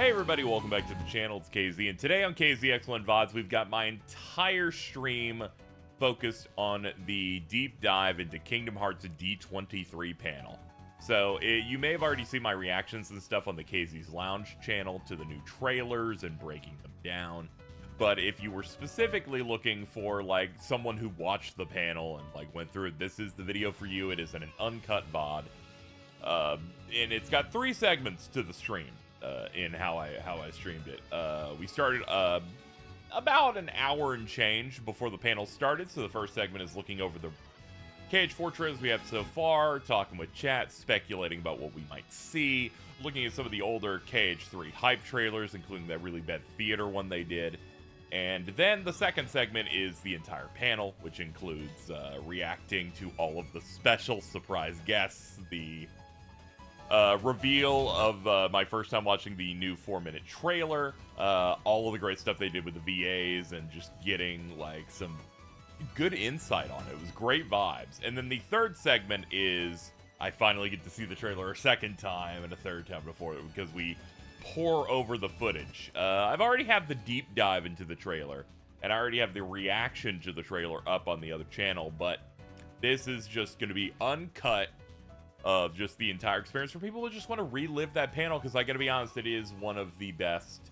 Hey everybody, welcome back to the channel. It's KZ, and today on KZXcellentVODs, we've got my entire stream focused on the deep dive into Kingdom Hearts D23 panel. So, you may have already seen my reactions and stuff on the KZ's Lounge channel to the new trailers and breaking them down. But if you were specifically looking for, like, someone who watched the panel and, like, went through it, this is the video for you. It is an uncut VOD. And it's got 3 segments to the stream. In how I streamed it. We started about an hour and change before the panel started, so the first segment is looking over the KH4 trailers we have so far, talking with chat, speculating about what we might see, looking at some of the older KH3 hype trailers, including that really bad theater one they did. And then the second segment is the entire panel, which includes reacting to all of the special surprise guests, the reveal of my first time watching the new 4-minute trailer, all of the great stuff they did with the VAs, and just getting like some good insight on it. It was great vibes. And then the third segment is I finally get to see the trailer a second time and a third time before it, because we pour over the footage. I've already had the deep dive into the trailer, and I already have the reaction to the trailer up on the other channel, but this is just going to be uncut of just the entire experience for people who just want to relive that panel, because I gotta be honest, it is one of the best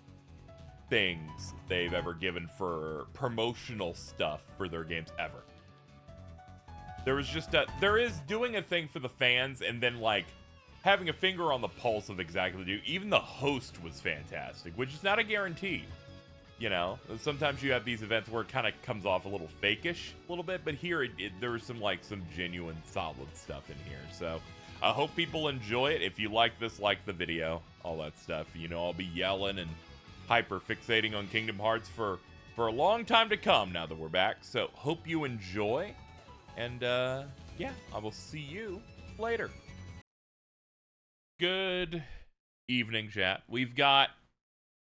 things they've ever given for promotional stuff for their games ever. There was just there is doing a thing for the fans, and then like having a finger on the pulse of exactly what to do. Even the host was fantastic, which is not a guarantee. You know, sometimes you have these events where it kind of comes off a little fakeish a little bit, but here there was some genuine solid stuff in here. So I hope people enjoy it. If you like this, like the video, all that stuff. You know, I'll be yelling and hyper fixating on Kingdom Hearts for a long time to come now that we're back. So hope you enjoy, and yeah, I will see you later. Good evening, chat. We've got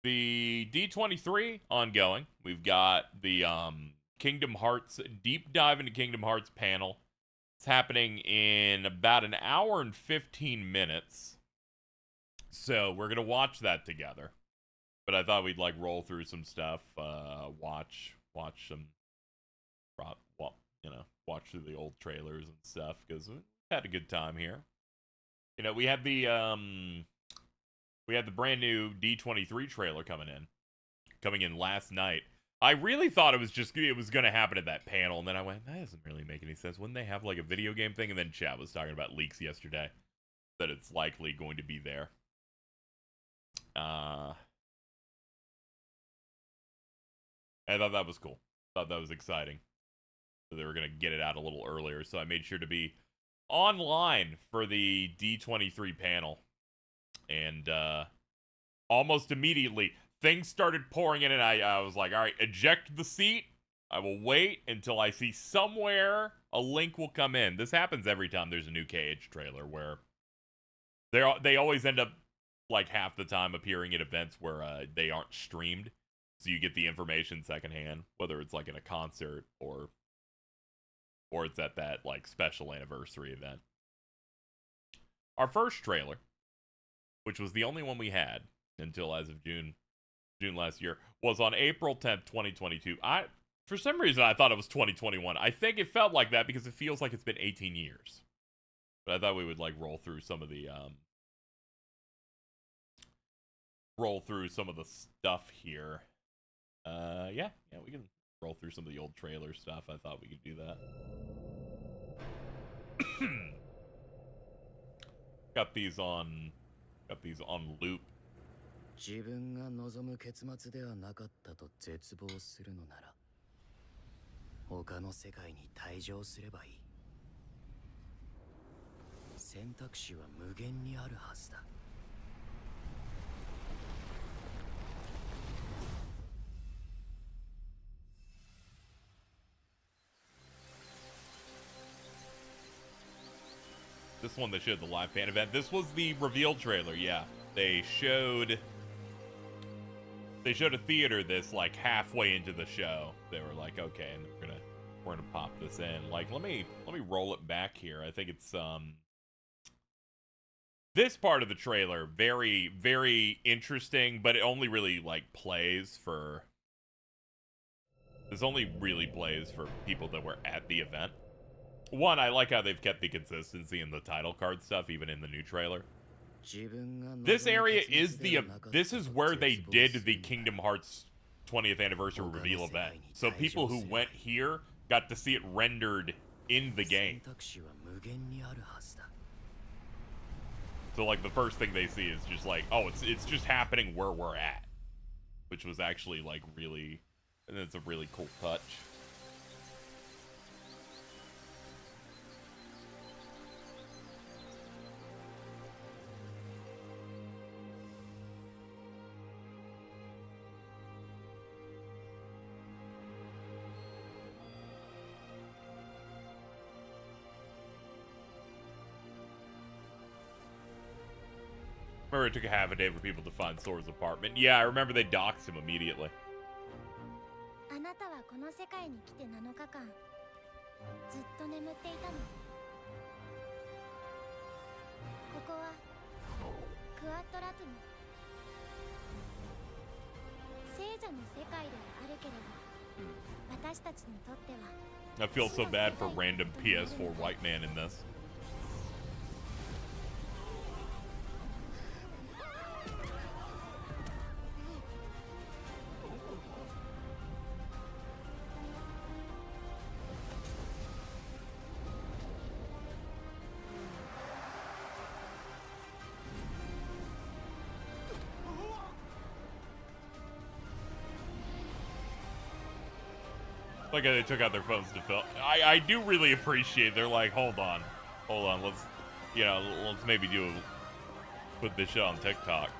the D23 ongoing. We've got the Kingdom Hearts deep dive into Kingdom Hearts panel. It's happening in about an hour and 15 minutes. So we're gonna watch that together. But I thought we'd like roll through some stuff, watch some, watch through the old trailers and stuff, because we had a good time here. You know, we had the brand new D23 trailer coming in last night. I really thought it was going to happen at that panel, and then I went, that doesn't really make any sense. Wouldn't they have like a video game thing? And then chat was talking about leaks yesterday, that it's likely going to be there. I thought that was cool. Thought that was exciting. So they were going to get it out a little earlier, so I made sure to be online for the D23 panel. And almost immediately, things started pouring in, and I was like, all right, eject the seat. I will wait until I see somewhere a link will come in. This happens every time there's a new KH trailer, where they always end up, like, half the time appearing at events where they aren't streamed. So you get the information secondhand, whether it's, like, in a concert or it's at that, like, special anniversary event. Our first trailer, which was the only one we had until as of June last year, was on April 10th, 2022. For some reason, I thought it was 2021. I think it felt like that because it feels like it's been 18 years. But I thought we would like roll through some of the stuff here. Yeah, we can roll through some of the old trailer stuff. I thought we could do that. Got these on loop. 自分が望む結末ではなかったと絶望するのなら他の世界に退場すればいい。選択肢は無限にあるはずだ。This one they showed the live fan event. This was the reveal trailer, yeah. They showed a theater this like halfway into the show. They were like, okay, and we're gonna pop this in. Like, let me roll it back here. I think it's This part of the trailer, very, very interesting, but it only really, like, plays for... This only really plays for people that were at the event. One, I like how they've kept the consistency in the title card stuff, even in the new trailer. This area is this is where they did the Kingdom Hearts 20th anniversary reveal event. So people who went here got to see it rendered in the game. So like the first thing they see is just like, oh, it's just happening where we're at, which was actually like really, and it's a really cool touch. Remember, it took a half a day for people to find Sora's apartment. Yeah, I remember they doxed him immediately. あなたはこの世界に来て7日間ずっと眠っていたの。ここはクワットラトゥム。聖者の世界ではあるけれど、私たちにとっては。I feel so bad for random PS4 white man in this. Like they took out their phones to film. I do really appreciate. They're like, hold on, let's maybe put this shit on TikTok.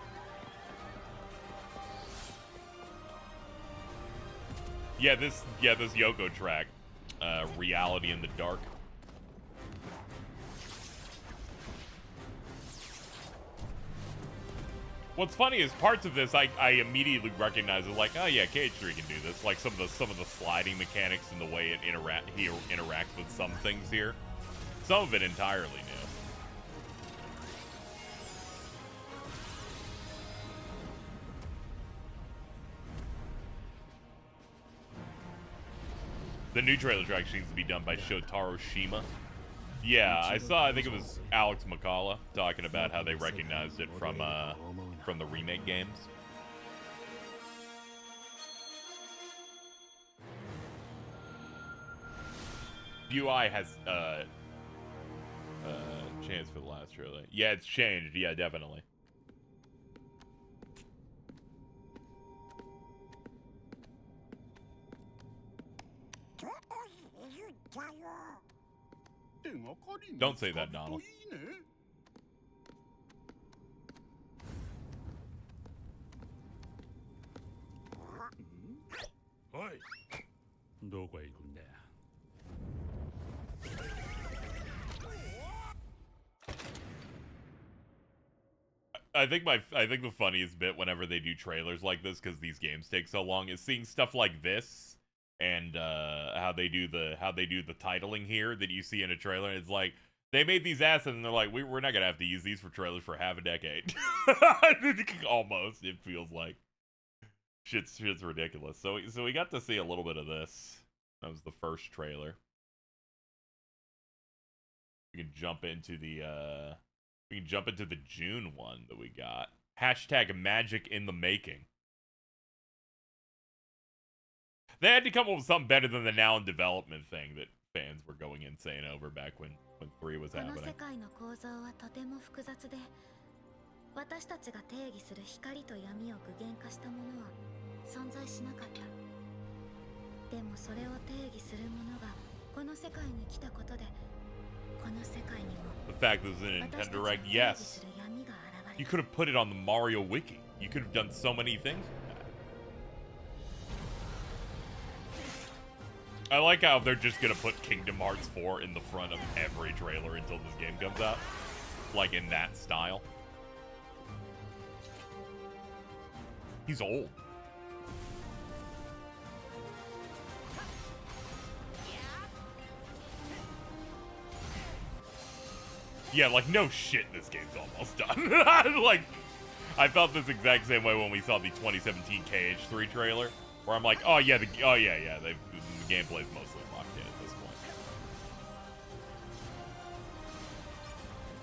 Yeah, this Yoko track, Reality in the Dark. What's funny is parts of this I immediately recognize as like, oh yeah, KZ can do this. Like some of the sliding mechanics and the way he interacts with some things here. Some of it entirely new. The new trailer track seems to be done by Shotaro Shima. Yeah, I think it was Alex McCullough talking about how they recognized it from the remake games. UI has changed for the last trailer. Yeah, it's changed. Yeah, definitely. Don't say that, Donald. I think the funniest bit whenever they do trailers like this, because these games take so long, is seeing stuff like this and how they do the titling here that you see in a trailer. It's like they made these assets and they're like, we're not gonna have to use these for trailers for half a decade. Almost, it feels like shit's ridiculous. So we got to see a little bit of this. That was the first trailer. We can jump into the June one that we got. Hashtag magic in the making. They had to come up with something better than the now in development thing that fans were going insane over back when 3 was happening. 私たちが定義する光と闇を具現化したものは存在しなかった。でもそれを定義するものがこの世界に来たことで、この世界にも The fact that it was in a Nintendo Direct, yes. You could have put it on the Mario Wiki. You could have done so many things with that. I like how they're just gonna put Kingdom Hearts 4 in the front of every trailer until this game comes out. Like in that style. He's old. Yeah, like, no shit, this game's almost done. Like, I felt this exact same way when we saw the 2017 KH3 trailer, where I'm like, oh yeah, the gameplay's mostly locked in at this point.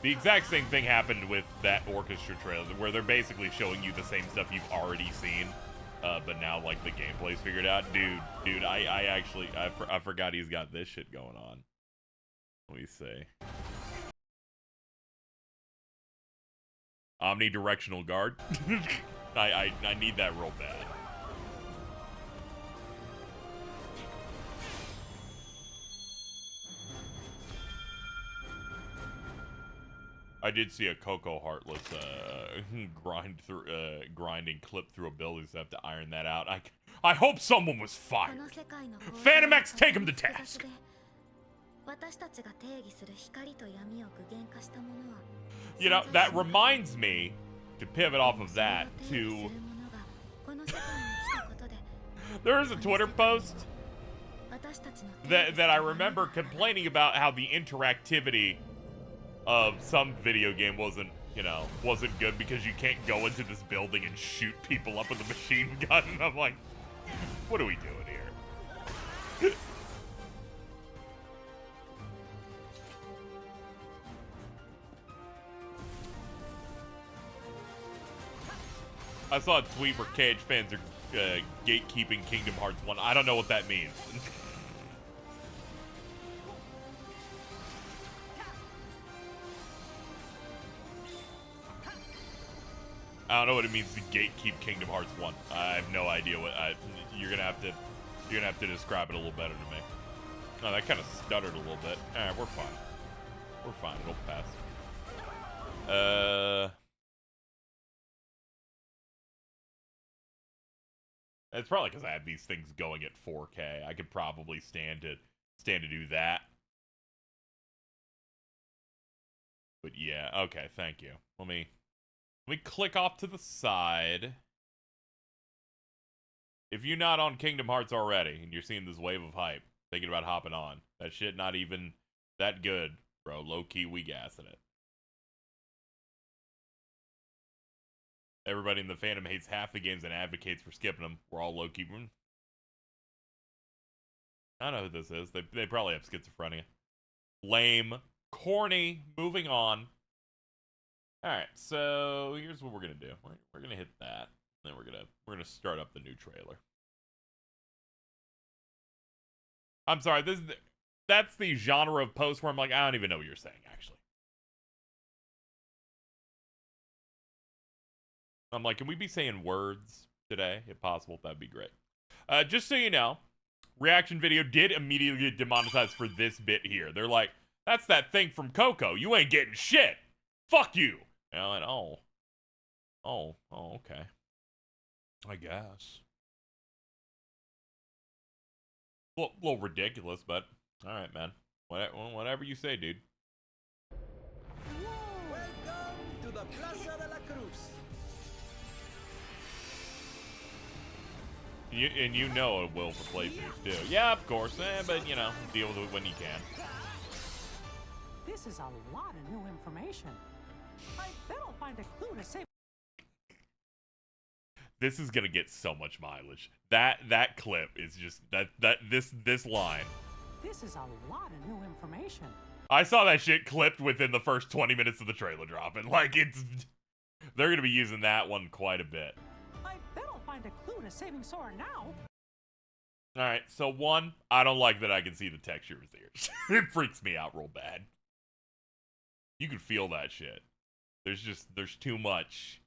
The exact same thing happened with that orchestra trailer, where they're basically showing you the same stuff you've already seen, but now, like, the gameplay's figured out. Dude, I forgot he's got this shit going on. Let me see. Omnidirectional guard. I need that real bad. I did see a Coco Heartless grinding clip through a building, so I have to iron that out. I hope someone was fired. Phantom X, take him to task. You know, that reminds me, to pivot off of that, to... There is a Twitter post that I remember complaining about how the interactivity of some video game wasn't good because you can't go into this building and shoot people up with a machine gun. And I'm like, what are we doing here? I saw a tweet where KH fans are gatekeeping Kingdom Hearts 1. I don't know what that means. I don't know what it means to gatekeep Kingdom Hearts 1. I have no idea what you're gonna have to describe it a little better to me. Oh, that kind of stuttered a little bit. Alright, we're fine. We're fine, it'll pass. It's probably because I have these things going at 4K. I could probably stand to do that. But yeah, okay, thank you. Let me click off to the side. If you're not on Kingdom Hearts already and you're seeing this wave of hype, thinking about hopping on, that shit not even that good, bro. Low key, we gassing it. Everybody in the fandom hates half the games and advocates for skipping them. We're all low-key. I know who this is. They probably have schizophrenia. Lame. Corny. Moving on. Alright, so here's what we're going to do. We're going to hit that. Then we're gonna start up the new trailer. I'm sorry, that's the genre of post where I'm like, I don't even know what you're saying, actually. I'm like, can we be saying words today? If possible, that'd be great. Just so you know, reaction video did immediately get demonetized for this bit here. They're like, that's that thing from Coco. You ain't getting shit. Fuck you. And I went, oh, okay. I guess. Well, a little ridiculous, but all right, man. Whatever you say, dude. Welcome to the Plaza de la Cruz. You know it will for playthroughs too. Yeah, of course, but you know, deal with it when you can. This is a lot of new information. I bet I'll find a clue to save. This is gonna get so much mileage. That clip is just this line. This is a lot of new information. I saw that shit clipped within the first 20 minutes of the trailer dropping. Like they're gonna be using that one quite a bit. I bet I'll find a clue to saving Sora now. All right, so one, I don't like that I can see the texture of his ears. It freaks me out real bad. You can feel that shit. There's too much.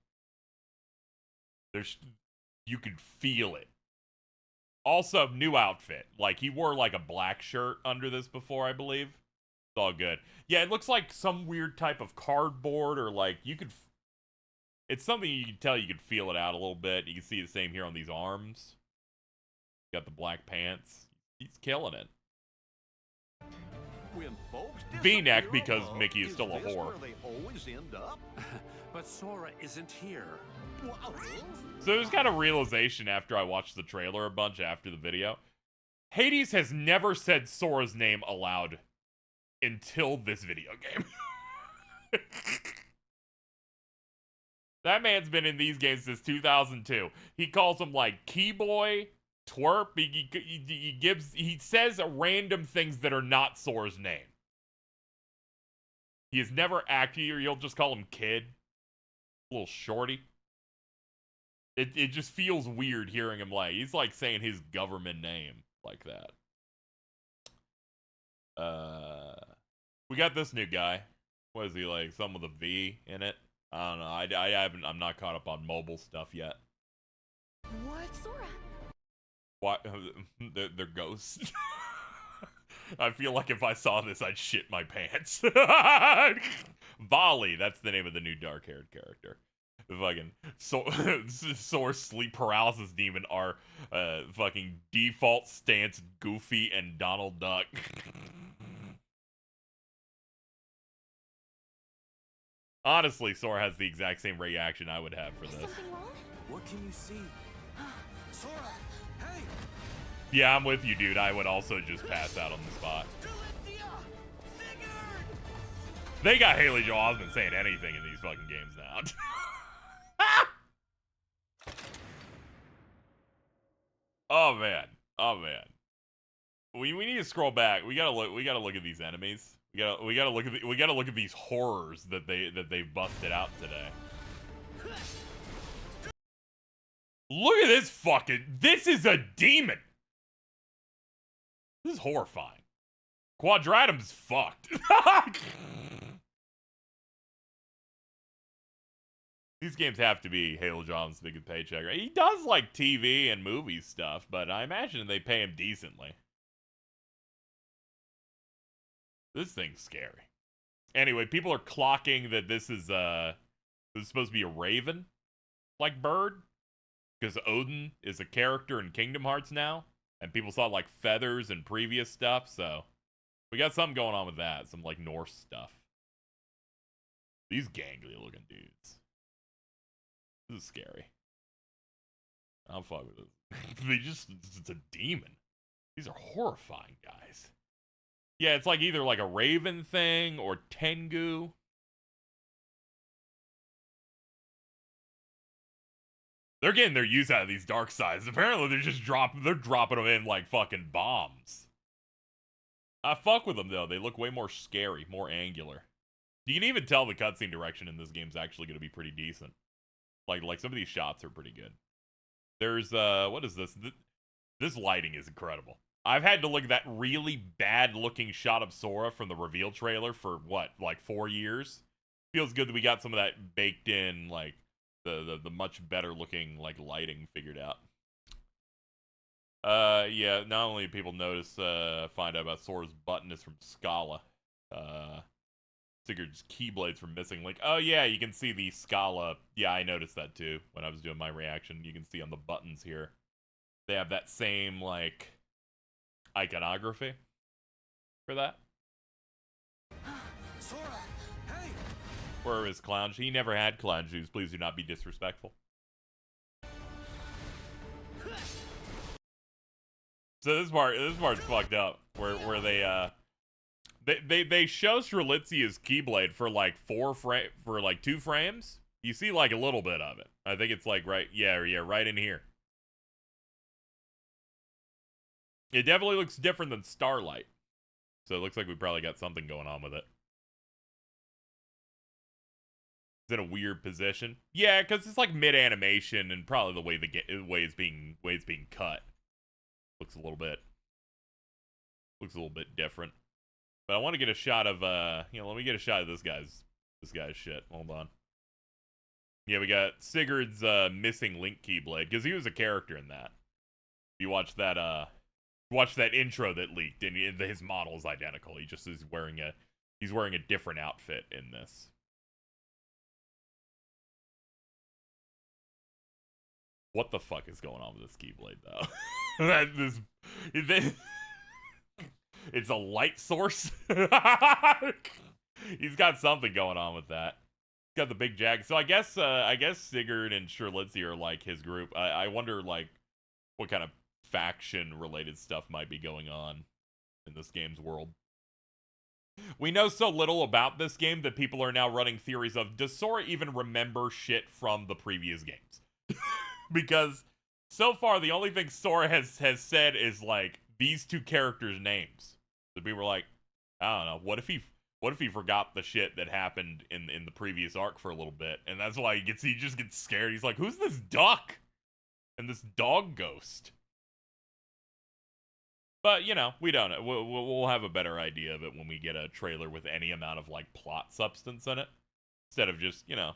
You can feel it. Also, new outfit. Like, he wore, like, a black shirt under this before, I believe. It's all good. Yeah, it looks like some weird type of cardboard, or, like, it's something you can tell you can feel it out a little bit. You can see the same here on these arms. Got the black pants. He's killing it. V-neck, because Mickey is still a whore. Where they always end up? But Sora isn't here. So there's kind of realization after I watched the trailer a bunch after the video. Hades has never said Sora's name aloud until this video game. That man's been in these games since 2002. He calls him like Keyboy, Twerp. He says random things that are not Sora's name. He has never acted, or you'll just call him Kid. Little shorty. It just feels weird hearing him like, he's like saying his government name like that. We got this new guy. What is he like? Some with a V in it? I don't know. I'm not caught up on mobile stuff yet. What? Sora. What? They're ghosts. I feel like if I saw this, I'd shit my pants. Volley, that's the name of the new dark-haired character. Fucking Sora's sleep paralysis demon are fucking default stance Goofy and Donald Duck. Honestly, Sora has the exact same reaction I would have for this. Something wrong? What can you see? Sora! Hey! Yeah, I'm with you, dude. I would also just pass out on the spot. They got Haley Joel Osment saying anything in these fucking games now. Oh man. Oh man. We need to scroll back. We gotta look at these enemies. We gotta look at these horrors that they've busted out today. Look at this fucking. This is a demon. This is horrifying. Quadratum's fucked. These games have to be Halo John's biggest paycheck, right? He does like TV and movie stuff, but I imagine they pay him decently. This thing's scary. Anyway, people are clocking that this is supposed to be a raven like bird, because Odin is a character in Kingdom Hearts now, and people saw like feathers and previous stuff, so we got something going on with that, some like Norse stuff. These gangly looking dudes. This is scary. I'll fuck with this. It's a demon. These are horrifying guys. Yeah, it's like either like a raven thing or Tengu. They're getting their use out of these dark sides. Apparently they're dropping them in like fucking bombs. I fuck with them though. They look way more scary, more angular. You can even tell the cutscene direction in this game's actually going to be pretty decent. Like some of these shots are pretty good. There's what is this? This lighting is incredible. I've had to look at that really bad looking shot of Sora from the reveal trailer for what, like 4 years. Feels good that we got some of that baked in, like the much better looking like lighting figured out. Yeah, not only do people find out about Sora's button is from Scala. Sigurd's keyblades from Missing Link. Oh yeah, you can see the Scala. Yeah, I noticed that too when I was doing my reaction. You can see on the buttons here, they have that same like iconography for that. Sora! Hey! Where are his clown shoes? He never had clown shoes. Please do not be disrespectful. So this part's fucked up. Where they show Strelitzia's Keyblade for like 2 frames. You see like a little bit of it. I think it's like right in here. It definitely looks different than Starlight. So it looks like we probably got something going on with it. It's in a weird position. Yeah, because it's like mid-animation and probably the way way it's being cut. Looks a little bit different. But I want to get a shot of let me get a shot of this guy's shit. Hold on. Yeah, we got Sigurd's Missing Link Keyblade, because he was a character in that. You watch that intro that leaked, and his model is identical. He just is wearing a different outfit in this. What the fuck is going on with this Keyblade though? It's a light source. He's got something going on with that. He's got the big jag. So I guess Sigurd and Strelitzia are like his group. I wonder like what kind of faction related stuff might be going on in this game's world. We know so little about this game that people are now running theories of, does Sora even remember shit from the previous games? Because so far, the only thing Sora has said is, like, these two characters' names. So people were like, I don't know, what if he forgot the shit that happened in the previous arc for a little bit? And that's why he just gets scared. He's like, who's this duck? And this dog ghost? But, you know, we don't know. We'll have a better idea of it when we get a trailer with any amount of, like, plot substance in it. Instead of just, you know,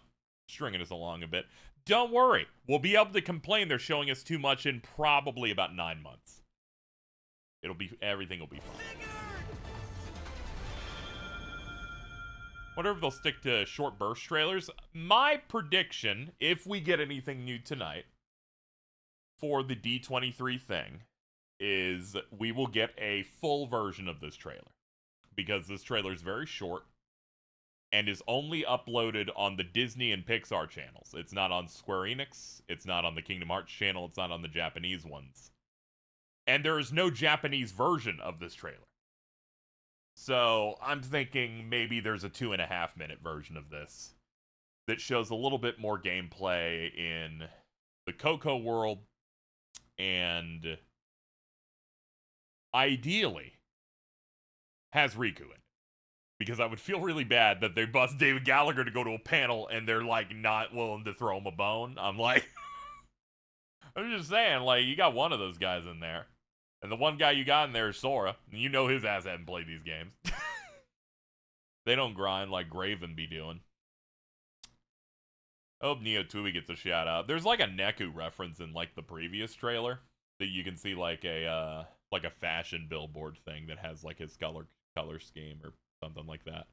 stringing us along a bit. Don't worry. We'll be able to complain they're showing us too much in probably about 9 months. Everything will be fine. Wonder if they'll stick to short burst trailers. My prediction, if we get anything new tonight for the D23 thing, is we will get a full version of this trailer. Because this trailer is very short and is only uploaded on the Disney and Pixar channels. It's not on Square Enix, it's not on the Kingdom Hearts channel, it's not on the Japanese ones. And there is no Japanese version of this trailer. So I'm thinking maybe there's a 2.5-minute version of this that shows a little bit more gameplay in the Coco world, and ideally has Riku in it. Because I would feel really bad that they bust David Gallagher to go to a panel and they're like not willing to throw him a bone. I'm like, I'm just saying, like, you got one of those guys in there. And the one guy you got in there is Sora. And you know his ass hasn't played these games. They don't grind like Graven be doing. I hope Neo Tui gets a shout out. There's like a Neku reference in like the previous trailer that you can see like a fashion billboard thing that has like his color scheme or something like that.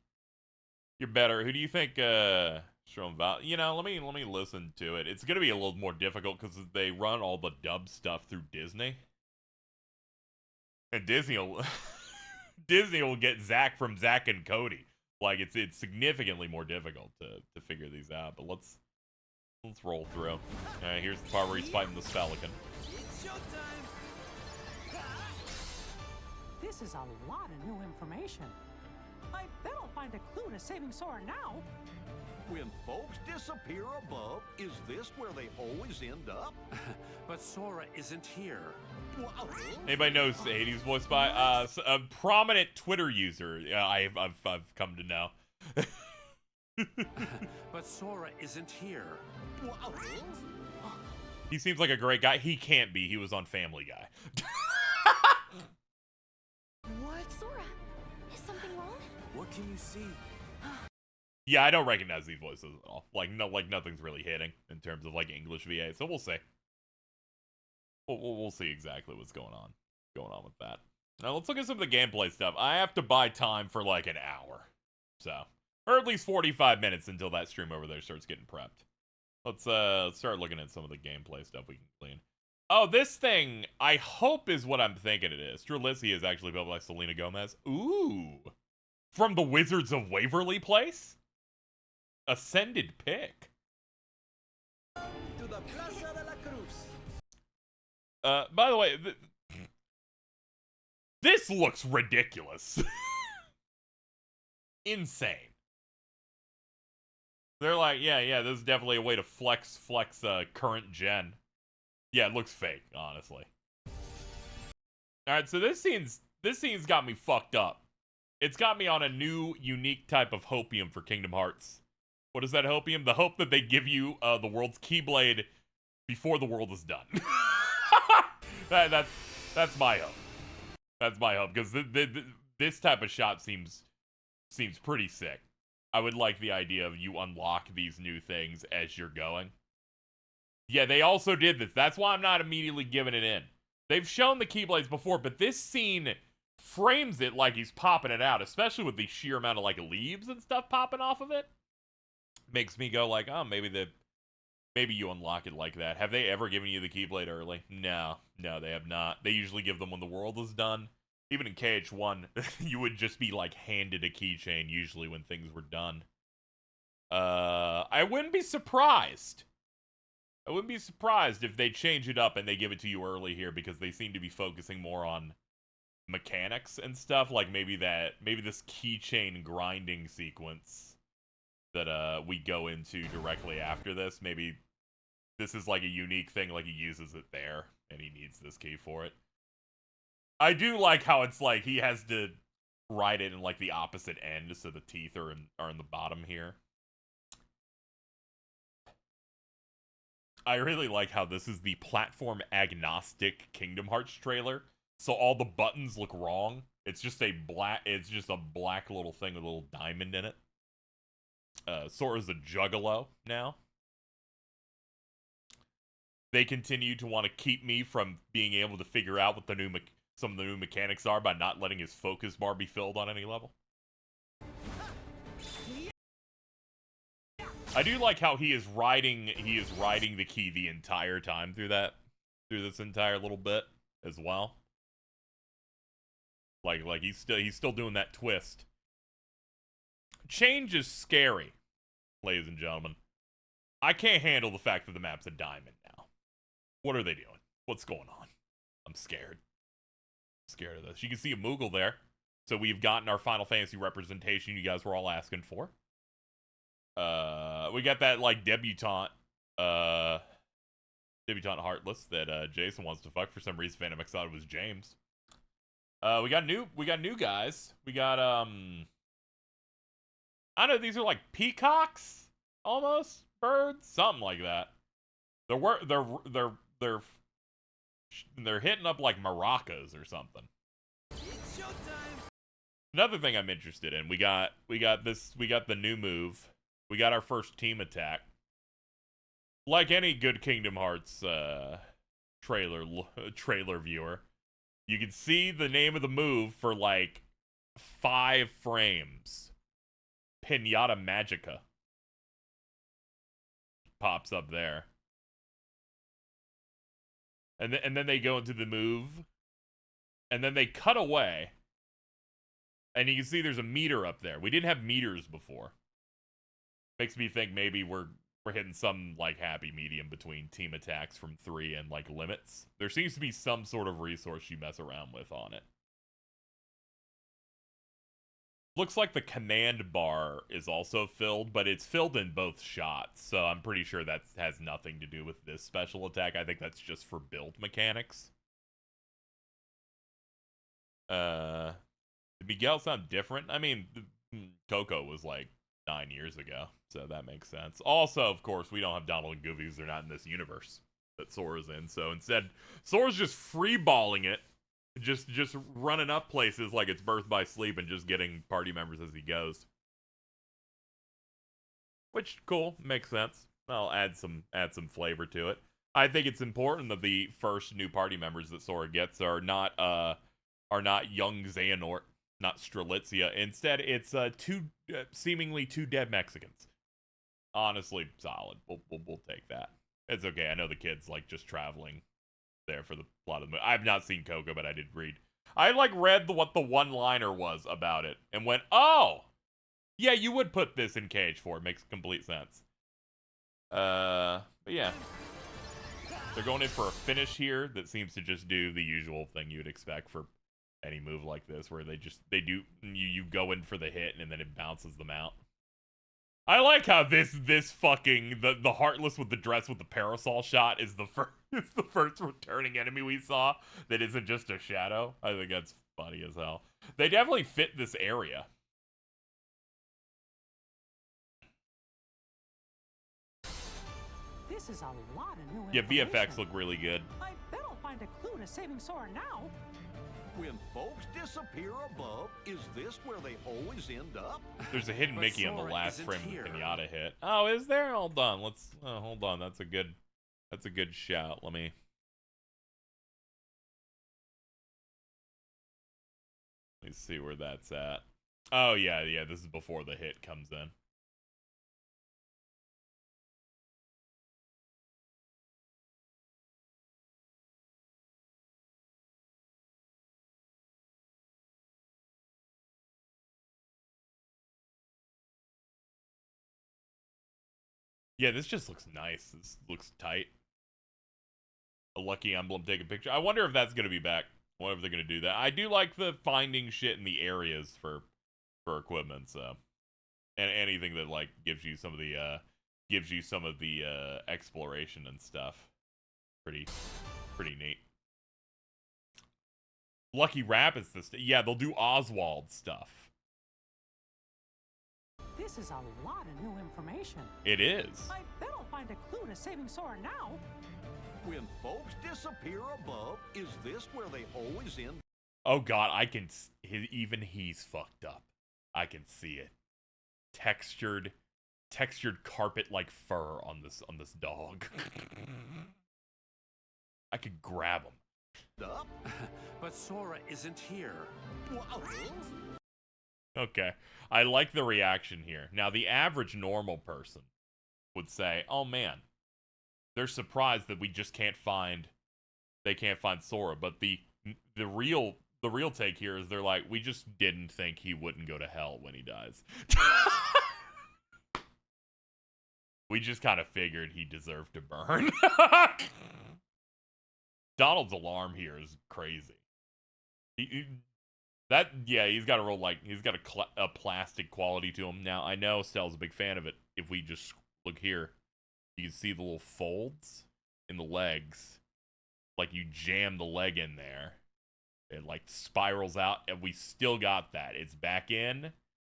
You're better. Who do you think you know, let me listen to it. It's gonna be a little more difficult because they run all the dub stuff through Disney. And Disney will get Zack from Zack and Cody. Like it's significantly more difficult to figure these out. But let's roll through. Alright, here's the part where he's fighting the Pelican. It's showtime! This is a lot of new information. I bet I'll find a clue to saving Sora now. When folks disappear above, is this where they always end up? But Sora isn't here. Anybody knows the 80s voice by? A prominent Twitter user. I've come to know. But Sora isn't here. He seems like a great guy. He can't be. He was on Family Guy. What? Sora, is something wrong? What can you see? Yeah, I don't recognize these voices at all. Like nothing's really hitting in terms of like English VA. So we'll see. We'll see exactly what's going on with that. Now let's look at some of the gameplay stuff. I have to buy time for like an hour, so or at least 45 minutes until that stream over there starts getting prepped. Let's start looking at some of the gameplay stuff we can clean. Oh, this thing I hope is what I'm thinking it is. Strelitzia is actually built by Selena Gomez. Ooh, from the Wizards of Waverly Place. Ascended pick. To the Plaza de la Cruz. By the way, this looks ridiculous. Insane. They're like, yeah, this is definitely a way to flex current gen. Yeah, it looks fake, honestly. Alright, so this scene's got me fucked up. It's got me on a new, unique type of hopium for Kingdom Hearts. What is that hopium? The hope that they give you the world's Keyblade before the world is done. That's my hope. That's my hope, because this type of shot seems pretty sick. I would like the idea of you unlock these new things as you're going. Yeah, they also did this. That's why I'm not immediately giving it in. They've shown the Keyblades before, but this scene frames it like he's popping it out, especially with the sheer amount of like leaves and stuff popping off of it. Makes me go like, oh, maybe you unlock it like that. Have they ever given you the Keyblade early? No, they have not. They usually give them when the world is done. Even in KH1, you would just be like handed a keychain usually when things were done. I wouldn't be surprised. I wouldn't be surprised if they change it up and they give it to you early here, because they seem to be focusing more on mechanics and stuff, like maybe this keychain grinding sequence that we go into directly after this, maybe this is like a unique thing, like he uses it there and he needs this key for it. I do like how it's like he has to ride it in like the opposite end, so the teeth are in the bottom here. I really like how this is the platform agnostic Kingdom Hearts trailer. So all the buttons look wrong. It's just a black little thing with a little diamond in it. Sora's a juggalo now. They continue to want to keep me from being able to figure out what some of the new mechanics are by not letting his focus bar be filled on any level. I do like how he is riding the key the entire time through this entire little bit as well. Like he's still doing that twist. Change is scary, ladies and gentlemen. I can't handle the fact that the map's a diamond now. What are they doing? What's going on? I'm scared. I'm scared of this. You can see a Moogle there. So we've gotten our Final Fantasy representation you guys were all asking for. We got that like debutante Heartless that Jason wants to fuck. For some reason Phantom X thought it was James. We got new guys. We got I don't know, these are like peacocks almost, birds, something like that. They're hitting up like maracas or something. It's showtime. Another thing I'm interested in, we got the new move. We got our first team attack. Like any good Kingdom Hearts trailer viewer, you can see the name of the move for like 5 frames. Pinata Magica pops up there. And then they go into the move. And then they cut away. And you can see there's a meter up there. We didn't have meters before. Makes me think maybe we're hitting some like happy medium between team attacks from 3 and like limits. There seems to be some sort of resource you mess around with on it. Looks like the command bar is also filled, but it's filled in both shots, so I'm pretty sure that has nothing to do with this special attack. I think that's just for build mechanics. Did Miguel sound different? I mean, Coco was like 9 years ago, so that makes sense. Also, of course, we don't have Donald and Goofy because they're not in this universe that Sora's in, so instead, Sora's just free-balling it, just running up places like it's Birth by Sleep and just getting party members as he goes. Which, cool, makes sense. I'll add some flavor to it. I think it's important that the first new party members that Sora gets are not young Xehanort, not Strelitzia. Instead, it's seemingly two dead Mexicans. Honestly, solid. We'll take that. It's okay. I know the kid's like just traveling there for the plot of the movie. I've not seen Coco, but I did read. I like read what the one-liner was about it and went, oh, yeah, you would put this in KH4. It makes complete sense. But yeah, they're going in for a finish here that seems to just do the usual thing you'd expect for any move like this, where you go in for the hit and then it bounces them out. I like how this fucking the Heartless with the dress with the parasol shot is the first returning enemy we saw that isn't just a shadow. I think that's funny as hell. They definitely fit this area. This is a lot of new Yeah, information. VFX look really good. I bet I'll find a clue to saving Sora now. When folks disappear above, is this where they always end up? There's a hidden But Mickey on the Sora last isn't frame of the here. pinata hit. Oh, is there? Hold on. Hold on. That's a good shout. Let me see where that's at. Oh yeah, this is before the hit comes in. Yeah, this just looks nice. This looks tight. A lucky emblem, take a picture. I wonder if that's going to be back. Whatever they're gonna do that. I do like the finding shit in the areas for equipment, so. And anything that like gives you some of the exploration and stuff. Pretty neat. Lucky Rapids this yeah, they'll do Oswald stuff. This is a lot of new information. It is. I bet I'll find a clue to saving Sora now. When folks disappear above, is this where they always end? Oh god, I can even he's fucked up. I can see it. Textured carpet like fur on this dog. I could grab him. Up? But Sora isn't here. Okay. I like the reaction here. Now the average normal person would say, "Oh man, they're surprised that we just can't find Sora." But the real take here is they're like, "We just didn't think he wouldn't go to hell when he dies." We just kind of figured he deserved to burn. Donald's alarm here is crazy. He's got a real he's got a plastic quality to him. Now I know Stell's a big fan of it. If we just look here, you can see the little folds in the legs. Like you jam the leg in there, it like spirals out, and we still got that. It's back in.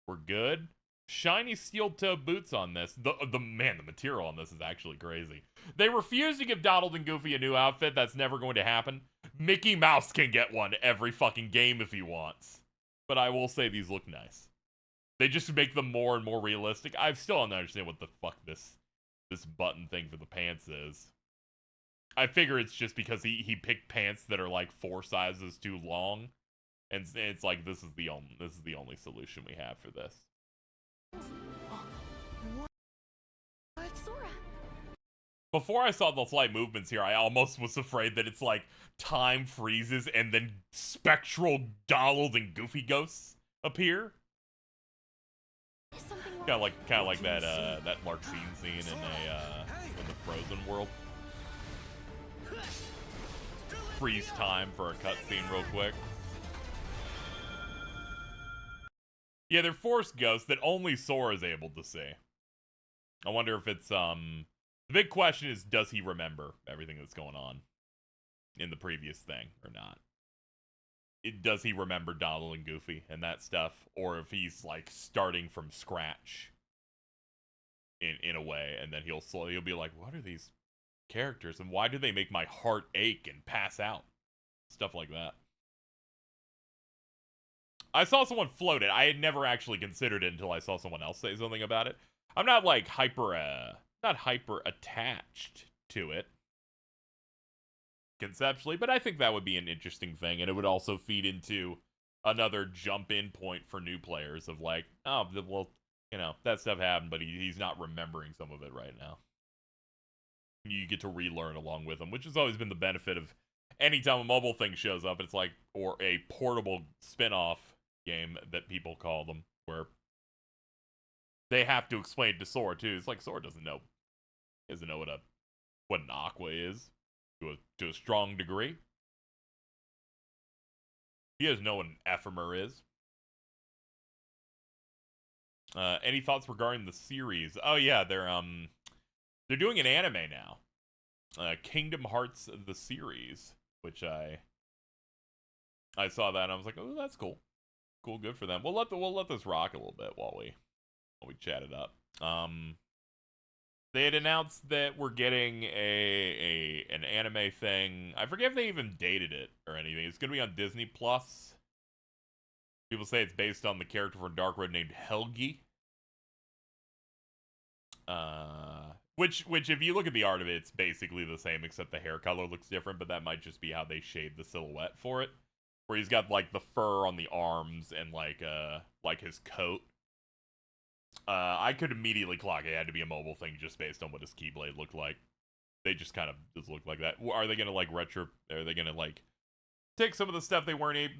We're good. Shiny steel-toe boots on this. The material on this is actually crazy. They refuse to give Donald and Goofy a new outfit. That's never going to happen. Mickey Mouse can get one every fucking game if he wants. But I will say these look nice. They just make them more and more realistic. I still don't understand what the fuck this button thing for the pants is. I figure it's just because he picked pants that are like 4 sizes too long. And it's like this is the only solution we have for this. Sora. Before I saw the slight movements here, I almost was afraid that it's like time freezes and then spectral Donald and Goofy ghosts appear. Kind of like that Larxene scene in the Frozen world. Freeze time for a cutscene real quick. Yeah, they're Force ghosts that only Sora is able to see. I wonder if it's, the big question is, does he remember everything that's going on in the previous thing or not? Does he remember Donald and Goofy and that stuff? Or if he's, like, starting from scratch in a way, and then he'll be like, what are these characters, and why do they make my heart ache and pass out? Stuff like that. I saw someone float it. I had never actually considered it until I saw someone else say something about it. I'm not like not hyper attached to it conceptually, but I think that would be an interesting thing, and it would also feed into another jump-in point for new players of like, oh, well, you know, that stuff happened, but he's not remembering some of it right now. You get to relearn along with him, which has always been the benefit of anytime a mobile thing shows up. It's like, or a portable spin-off game that people call them, where they have to explain to Sora too. It's like Sora doesn't know what an Aqua is to a strong degree. He doesn't know what an Ephemer is. Any thoughts regarding the series? Oh yeah, they're doing an anime now. Kingdom Hearts the series, which I saw that and I was like, oh, that's cool. Cool, good for them. We'll let this rock a little bit while we chat it up. They had announced that we're getting an anime thing. I forget if they even dated it or anything. It's gonna be on Disney Plus. People say it's based on the character from Dark Road named Helgi. Which if you look at the art of it, it's basically the same except the hair color looks different, but that might just be how they shade the silhouette for it. Where he's got like the fur on the arms and like his coat. I could immediately clock it had to be a mobile thing just based on what his Keyblade looked like. They just kind of just look like that. Are they gonna like are they gonna like take some of the stuff they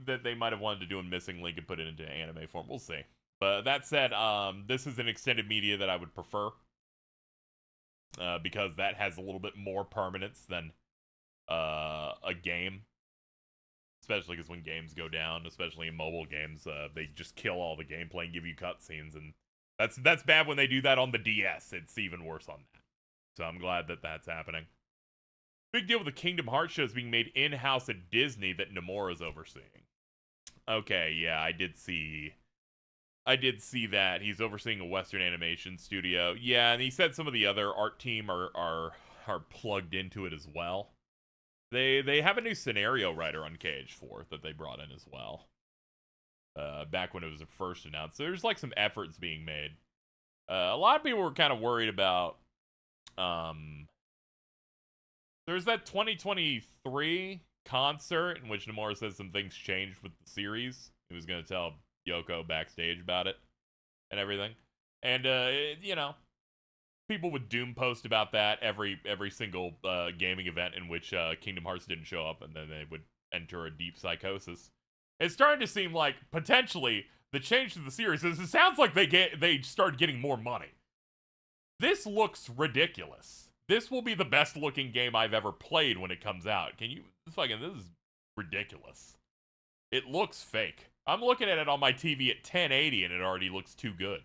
that they might have wanted to do in Missing Link and put it into anime form? We'll see. But that said, this is an extended media that I would prefer. Because that has a little bit more permanence than a game. especially because when games go down, especially in mobile games, they just kill all the gameplay and give you cutscenes, and that's bad when they do that on the DS. It's even worse on that. So I'm glad that that's happening. Big deal with the Kingdom Hearts shows being made in-house at Disney that Nomura's overseeing. Okay, yeah, I did see that. He's overseeing a Western animation studio. Yeah, and he said some of the other art team are plugged into it as well. They have a new scenario writer on KH4 that they brought in as well. Back when it was first announced. So there's like some efforts being made. A lot of people were kind of worried about there's that 2023 concert in which Nomura says some things changed with the series. He was going to tell Yoko backstage about it and everything. And, you know, people would doom post about that every single gaming event in which Kingdom Hearts didn't show up, and then they would enter a deep psychosis. It's starting to seem like, potentially, the change to the series is it sounds like they started getting more money. This looks ridiculous. This will be the best looking game I've ever played when it comes out. This is ridiculous. It looks fake. I'm looking at it on my TV at 1080 and it already looks too good.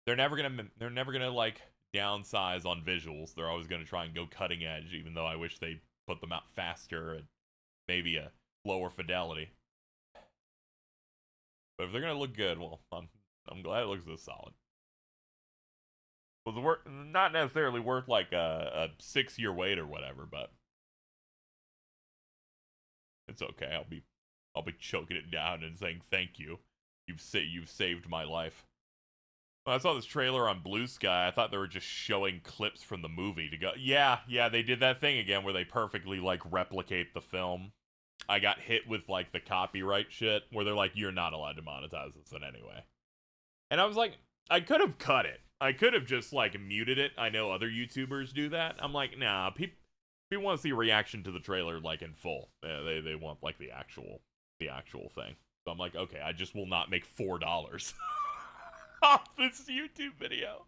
They're never gonna like downsize on visuals. They're always gonna try and go cutting edge, even though I wish they put them out faster and maybe a lower fidelity. But if they're gonna look good, well, I'm glad it looks this solid. Was not necessarily worth like a 6-year wait or whatever, but it's okay. I'll be choking it down and saying thank you. You've saved my life. When I saw this trailer on Blue Sky, I thought they were just showing clips from the movie to go. Yeah, they did that thing again where they perfectly like replicate the film. I got hit with like the copyright shit where they're like, you're not allowed to monetize this in any way. And I was like, I could have cut it. I could have just like muted it. I know other YouTubers do that. I'm like, nah, people want to see a reaction to the trailer like in full. They want like the actual thing. So I'm like, okay, I just will not make $4 off this YouTube video.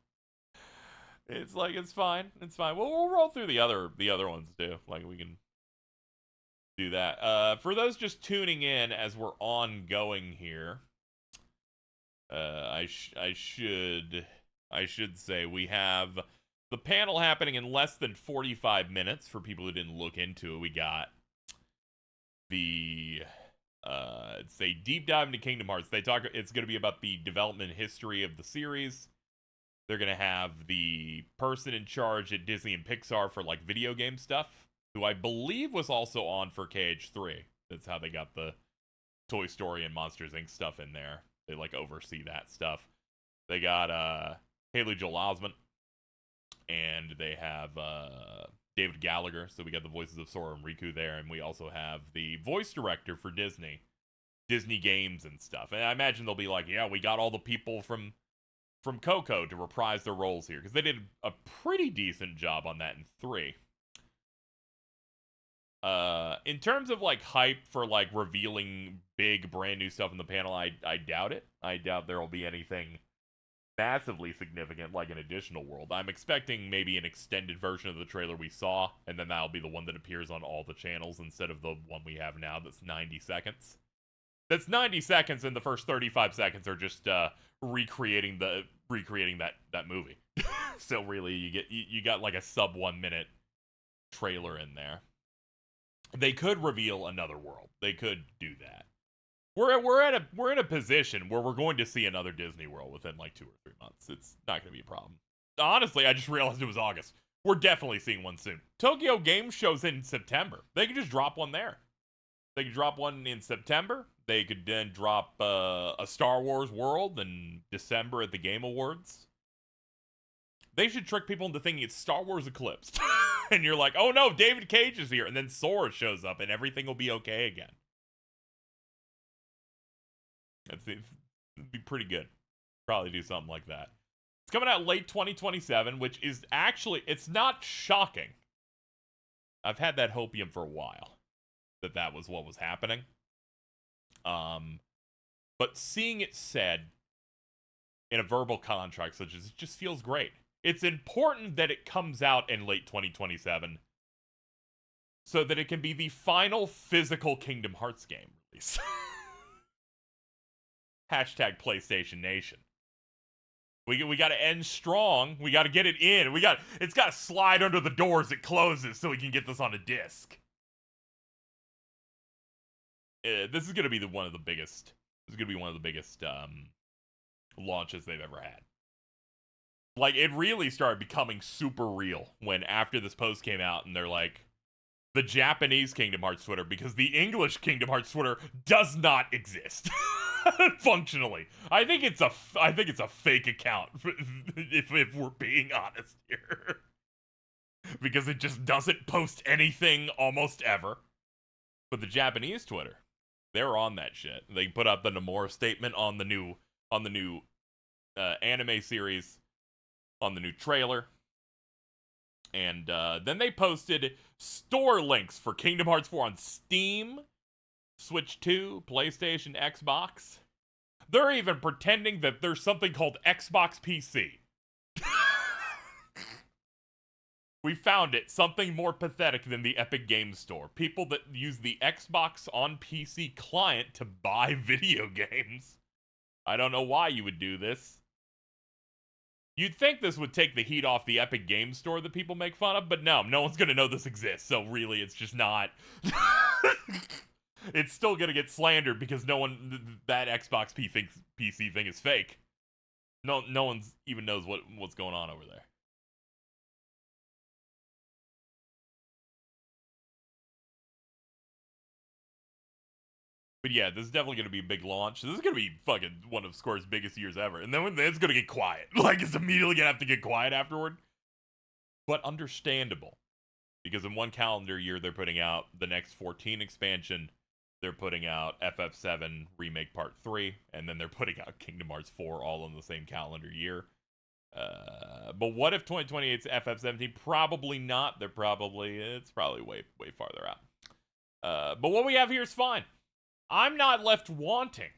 It's like it's fine. Well, we'll roll through the other ones too. Like we can do that. For those just tuning in as we're ongoing here, I should say we have the panel happening in less than 45 minutes for people who didn't look into it. We got the it's a deep dive into Kingdom Hearts. It's going to be about the development history of the series. They're going to have the person in charge at Disney and Pixar for like video game stuff, who I believe was also on for KH3. That's how they got the Toy Story and Monsters Inc. stuff in there. They like oversee that stuff. They got Haley Joel Osment, and they have David Gallagher. So we got the voices of Sora and Riku there, and we also have the voice director for Disney games and stuff. And I imagine they'll be like, yeah, we got all the people from Coco to reprise their roles here, because they did a pretty decent job on that in 3. In terms of like hype for like revealing big brand new stuff in the panel, I doubt it. I doubt there will be anything massively significant like an additional world. I'm expecting maybe an extended version of the trailer we saw, and then that'll be the one that appears on all the channels instead of the one we have now that's 90 seconds. That's 90 seconds, and the first 35 seconds are just recreating that movie. So really, you got like a sub 1 minute trailer in there. They could reveal another world. They could do that. We're in a position where we're going to see another Disney World within like 2 or 3 months. It's not going to be a problem. Honestly, I just realized it was August. We're definitely seeing one soon. Tokyo Game Show's in September. They could just drop one there. They could drop one in September. They could then drop a Star Wars World in December at the Game Awards. They should trick people into thinking it's Star Wars Eclipse. And you're like, oh no, David Cage is here. And then Sora shows up and everything will be okay again. It'd be pretty good. Probably do something like that. It's coming out late 2027, which is actually, it's not shocking. I've had that hopium for a while, that was what was happening. But seeing it said in a verbal contract such as, it just feels great. It's important that it comes out in late 2027 so that it can be the final physical Kingdom Hearts game release. Hashtag PlayStation Nation. We got to end strong. We got to get it in. It's got to slide under the door as it closes so we can get this on a disc. This is going to be one of the biggest. This is going to be one of the biggest launches they've ever had. Like, it really started becoming super real when after this post came out and they're like, the Japanese Kingdom Hearts Twitter, because the English Kingdom Hearts Twitter does not exist. Functionally. I think it's a fake account, if we're being honest here. Because it just doesn't post anything almost ever. But the Japanese Twitter, they're on that shit. They put up the Nomura statement on the new anime series, on the new trailer. And then they posted store links for Kingdom Hearts 4 on Steam, Switch 2, PlayStation, Xbox. They're even pretending that there's something called Xbox PC. We found it. Something more pathetic than the Epic Games Store. People that use the Xbox on PC client to buy video games. I don't know why you would do this. You'd think this would take the heat off the Epic Games Store that people make fun of, but no one's going to know this exists, so really it's just not. It's still going to get slandered because that Xbox PC thing is fake. No one even knows what's going on over there. But yeah, this is definitely going to be a big launch. This is going to be fucking one of Square's biggest years ever. And then it's going to get quiet. Like, it's immediately going to have to get quiet afterward. But understandable. Because in one calendar year, they're putting out the next 14 expansion. They're putting out FF7 Remake Part 3. And then they're putting out Kingdom Hearts 4 all in the same calendar year. But what if 2028's FF17? Probably not. It's probably way farther out. But what we have here is fine. I'm not left wanting.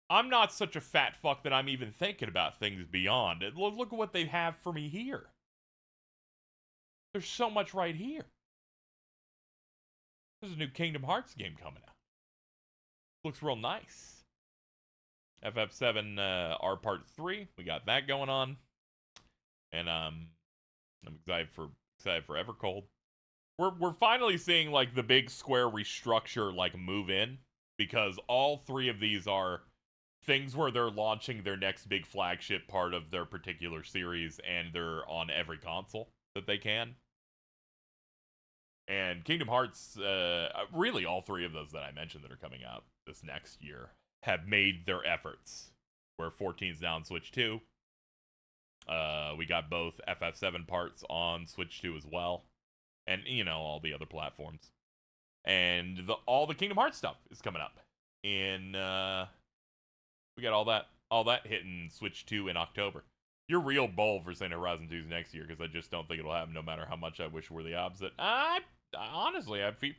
I'm not such a fat fuck that I'm even thinking about things beyond. Look at what they have for me here. There's so much right here. There's a new Kingdom Hearts game coming out. Looks real nice. FF7 R Part 3. We got that going on. And I'm excited for Evercold. We're finally seeing like the big Square restructure like move in, because all three of these are things where they're launching their next big flagship part of their particular series, and they're on every console that they can. And Kingdom Hearts, really all three of those that I mentioned that are coming out this next year have made their efforts. Where 14's now on Switch 2. We got both FF7 parts on Switch 2 as well. And, all the other platforms. And all the Kingdom Hearts stuff is coming up. We got all that hitting Switch 2 in October. You're real bold for saying Horizon 2's next year, because I just don't think it'll happen no matter how much I wish it were the opposite. Honestly, I feel...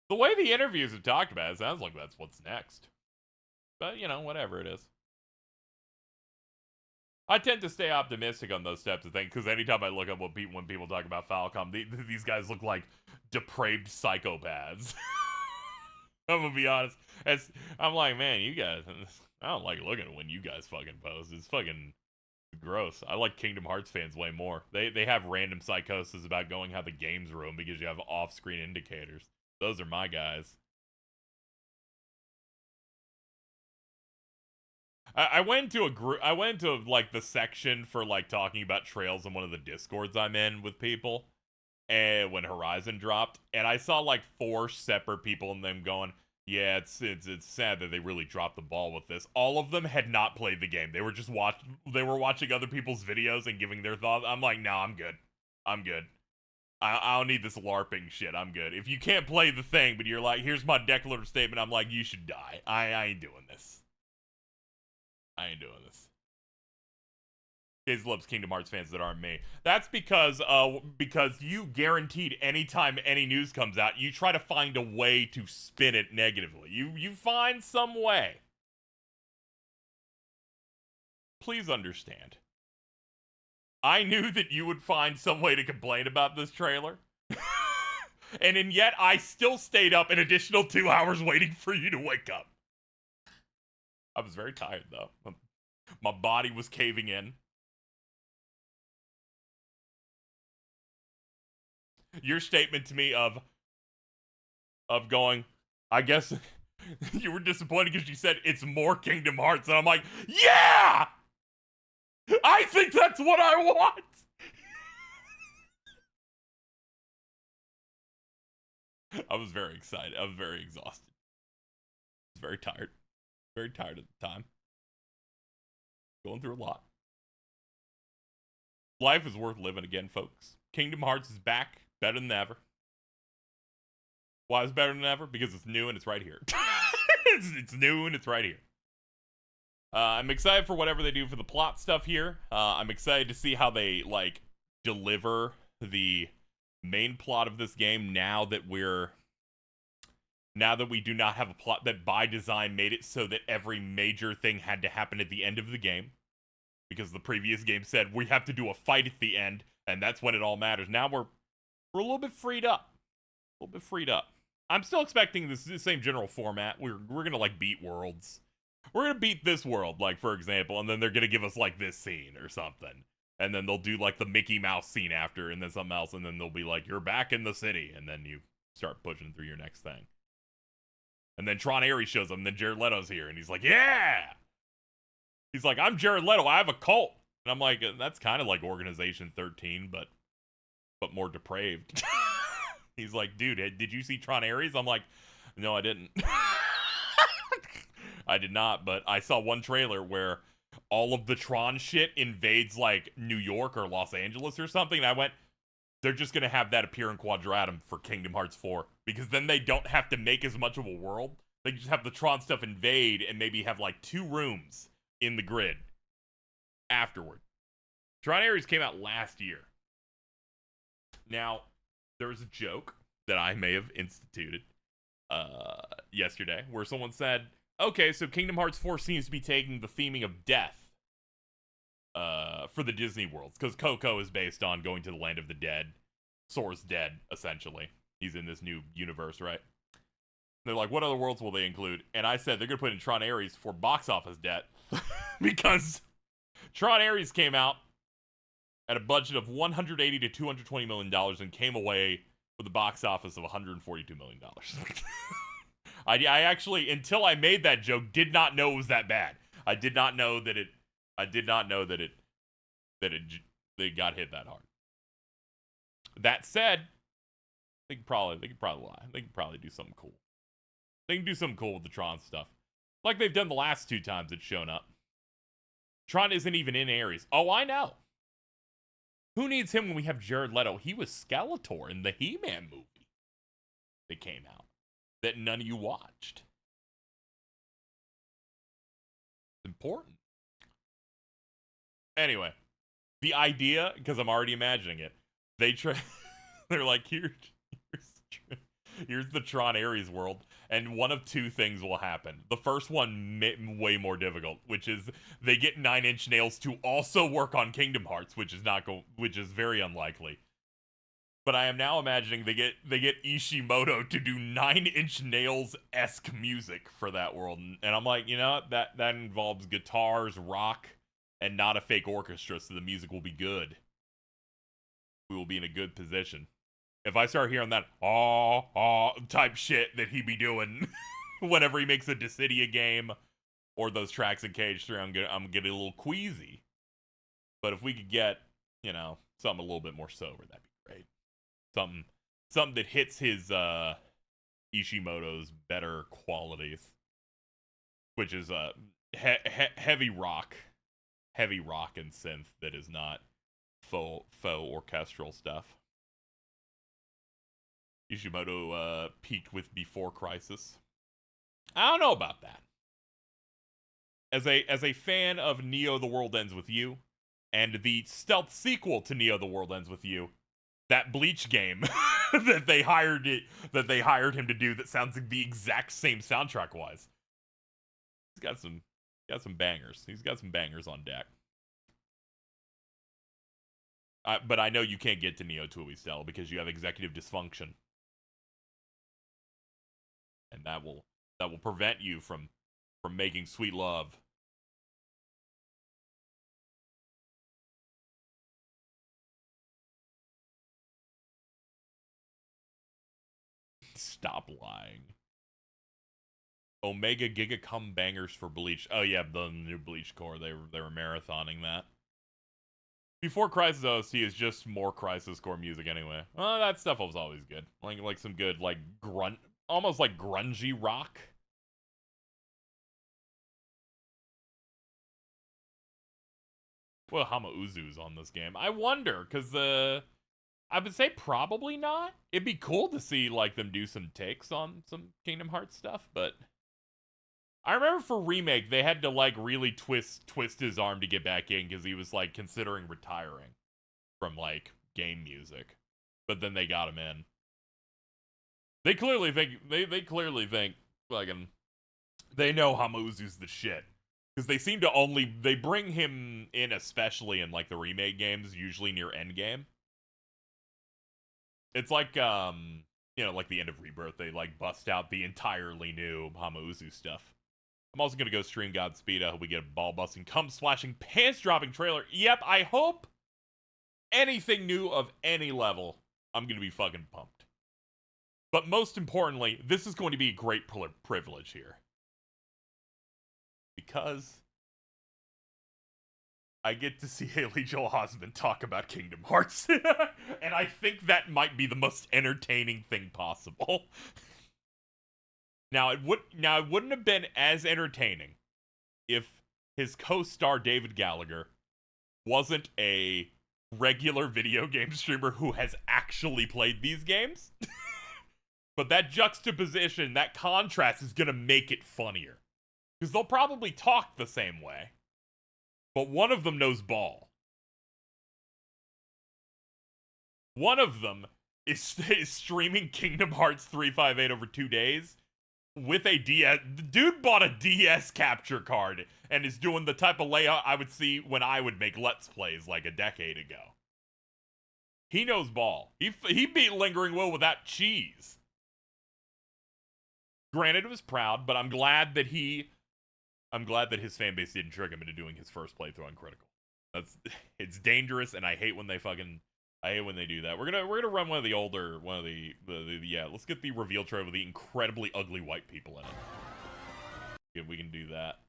The way the interviews have talked about it, sounds like that's what's next. But, whatever it is. I tend to stay optimistic on those types of things, because anytime I look up when people talk about Falcom, these guys look like depraved psychopaths. I'm gonna be honest. I'm like, man, you guys, I don't like looking at when you guys fucking post. It's fucking gross. I like Kingdom Hearts fans way more. They have random psychosis about going how the game's ruined because you have off-screen indicators. Those are my guys. I went to like the section for like talking about trails in one of the Discords I'm in with people, and when Horizon dropped, and I saw like 4 separate people in them going, yeah, it's sad that they really dropped the ball with this. All of them had not played the game. They were just watching other people's videos and giving their thoughts. I'm like, no, I'm good. I don't need this LARPing shit. I'm good. If you can't play the thing, but you're like, here's my declarative statement, I'm like, you should die. I ain't doing this. Gaze loves Kingdom Hearts fans that aren't me. That's because you guaranteed anytime any news comes out, you try to find a way to spin it negatively. You find some way. Please understand. I knew that you would find some way to complain about this trailer. And yet I still stayed up an additional 2 hours waiting for you to wake up. I was very tired, though. My body was caving in. Your statement to me of going, I guess you were disappointed because you said it's more Kingdom Hearts, and I'm like, yeah! I think that's what I want! I was very excited. I was very exhausted. I was very tired. Very tired at the time. Going through a lot. Life is worth living again, folks. Kingdom Hearts is back. Better than ever. Why is it better than ever? Because it's new and it's right here. it's new and it's right here. I'm excited for whatever they do for the plot stuff here. I'm excited to see how they, like, deliver the main plot of this game now that we do not have a plot that by design made it so that every major thing had to happen at the end of the game. Because the previous game said we have to do a fight at the end, and that's when it all matters. Now we're a little bit freed up. A little bit freed up. I'm still expecting the same general format. We're gonna, like, beat worlds. We're gonna beat this world, like, for example, and then they're gonna give us, like, this scene or something. And then they'll do, like, the Mickey Mouse scene after, and then something else, and then they'll be like, you're back in the city, and then you start pushing through your next thing. And then Tron Ares shows up, and then Jared Leto's here, and he's like, yeah! He's like, I'm Jared Leto, I have a cult. And I'm like, that's kind of like Organization 13, but more depraved. He's like, dude, did you see Tron Ares? I'm like, no, I didn't. I did not, but I saw one trailer where all of the Tron shit invades, like, New York or Los Angeles or something, and I went, they're just gonna have that appear in Quadratum for Kingdom Hearts 4, because then they don't have to make as much of a world. They just have the Tron stuff invade and maybe have, like, 2 rooms in the grid afterward. Tron Ares came out last year. Now, there was a joke that I may have instituted yesterday where someone said, okay, so Kingdom Hearts 4 seems to be taking the theming of death for the Disney worlds, because Coco is based on going to the land of the dead. Sora's dead, essentially. He's in this new universe, right? They're like, what other worlds will they include? And I said they're going to put in Tron Ares for box office debt, because Tron Ares came out at a budget of $180 to $220 million and came away with a box office of $142 million. I actually, until I made that joke, did not know it was that bad. I did not know that it got hit that hard. That said, they could probably lie. They could probably do something cool. They can do something cool with the Tron stuff, like they've done the last 2 times it's shown up. Tron isn't even in Ares. Oh, I know. Who needs him when we have Jared Leto? He was Skeletor in the He-Man movie that came out that none of you watched. It's important. Anyway, the idea, because I'm already imagining it, they're like, here's the Tron Ares world, and one of 2 things will happen. The first one, way more difficult, which is they get 9 Inch Nails to also work on Kingdom Hearts, which is very unlikely. But I am now imagining they get Ishimoto to do 9 Inch Nails-esque music for that world, and I'm like, you know what? That involves guitars, rock, and not a fake orchestra, so the music will be good. We will be in a good position. If I start hearing that type shit that he be doing whenever he makes a Dissidia game or those tracks in KH3, I'm getting a little queasy. But if we could get, you know, something a little bit more sober, that'd be great. Something that hits his Ishimoto's better qualities, which is heavy rock and synth that is not faux orchestral stuff. Ishimoto peaked with Before Crisis. I don't know about that. As a fan of Neo The World Ends With You, and the stealth sequel to Neo The World Ends With You, that Bleach game that they hired him to do, that sounds like the exact same soundtrack wise. He's got some bangers. He's got some bangers on deck. But I know you can't get to Neo Tooie Stella because you have executive dysfunction. and that will prevent you from making sweet love. Stop lying. Omega Giga come bangers for Bleach. Oh yeah, the new Bleach core. They were marathoning that. Before Crisis OST is just more Crisis core music anyway. Well, that stuff was always good. Like some good like grunt, almost like grungy rock. Well, Hamauzu's on this game. I wonder, because I would say probably not. It'd be cool to see like them do some takes on some Kingdom Hearts stuff, but I remember for Remake, they had to like really twist his arm to get back in because he was like considering retiring from like game music. But then they got him in. They clearly think fucking they know Hamauzu's the shit. Because they seem to they bring him in especially in like the Remake games, usually near endgame. It's like like the end of Rebirth, they like bust out the entirely new Hamauzu stuff. I'm also gonna go stream Godspeed. I hope we get a ball busting, cum splashing, pants dropping trailer. Yep, I hope anything new of any level, I'm gonna be fucking pumped. But most importantly, this is going to be a great privilege here. Because I get to see Haley Joel Osment talk about Kingdom Hearts. And I think that might be the most entertaining thing possible. Now, it wouldn't have been as entertaining if his co-star David Gallagher wasn't a regular video game streamer who has actually played these games. But that juxtaposition, that contrast is going to make it funnier. Because they'll probably talk the same way. But one of them knows ball. One of them is streaming Kingdom Hearts 358 over 2 days with a DS. The dude bought a DS capture card and is doing the type of layout I would see when I would make Let's Plays like a decade ago. He knows ball. He beat Lingering Will without cheese. Granted, it was proud, but I'm glad that his fan base didn't trigger him into doing his first playthrough on Critical. It's dangerous, and I hate when they do that. We're gonna run one of the let's get the reveal trailer with the incredibly ugly white people in it. If we can do that.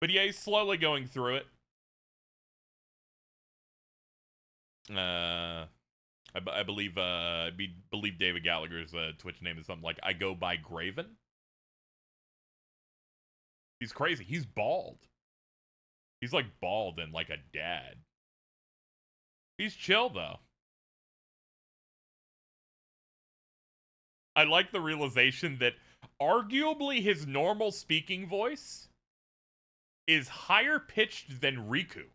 But yeah, he's slowly going through it. I believe David Gallagher's Twitch name is something like I Go By Graven. He's crazy. He's bald. He's like bald and like a dad. He's chill though. I like the realization that arguably his normal speaking voice is higher pitched than Riku.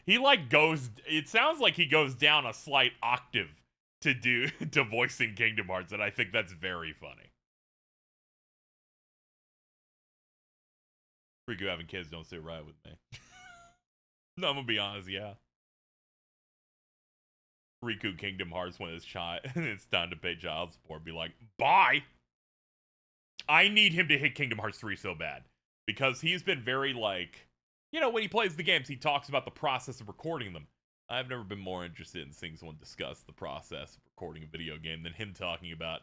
He like it sounds like he goes down a slight octave to voicing Kingdom Hearts, and I think that's very funny. Riku having kids don't sit right with me. No, I'm gonna be honest, yeah. Riku Kingdom Hearts when it's time to pay child support, be like, bye! I need him to hit Kingdom Hearts 3 so bad. Because he's been very like, when he plays the games, he talks about the process of recording them. I've never been more interested in seeing someone discuss the process of recording a video game than him talking about,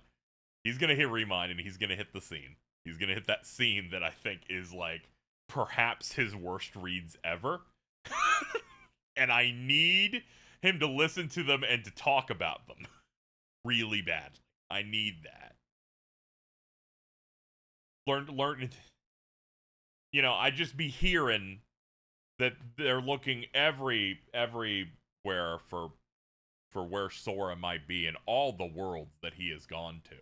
he's gonna hit Remind and he's gonna hit the scene. He's gonna hit that scene that I think is like, perhaps his worst reads ever. And I need him to listen to them and to talk about them really badly. I need that. Learn. I just be hearing that they're looking everywhere for where Sora might be in all the worlds that he has gone to.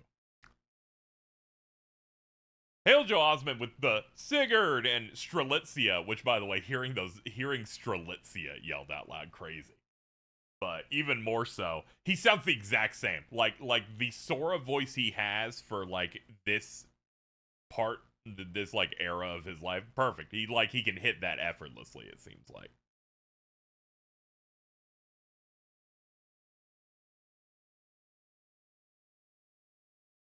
Hail Joe Osment with the Sigurd and Strelitzia, which, by the way, hearing Strelitzia yelled out loud, crazy. But even more so, he sounds the exact same. Like the Sora voice he has for like this part, this like era of his life, perfect. He can hit that effortlessly, it seems like.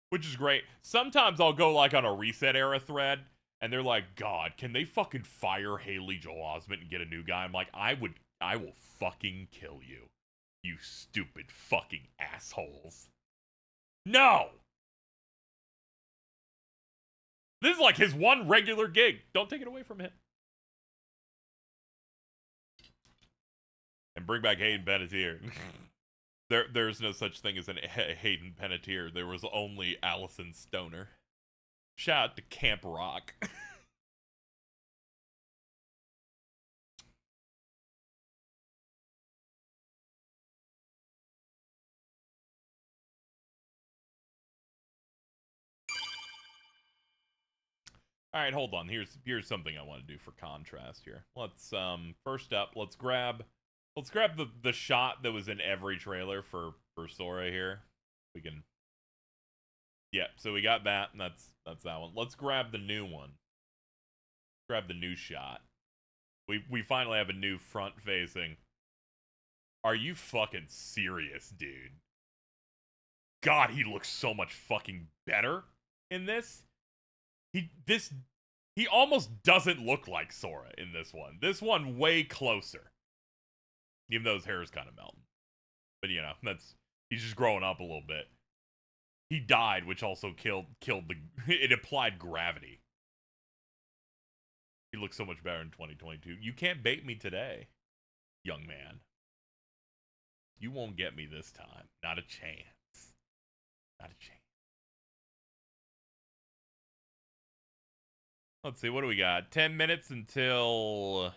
which is great. Sometimes I'll go like on a Reset Era thread, and they're like, God, can they fucking fire Haley Joel Osment and get a new guy? I'm like, I will fucking kill you, you stupid fucking assholes. No! This is like his one regular gig. Don't take it away from him. And bring back Hayden Panettiere. There's no such thing as a Hayden Panettiere. There was only Allison Stoner. Shout out to Camp Rock. All right, hold on. Here's something I want to do for contrast here. Let's first up, let's grab the shot that was in every trailer for Sora here. We can. Yeah, so we got that, and that's that one. Let's grab the new one. Grab the new shot. We finally have a new front facing. Are you fucking serious, dude? God, he looks so much fucking better in this. He almost doesn't look like Sora in this one. This one way closer. Even though his hair is kind of melting. But you know, he's just growing up a little bit. He died, which also killed it applied gravity. He looks so much better in 2022. You can't bait me today, young man. You won't get me this time. Not a chance. Not a chance. Let's see, what do we got? 10 minutes until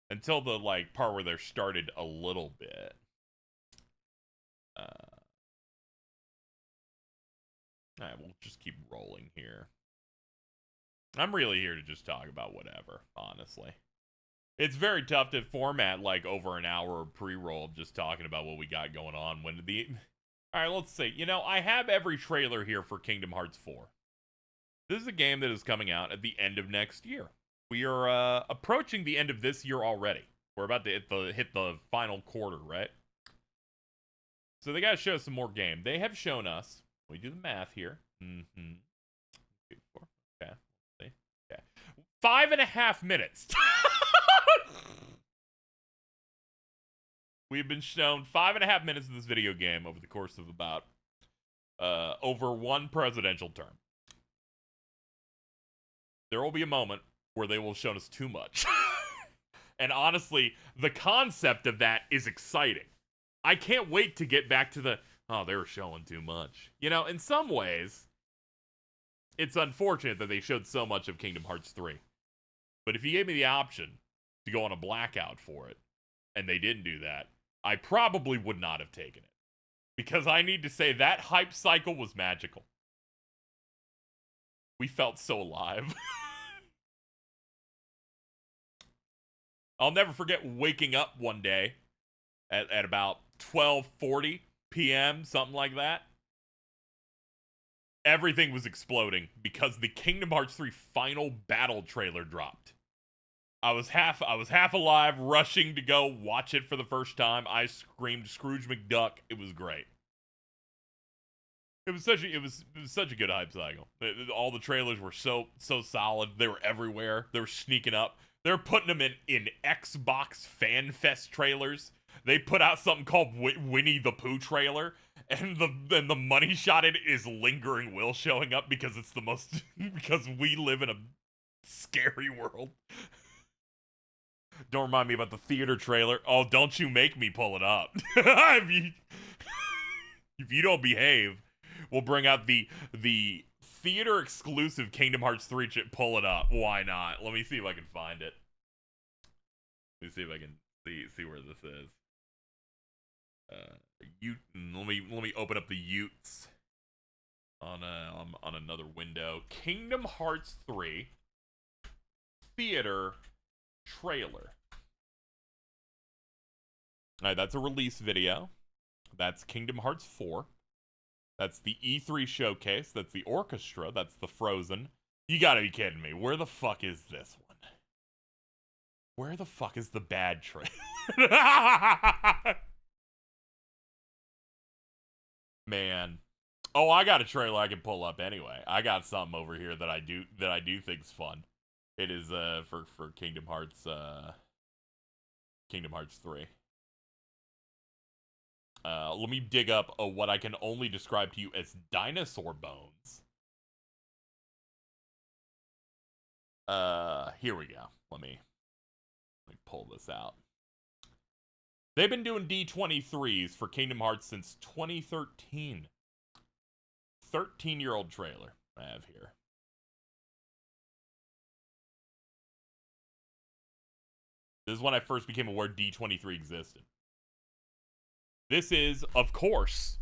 the like part where they're started a little bit. Alright, we'll just keep rolling here. I'm really here to just talk about whatever, honestly. It's very tough to format like over an hour of pre-roll just talking about what we got going on when the... Alright, let's see. You know, I have every trailer here for Kingdom Hearts 4. This is a game that is coming out at the end of next year. We are approaching the end of this year already. We're about to hit the final quarter, right? So they gotta show us some more game. They have shown us. We do the math here. Okay. Let's see. Okay. 5.5 minutes. We've been shown 5.5 minutes of this video game over the course of about over one presidential term. There will be a moment where they will have shown us too much. And honestly, the concept of that is exciting. I can't wait to get back to the, oh, they were showing too much. You know, in some ways, it's unfortunate that they showed so much of Kingdom Hearts 3. But if you gave me the option to go on a blackout for it, and they didn't do that, I probably would not have taken it. Because I need to say that hype cycle was magical. We felt so alive. I'll never forget waking up one day at about 12:40 p.m., something like that. Everything was exploding because the Kingdom Hearts 3 final battle trailer dropped. I was half alive, rushing to go watch it for the first time. I screamed Scrooge McDuck. It was great. It was such a good hype cycle. All the trailers were so solid. They were everywhere. They were sneaking up. They're putting them in Xbox Fan Fest trailers. They put out something called Winnie the Pooh trailer, and the money shot in it is Lingering Will showing up because it's the most because we live in a scary world. Don't remind me about the theater trailer. Oh, don't you make me pull it up. If you don't behave, we'll bring out the theater exclusive Kingdom Hearts 3 chip. Pull it up. Why not? Let me see if I can find it. Let me see if I can see where this is. Let me open up the Utes on another window. Kingdom Hearts 3 theater trailer. Alright, that's a release video. That's Kingdom Hearts 4. That's the E3 showcase. That's the orchestra. That's the Frozen. You gotta be kidding me. Where the fuck is this one? Where the fuck is the bad trailer? Man. Oh, I got a trailer I can pull up anyway. I got something over here that I do think's fun. It is for Kingdom Hearts 3. Let me dig up what I can only describe to you as dinosaur bones. Here we go. Let me pull this out. They've been doing D23s for Kingdom Hearts since 2013. 13-year-old trailer I have here. This is when I first became aware D23 existed. This is, of course,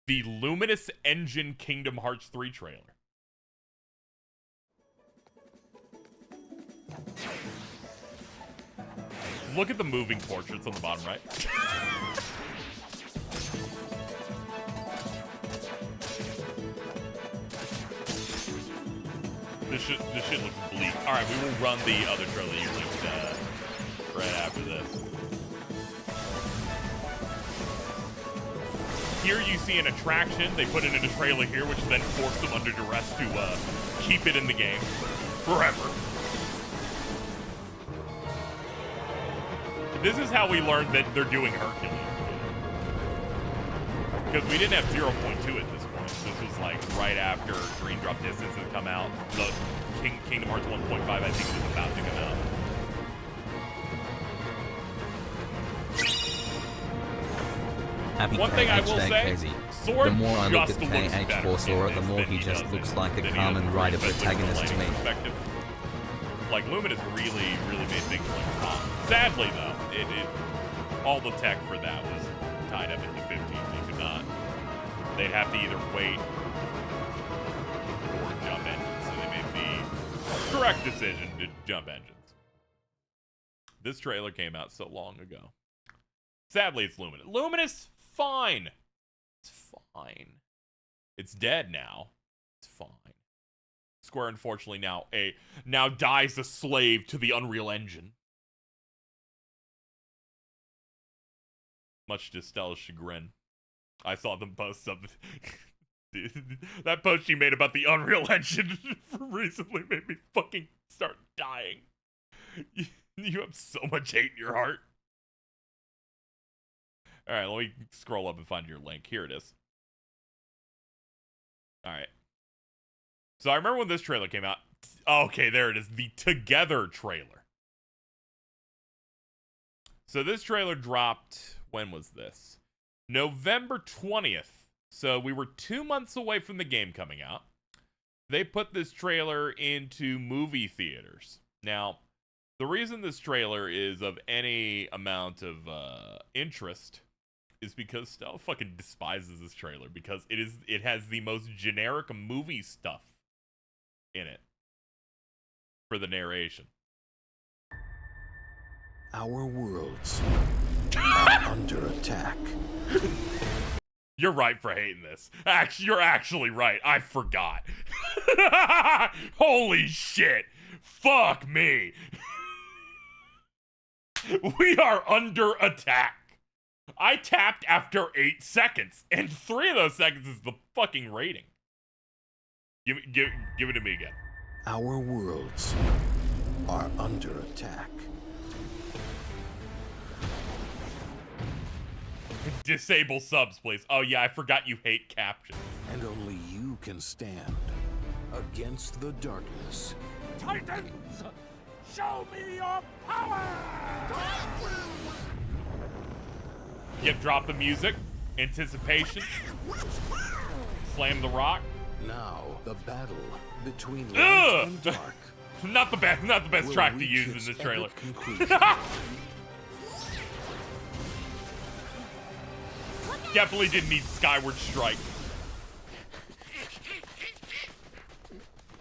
the Luminous Engine Kingdom Hearts 3 trailer. Look at the moving portraits on the bottom right. This shit looks bleak. Alright, we will run the other trailer you linked right after this. Here you see an attraction. They put it in a trailer here, which then forced them under duress to keep it in the game forever. This is how we learned that they're doing Hercules. Because we didn't have 0.2 at this point. This was like right after Dream Drop Distance had come out. The Kingdom Hearts 1.5, I think, was about to come out. Happy One thing I will say, crazy. Sword The more I look just at looks better KH4 Sora, in the this more than he just does looks in- like a than he calm does and in rider Dream, especially from a protagonist to me. lighting perspective. Like, Luminous really made things look wrong. Sadly, though, all the tech for that was tied up into 15. They could not. They'd have to either wait or jump engines. So they made the correct decision to jump engines. This trailer came out so long ago. Sadly, it's Luminous. Luminous, fine. It's fine. It's dead now. It's fine. Square, unfortunately, now dies a slave to the Unreal Engine. Much to Stella's chagrin. I saw them post something. Dude, that post she made about the Unreal Engine recently made me fucking start dying. You have so much hate in your heart. Alright, let me scroll up and find your link. Here it is. Alright. So I remember when this trailer came out. Okay, there it is. The Together trailer. So this trailer dropped, when was this? November 20th. So we were 2 months away from the game coming out. They put this trailer into movie theaters. Now, the reason this trailer is of any amount of interest is because Stella fucking despises this trailer because it has the most generic movie stuff in it for the narration. Our worlds are under attack. You're right for hating this. You're actually right. I forgot. Holy shit. Fuck me. We are under attack. I tapped after 8 seconds, and 3 of those seconds is the fucking rating. Give it to me again. Our worlds are under attack. Disable subs, please. Oh yeah, I forgot you hate captions. And only you can stand against the darkness. Titans! Show me your power! Yep, drop the music. Anticipation. Slam the rock. Now the battle between light and dark. Not the best track to use in this trailer. Definitely didn't need Skyward Strike.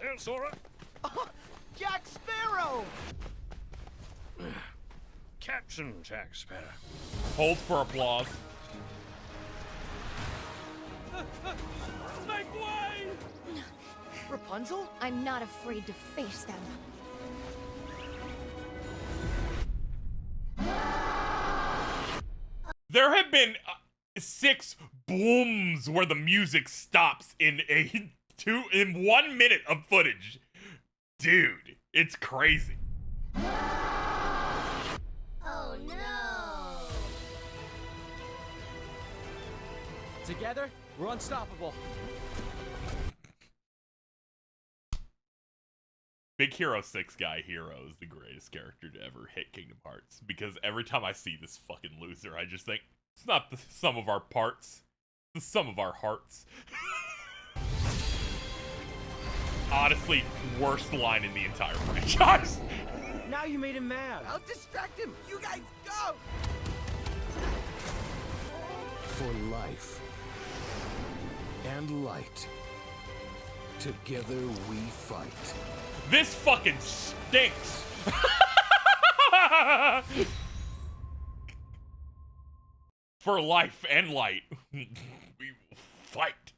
There, Sora. Jack Sparrow! Caption Jack Sparrow. Hold for applause. Make way! Rapunzel, I'm not afraid to face them. There have been 6 booms where the music stops in 1 minute of footage. Dude, it's crazy. Oh no! Together, we're unstoppable. Big Hero 6 guy Hero is the greatest character to ever hit Kingdom Hearts, because every time I see this fucking loser, I just think, it's not the sum of our parts, it's the sum of our hearts. Honestly, worst line in the entire franchise. Now you made him mad. I'll distract him. You guys go. For life and light. Together we fight. This fucking stinks. For life and light, we will fight.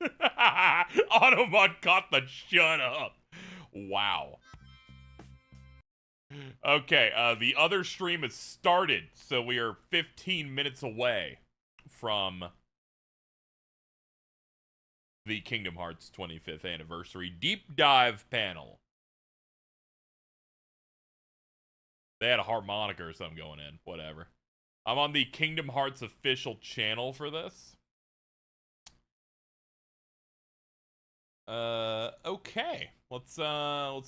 Automod caught the shut up. Wow. Okay, the other stream has started, so we are 15 minutes away from the Kingdom Hearts 25th anniversary deep dive panel. They had a harmonica or something going in. Whatever. I'm on the Kingdom Hearts official channel for this. Okay. Let's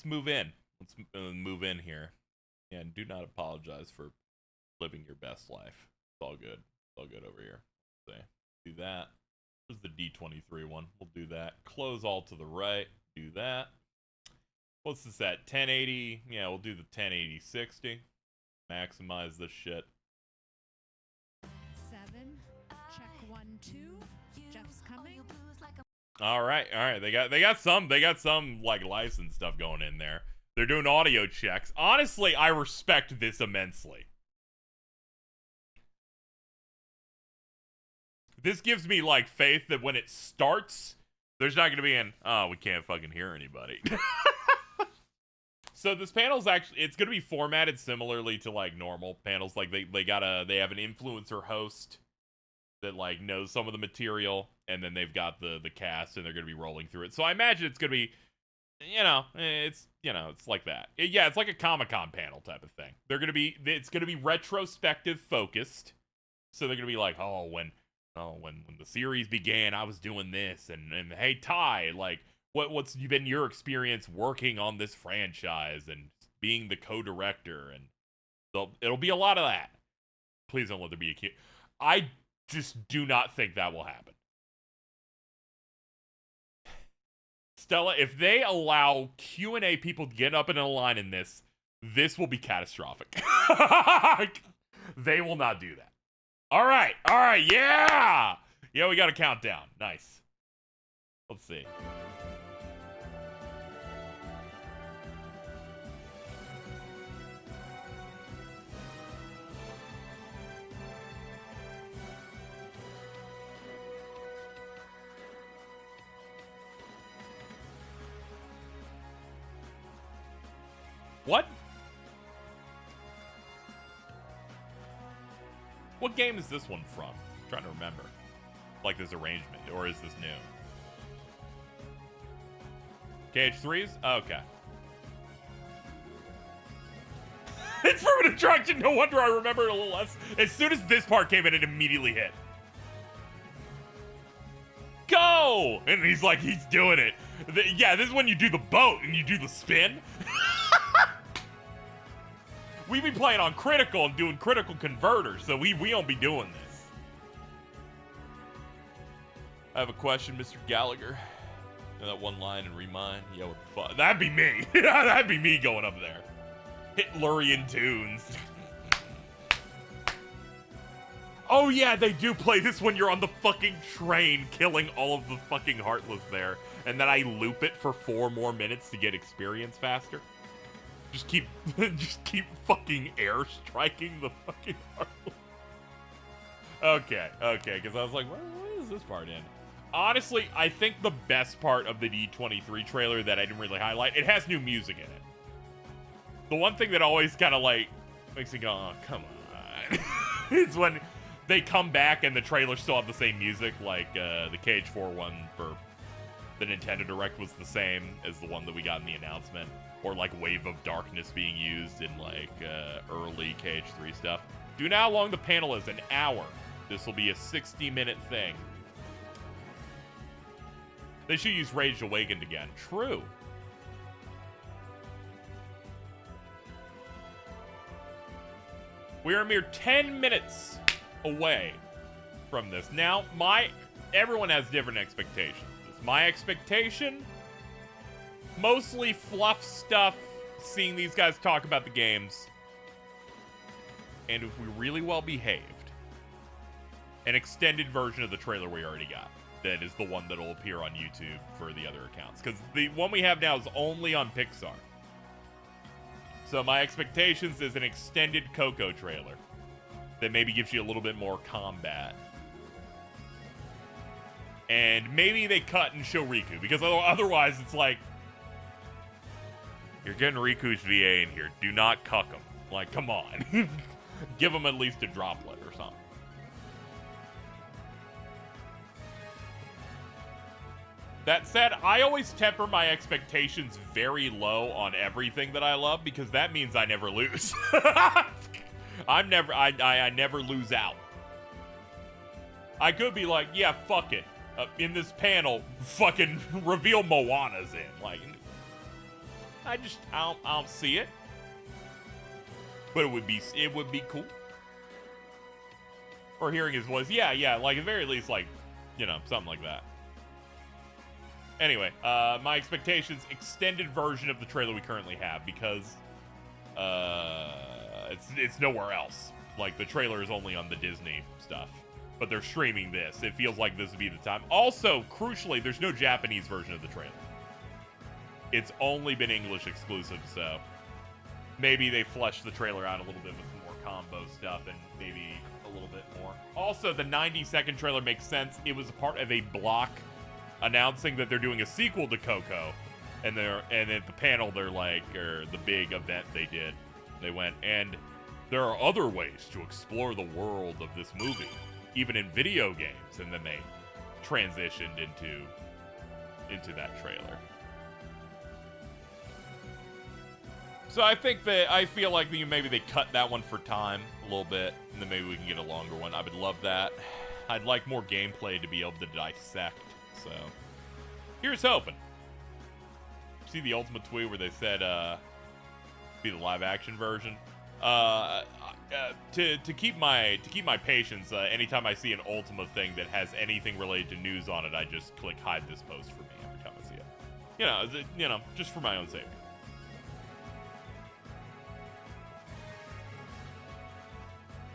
move in. Let's move in here. And do not apologize for living your best life. It's all good. It's all good over here. Let's see. Do that. There's the D23 one. We'll do that. Close all to the right. Do that. What's this at? 1080? Yeah, we'll do the 1080-60. Maximize this shit. 7. Check 1, 2. Jeff's coming. All right. They got some like license stuff going in there. They're doing audio checks. Honestly, I respect this immensely. This gives me like faith that when it starts, there's not going to be we can't fucking hear anybody. So this panel's actually, it's going to be formatted similarly to like normal panels. Like they have an influencer host that like knows some of the material, and then they've got the cast, and they're going to be rolling through it. So I imagine it's going to be, it's like that. It's like a Comic-Con panel type of thing. It's going to be retrospective focused. So they're going to be like, when the series began, I was doing this, and hey, Ty, like, what's been your experience working on this franchise and being the co-director, and it'll be a lot of that. Please don't let there be a cute. I just do not think that will happen. Stella, if they allow Q&A people to get up in a line in this will be catastrophic. They will not do that. All right, yeah! Yeah, we got a countdown. Nice. Let's see. What? What game is this one from? I'm trying to remember. Like this arrangement, or is this new? KH3s? Oh, okay. It's from an attraction. No wonder I remember it a little less. As soon as this part came in, it immediately hit. Go! And he's doing it. Yeah, this is when you do the boat and you do the spin. We be playing on critical and doing critical converters, so we don't be doing this. I have a question, Mr. Gallagher. You know that one line in Remind? Yeah, what the fuck? That'd be me. That'd be me going up there. Hitlerian tunes. Oh yeah, they do play this when you're on the fucking train killing all of the fucking Heartless there. And then I loop it for 4 more minutes to get experience faster. Just keep fucking air striking the fucking Heartless. Okay, because I was like, what is this part in? Honestly, I think the best part of the D23 trailer that I didn't really highlight, it has new music in it. The one thing that always kind of like makes me go, oh, come on. It's when they come back and the trailers still have the same music, like the KH4 one for the Nintendo Direct was the same as the one that we got in the announcement, or like Wave of Darkness being used in like early KH3 stuff. Do you know how long the panel is? An hour. This will be a 60-minute thing. They should use Rage Awakened again. True. We are a mere 10 minutes away from this. Now, everyone has different expectations. My expectation, mostly fluff stuff, seeing these guys talk about the games. And if we really well behaved, an extended version of the trailer we already got. That is the one that'll appear on YouTube for the other accounts. Because the one we have now is only on Pixar. So my expectations is an extended Coco trailer that maybe gives you a little bit more combat. And maybe they cut and show Riku, because otherwise it's like, you're getting Riku's VA in here. Do not cuck him. Like, come on. Give him at least a droplet or something. That said, I always temper my expectations very low on everything that I love, because that means I never lose. I never lose out. I could be like, yeah, fuck it. In this panel, fucking reveal Moana's in. Like, I don't see it. But it would be cool. Or hearing his voice, yeah, like at the very least, like, you know, something like that. Anyway, my expectations, extended version of the trailer we currently have, because it's nowhere else. Like, the trailer is only on the Disney stuff. But they're streaming this. It feels like this would be the time. Also, crucially, there's no Japanese version of the trailer. It's only been English exclusive, so maybe they flesh the trailer out a little bit with some more combo stuff and maybe a little bit more. Also, the 90-second trailer makes sense. It was a part of a block announcing that they're doing a sequel to Coco. And at the panel, they're like, or the big event they did, they went, and there are other ways to explore the world of this movie, even in video games. And then they transitioned into that trailer. So I feel like maybe they cut that one for time a little bit, and then maybe we can get a longer one. I would love that. I'd like more gameplay to be able to dissect. So here's hoping. See the ultimate tweet where they said be the live action version. To keep my patience, anytime I see an Ultima thing that has anything related to news on it, I just click hide this post for me every time I see it. You know, just for my own sake.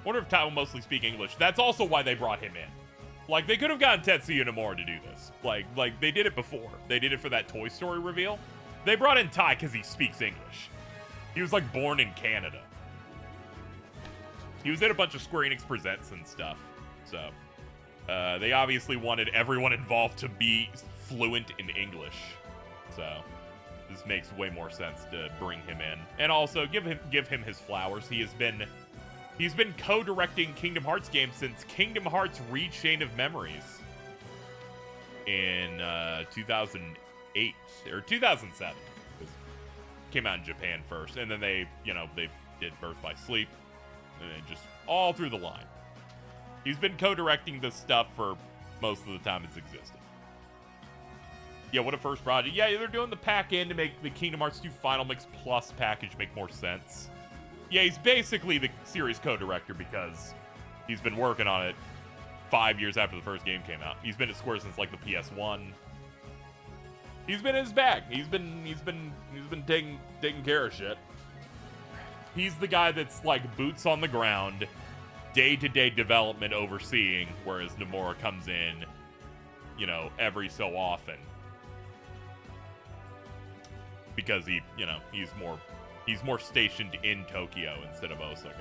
Wonder if Ty will mostly speak English. That's also why they brought him in. Like, they could have gotten Tetsuya Nomura to do this. Like they did it before. They did it for that Toy Story reveal. They brought in Ty because he speaks English. He was like born in Canada. He was in a bunch of Square Enix Presents and stuff. So, they obviously wanted everyone involved to be fluent in English. So, this makes way more sense to bring him in. And also, give him his flowers. He's been co-directing Kingdom Hearts games since Kingdom Hearts Rechain of Memories in 2008 or 2007. It came out in Japan first, and then they did Birth by Sleep, and then just all through the line. He's been co-directing this stuff for most of the time it's existed. Yeah, what a first project. Yeah, they're doing the pack-in to make the Kingdom Hearts 2 Final Mix Plus package make more sense. Yeah, he's basically the series co-director because he's been working on it 5 years after the first game came out. He's been at Square since like the PS1. He's been in his bag. He's been taking care of shit. He's the guy that's like boots on the ground, day-to-day development overseeing, whereas Nomura comes in, you know, every so often. Because he's more stationed in Tokyo instead of Osaka.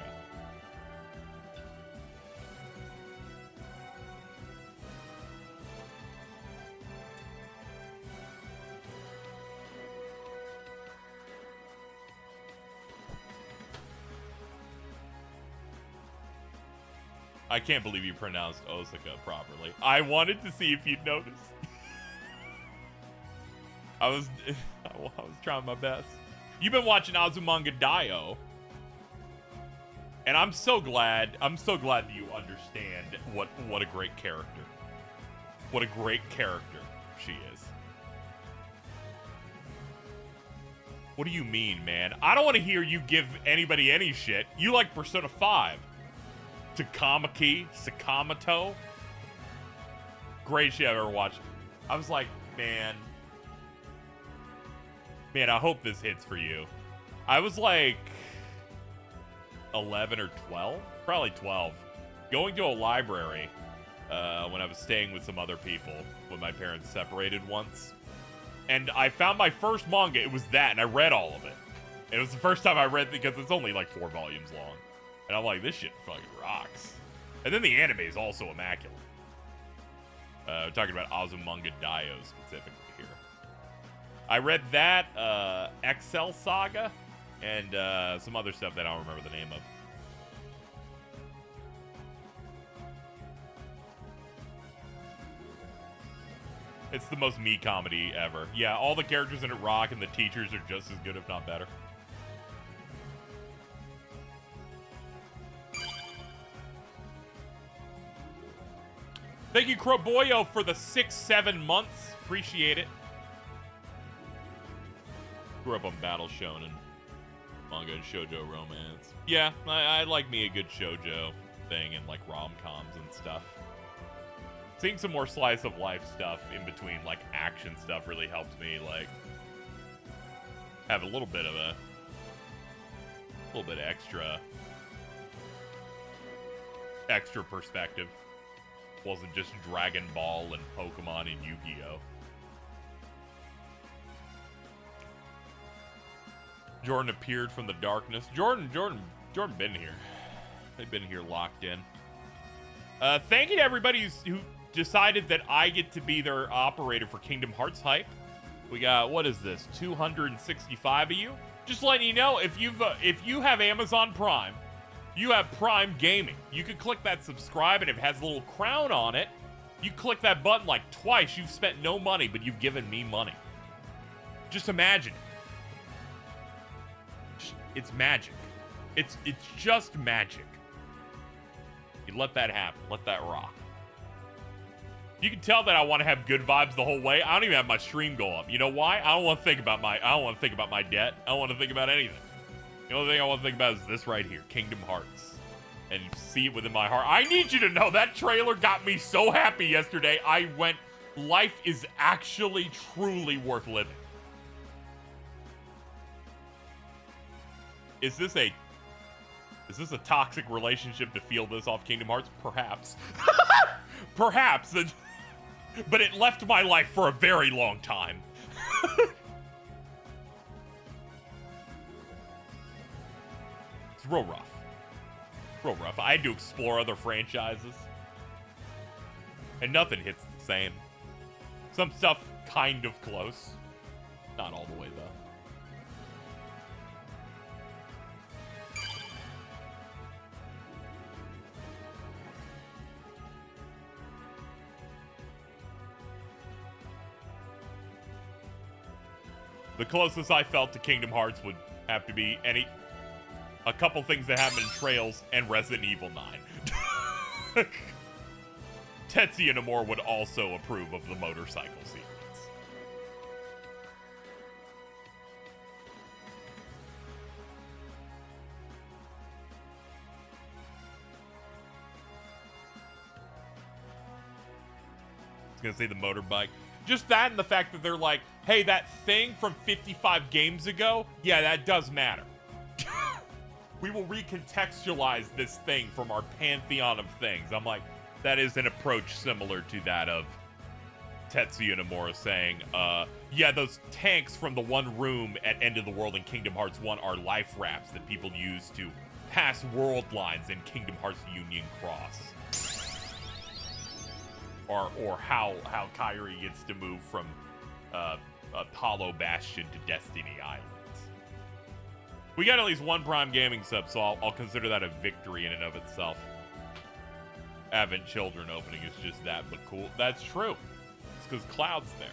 I can't believe you pronounced Osaka properly. I wanted to see if you'd notice. I was trying my best. You've been watching Azumanga Daioh, and I'm so glad that you understand what a great character. What a great character she is. What do you mean, man? I don't want to hear you give anybody any shit. You like Persona 5. Takamaki, Sakamoto. Great shit I've ever watched. I was like, man, I hope this hits for you. I was like 11 or 12, probably 12, going to a library when I was staying with some other people when my parents separated once. And I found my first manga. It was that, and I read all of it. It was the first time I read, because it's only like 4 volumes long. And I'm like, this shit fucking rocks. And then the anime is also immaculate. We're talking about Azumanga Daioh specifically here. I read that, Excel Saga, and some other stuff that I don't remember the name of. It's the most me comedy ever. Yeah, all the characters in it rock, and the teachers are just as good, if not better. Thank you, Croboyo, for the 6-7 months. Appreciate it. Grew up on Battle Shonen, manga, and shoujo romance. Yeah, I like me a good shoujo thing and like rom-coms and stuff. Seeing some more slice of life stuff in between, like action stuff, really helps me like have a little bit of extra perspective. Wasn't just Dragon Ball and Pokemon and Yu-Gi-Oh. Jordan appeared from the darkness. Jordan been here. They've been here locked in. Thank you to everybody who decided that I get to be their operator for Kingdom Hearts hype. We got, what is this, 265 of you? Just letting you know, if you have Amazon Prime, you have Prime Gaming. You can click that subscribe, and if it has a little crown on it, you click that button like twice. You've spent no money, but you've given me money. Just imagine it. It's magic. It's just magic. You let that happen. Let that rock. You can tell that I want to have good vibes the whole way. I don't even have my stream go up. You know why? I don't want to think about my debt. I don't want to think about anything. The only thing I want to think about is this right here, Kingdom Hearts. And see it within my heart. I need you to know that trailer got me so happy yesterday. I went, life is actually truly worth living. Is this a toxic relationship to feel this off Kingdom Hearts? Perhaps. Perhaps. But it left my life for a very long time. It's real rough. Real rough. I had to explore other franchises. And nothing hits the same. Some stuff kind of close. Not all the way, though. The closest I felt to Kingdom Hearts would have to be a couple things that happen in Trails and Resident Evil 9. Tetsuya Nomura would also approve of the motorcycle sequence. I was gonna say the motorbike. Just that and the fact that they're like, hey, that thing from 55 games ago, yeah, that does matter. We will recontextualize this thing from our pantheon of things. I'm like, that is an approach similar to that of Tetsuya Nomura saying, yeah, those tanks from the one room at End of the World in Kingdom Hearts 1 are life rafts that people use to pass world lines in Kingdom Hearts Union Cross. Or how Kairi gets to move from Hollow Bastion to Destiny Islands. We got at least one Prime Gaming sub, so I'll consider that a victory in and of itself. Advent Children opening is just that, but cool. That's true. It's because Cloud's there.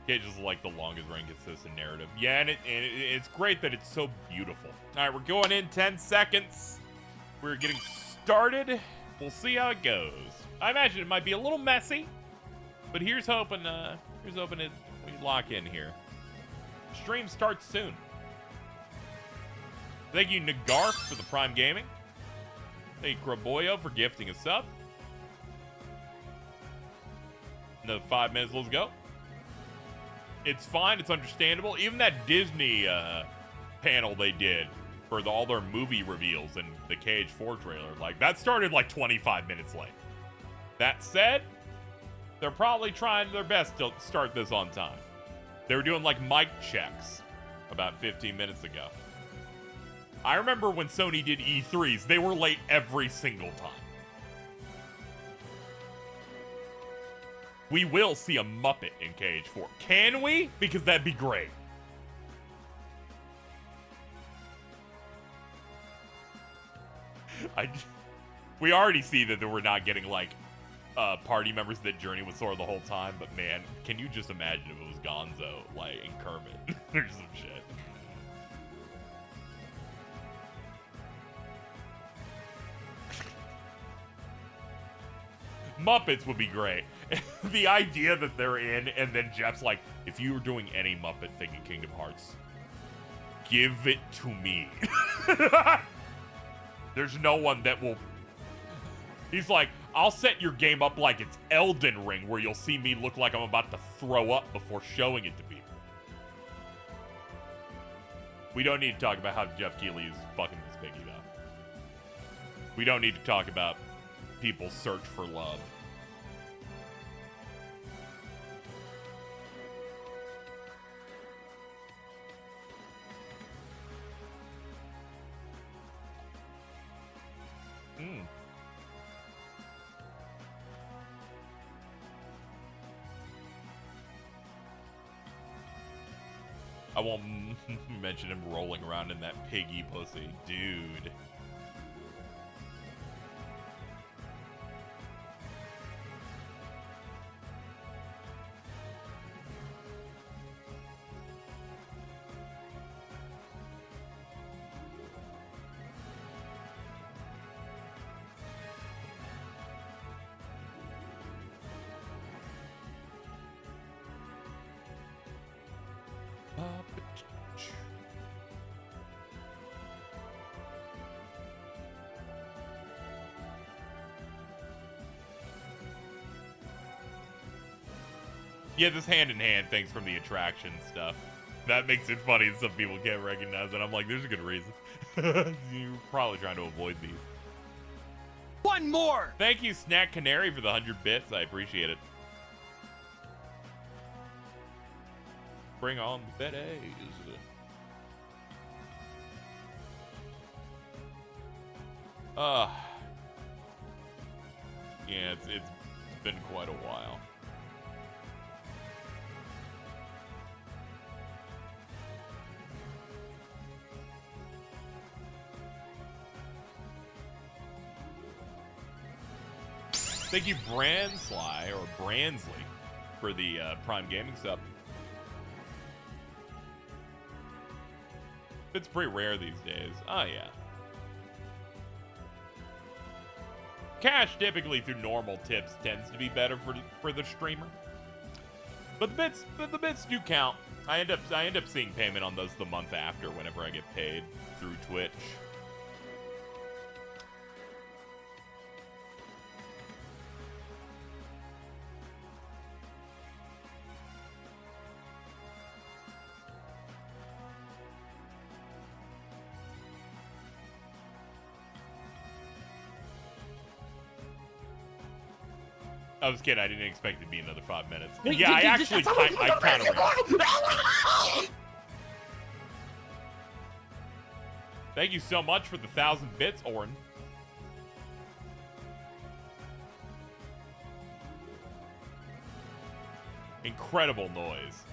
Cage is like the longest running consistent narrative. Yeah, and it's great that it's so beautiful. All right, we're going in 10 seconds. We're getting started. We'll see how it goes. I imagine it might be a little messy, but here's hoping we lock in here. Stream starts soon. Thank you, Nagarth, for the Prime Gaming. Thank you, Kraboyo, for gifting a sub. Another 5 minutes, let's go. It's fine, it's understandable. Even that Disney panel they did for all their movie reveals in the Cage 4 trailer, like, that started like 25 minutes late. That said, they're probably trying their best to start this on time. They were doing like mic checks about 15 minutes ago. I remember when Sony did E3s, they were late every single time. We will see a Muppet in Cage 4. Can we? Because that'd be great. We already see that we're not getting, like, party members that Journey with Sora the whole time, but man, can you just imagine if it was Gonzo, like, and Kermit or some shit? Muppets would be great. The idea that they're in, and then Jeff's like, if you were doing any Muppet thing in Kingdom Hearts, give it to me. There's no one that will... He's like, I'll set your game up like it's Elden Ring, where you'll see me look like I'm about to throw up before showing it to people. We don't need to talk about how Jeff Keighley is fucking Miss Piggy, though. We don't need to talk about people's search for love. I won't mention him rolling around in that piggy pussy. Dude. Yeah, this hand-in-hand thing's from the attraction stuff. That makes it funny and some people can't recognize it. I'm like, there's a good reason. You're probably trying to avoid these. One more! Thank you, Snack Canary, for the 100 bits. I appreciate it. Bring on the betties. Yeah, it's been quite a while. Thank you, Bransley, or Bransley, for the Prime Gaming sub. It's pretty rare these days. Oh, yeah. Cash, typically through normal tips, tends to be better for the streamer. But the bits do count. I end up seeing payment on those the month after whenever I get paid through Twitch. I was kidding. I didn't expect it to be another 5 minutes. Yeah, I actually kind of... Thank you so much for the 1,000 bits, Orin. Incredible noise.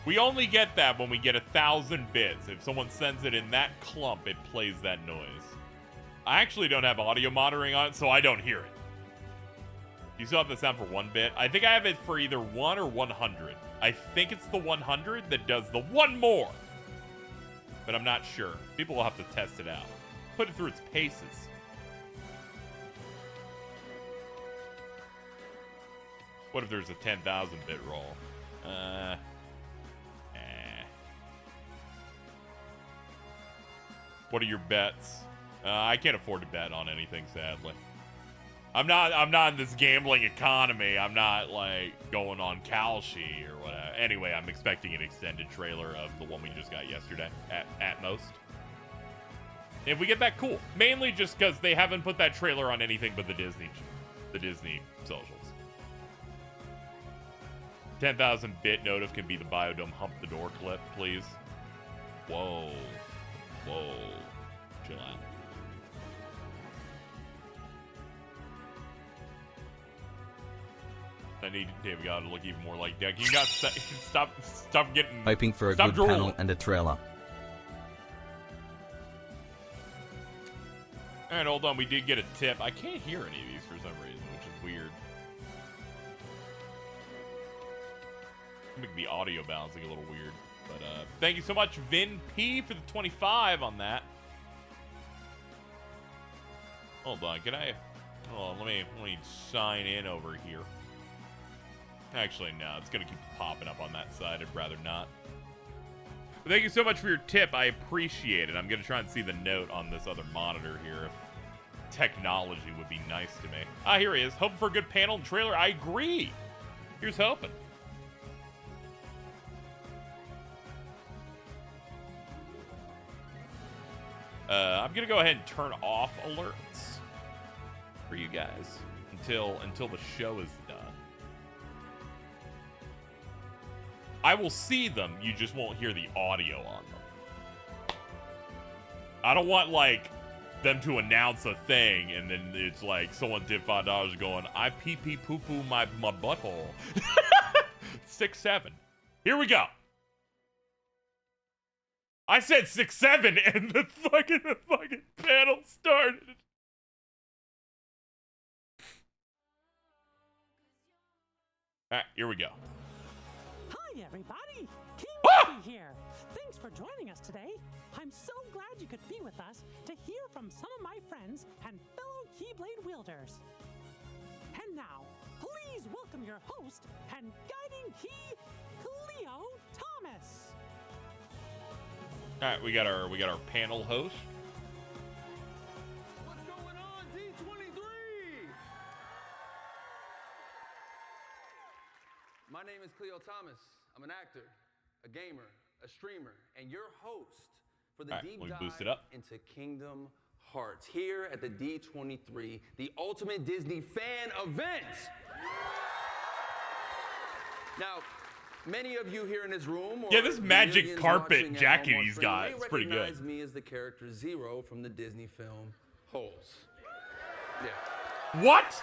We only get that when we get 1,000 bits. If someone sends it in that clump, it plays that noise. I actually don't have audio monitoring on it, so I don't hear it. You still have the sound for 1 bit? I think I have it for either 1 or 100. I think it's the 100 that does the 1 more. But I'm not sure. People will have to test it out. Put it through its paces. What if there's a 10,000 bit roll? What are your bets? I can't afford to bet on anything, sadly. I'm not in this gambling economy. I'm not like going on Kalshi or whatever. Anyway, I'm expecting an extended trailer of the one we just got yesterday at most. If we get that, cool. Mainly just because they haven't put that trailer on anything but the Disney socials. 10,000 bit notif can be the Biodome hump the door clip, please. Whoa. Whoa. Chill out. I need David God to look even more like Deck. You got stop getting. Hoping for a good drooling. panel and a trailer. All right, hold on. We did get a tip. I can't hear any of these for some reason, which is weird. Make the audio balancing a little weird, but thank you so much, Vin P, for the 25 on that. Hold on, can I? Hold on, let me sign in over here. Actually, no, it's gonna keep popping up on that side. I'd rather not. But thank you so much for your tip. I appreciate it. I'm gonna try and see the note on this other monitor here. If technology would be nice to me. Ah, here he is. Hoping for a good panel and trailer. I agree. Here's hoping. I'm gonna go ahead and turn off alerts for you guys until the show is done. I will see them, you just won't hear the audio on them. I don't want, like, them to announce a thing and then it's like someone did $5 going, I pee poo poo my butthole. 6-7. Here we go. I said 6-7 and the fucking panel started. Alright, here we go. Hi, everybody. King here. Thanks for joining us today. I'm so glad you could be with us to hear from some of my friends and fellow Keyblade wielders. And now, please welcome your host and guiding key, Cleo Thomas. All right, we got our panel host. What's going on, D23? My name is Cleo Thomas. I'm an actor, a gamer, a streamer, and your host for the deep dive into Kingdom Hearts here at the D23, the ultimate Disney fan event. Now, many of you here in this room, or this magic carpet jacket he's got, it's pretty good. Recognize me as the character Zero from the Disney film Holes. Yeah. What?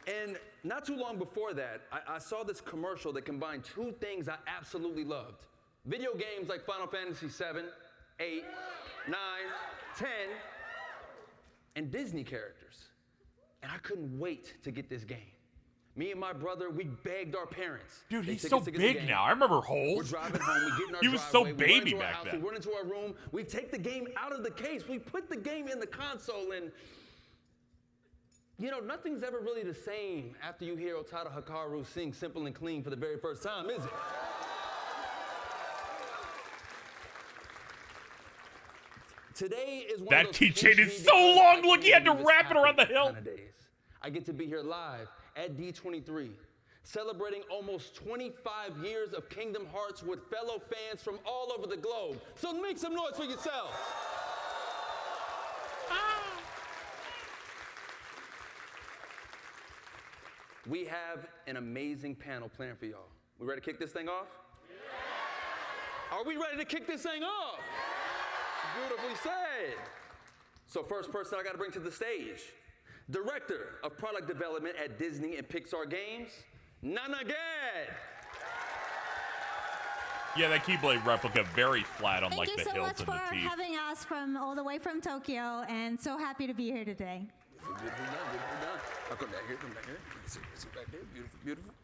And not too long before that, I saw this commercial that combined two things I absolutely loved. Video games like Final Fantasy 7, 8, 9, 10, and Disney characters. And I couldn't wait to get this game. Me and my brother, we begged our parents. Dude, he's so big now. I remember Holes. We're driving home, we get in our He was driveway, so baby back house, then. We run into our room, we take the game out of the case, we put the game in the console, and you know, nothing's ever really the same after you hear Otada Hikaru sing Simple and Clean for the very first time, is it? Today is one that of those keychain is so long. Look, he had to wrap it around the hill. kind of days. I get to be here live at D23, celebrating almost 25 years of Kingdom Hearts with fellow fans from all over the globe. So make some noise for yourselves. We have an amazing panel planned for y'all. We ready to kick this thing off? Yeah. Are we ready to kick this thing off? Yeah. Beautifully said. So first person I got to bring to the stage, Director of Product Development at Disney and Pixar Games, Nanagad. Yeah, that Keyblade replica very flat on Thank like you the so hills much and for the teeth. having us from all the way from Tokyo, and so happy to be here today. Beautiful done. I'll come back here, Sit back there, beautiful.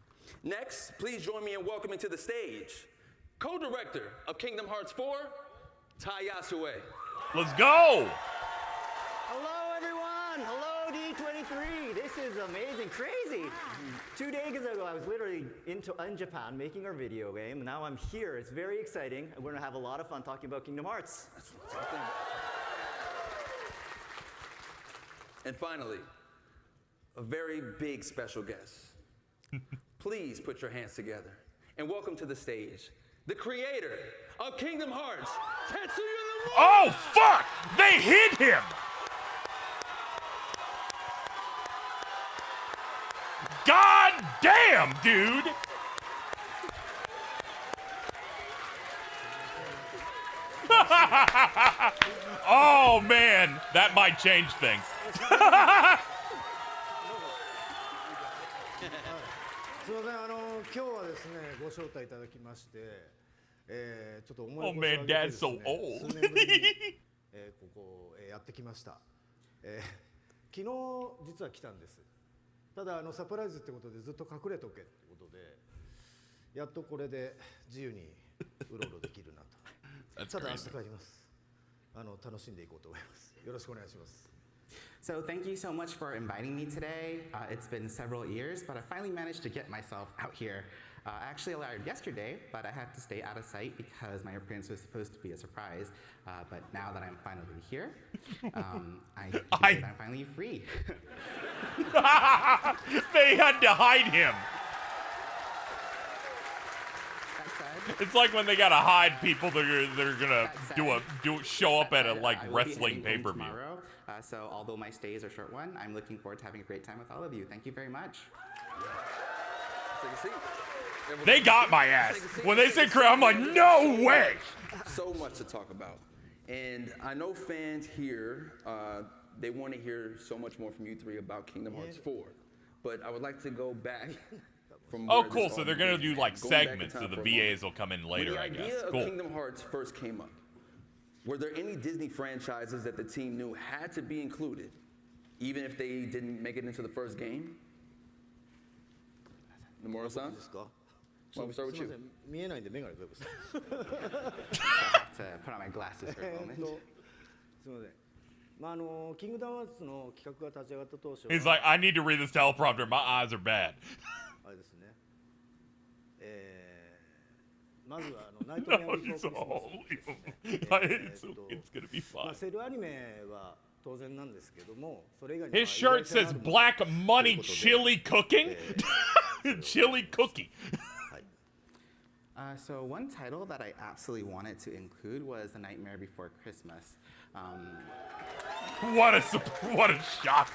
Next, please join me in welcoming to the stage, co-director of Kingdom Hearts 4, Tai Yasue. Let's go! Hello, everyone. Hello, D23. This is amazing, crazy. 2 days ago, I was literally in Japan making our video game. Now I'm here. It's very exciting. We're going to have a lot of fun talking about Kingdom Hearts. And finally, a very big special guest. Please put your hands together and welcome to the stage the creator of Kingdom Hearts, Tetsuya Nomura! Oh, fuck! They hit him! God damn, dude! Oh, man. That might change things. すみません、今日はですね、ご招待いただきまして、ちょっと思い Oh 起こしを man, 上げて Dad's ですね so old. 数年ぶりに、ここ、やってきました。昨日実は来たんです。ただサプライズってことでずっと隠れとけってことで、やっとこれで自由にうろうろできるなと。ただ明日帰ります。楽しんでいこうと思います。よろしくお願いします。 So thank you so much for inviting me today. It's been several years, but I finally managed to get myself out here. I actually arrived yesterday, but I had to stay out of sight because my appearance was supposed to be a surprise. But now that I'm finally here, I can say that I'm finally free. They had to hide him. It's like when they gotta hide people that are gonna show up at a like wrestling pay-per-view. So although my stay is a short one, I'm looking forward to having a great time with all of you. Thank you very much. Take a seat. They got my ass. When they said crowd, I'm like, no way. So much to talk about. And I know fans here, they want to hear so much more from you three about Kingdom Hearts 4. But I would like to go back from Oh, where cool. this So all they're going to began. do like Going back in segments, time so the for a moment. VAs will come in later, When I the guess. idea of Cool. Kingdom Hearts first came up, were there any Disney franchises that the team knew had to be included, even if they didn't make it into the first game? Nomura-san? Why don't we start with you? 見えないんでメガネどうですか I have to put on my glasses for a moment. すみません。まあキングダムハーツの企画が立ち上がった当初は He's like, I need to read this teleprompter. My eyes are bad. あれですね。まずはナイトメアビーフォークリスマス。It's gonna be まあ fun. セルアニメは当然なんですけども、それ以外に His shirt says black money chili cooking. Chili cookie. So one title that I absolutely wanted to include was The Nightmare Before Christmas. What a shock.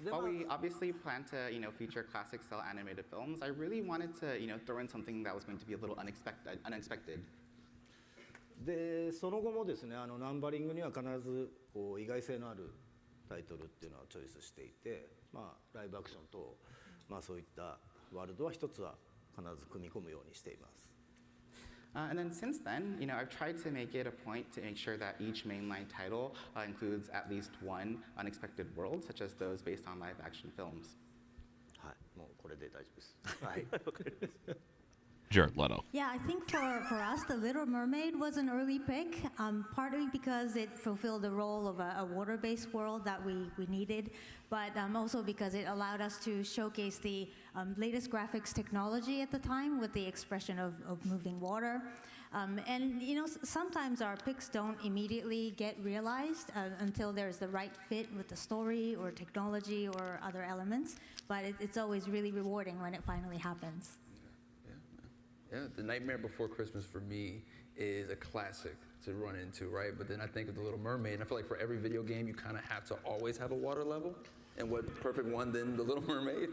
While we obviously plan to, feature classic style animated films, I really wanted to, throw in something that was going to be a little unexpected. でその後もですねナンバリングには必ずこう意外性のあるタイトルっていうのをチョイスしていて、まあライブアクションとまあそういったワールドは一つは必ず組み込むようにしています。And then since then, I've tried to make it a point to make sure that each mainline title includes at least one unexpected world, such as those based on live action films. はい、もうこれで大丈夫です。はい。 Jared Leto. Yeah, I think for us, The Little Mermaid was an early pick, partly because it fulfilled the role of a water-based world that we needed, but also because it allowed us to showcase the latest graphics technology at the time with the expression of moving water. And sometimes our picks don't immediately get realized until there's the right fit with the story or technology or other elements, but it's always really rewarding when it finally happens. Yeah, The Nightmare Before Christmas for me is a classic to run into, right? But then I think of The Little Mermaid, and I feel like for every video game, you kind of have to always have a water level. And what perfect one than The Little Mermaid?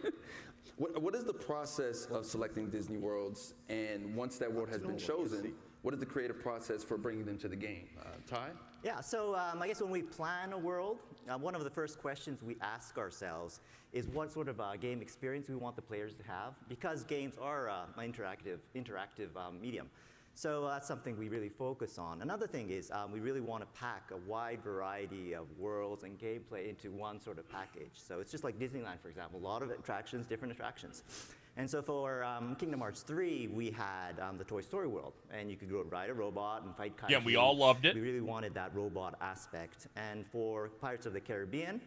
What is the process of selecting Disney worlds? And once that world has been chosen, what is the creative process for bringing them to the game? Ty? Yeah, so I guess when we plan a world, one of the first questions we ask ourselves is what sort of game experience we want the players to have, because games are an interactive medium. So that's something we really focus on. Another thing is we really want to pack a wide variety of worlds and gameplay into one sort of package. So it's just like Disneyland, for example, a lot of attractions, different attractions. And so for Kingdom Hearts 3, we had the Toy Story world, and you could go ride a robot and fight kaiju. Yeah, we all loved it. We really wanted that robot aspect. And for Pirates of the Caribbean,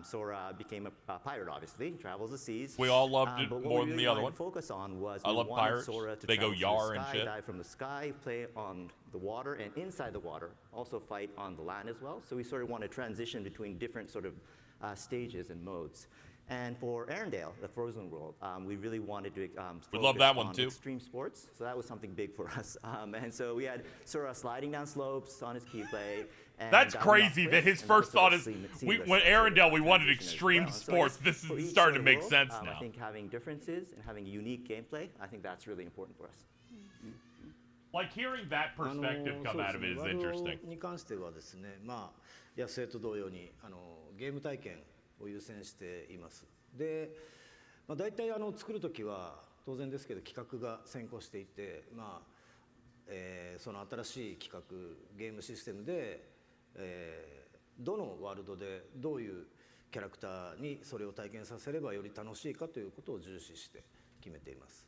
Sora became a pirate, obviously. He travels the seas. We all loved it but what more we than really the other wanted one. to focus on was I we love wanted pirates. Sora to They go travel yar through the and sky, shit. dive from the sky, play on the water, and inside the water, also fight on the land as well. So we sort of want to transition between different sort of stages and modes. And for Arendelle, the Frozen world, we really wanted to We love that one on too. extreme sports, so that was something big for us. And so we had Sora sliding down slopes on his Keyblade. And That's diving off crazy that cliffs, his and first that was thought is, sort of when seamless Arendelle, we wanted transition as extreme well. So I sports. guess This for is each starting to sort of make world, sense I now. think having differences and having unique gameplay, I think that's really important for us. Like hearing that perspective come out of it is ワールド interesting. に関してはですね、まあ野生と同様にゲーム体験を優先しています。で、まあ大体作るときは当然ですけど企画が先行していて、まあ、その新しい企画ゲームシステムで、どのワールドでどういうキャラクターにそれを体験させればより楽しいかということを重視して決めています。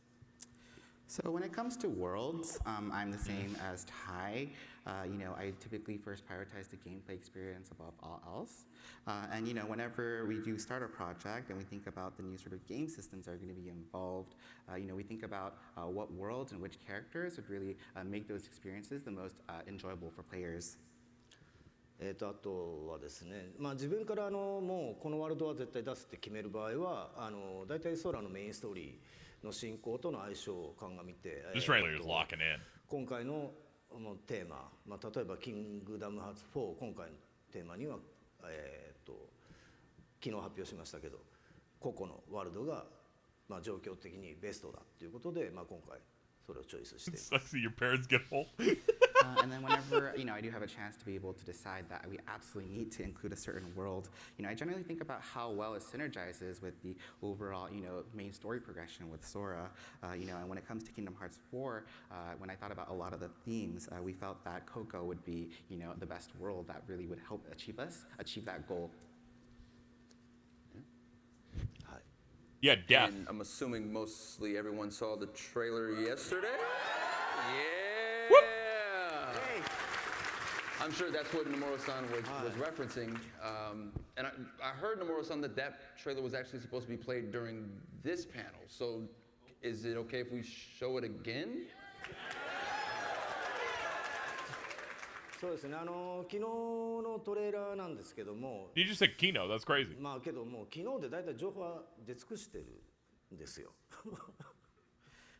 So when it comes to worlds, I'm the same as Ty. I typically first prioritize the gameplay experience above all else. And whenever we do start a project and we think about the new sort of game systems that are going to be involved, we think about what worlds and which characters would really make those experiences the most enjoyable for players. あとはですね、まあ、自分からもうこのワールドは絶対出すって決める場合は大体ソーラのメインストーリーの進行との相性を鑑みて、This trailer is locking in. 今回のテーマ、まあ、例えば「キングダムハーツ4」今回のテーマには、昨日発表しましたけど個々のワールドが、まあ、状況的にベストだということで、まあ、今回それをチョイスしています。Your parents get full. And then whenever I do have a chance to be able to decide that we absolutely need to include a certain world, I generally think about how well it synergizes with the overall main story progression with Sora. And when it comes to Kingdom Hearts 4, when I thought about a lot of the themes, we felt that Coco would be the best world that really would help achieve that goal. Yeah, Death. And I'm assuming mostly everyone saw the trailer yesterday. Yeah. Whoop. I'm sure that's what Nomura-san was referencing. And I heard Nomura-san that trailer was actually supposed to be played during this panel. So is it okay if we show it again? そうですね、昨日のトレーラーなんですけども You just said Kino, that's crazy. まあけどもう昨日でだいたい情報は出尽くしてるんですよ。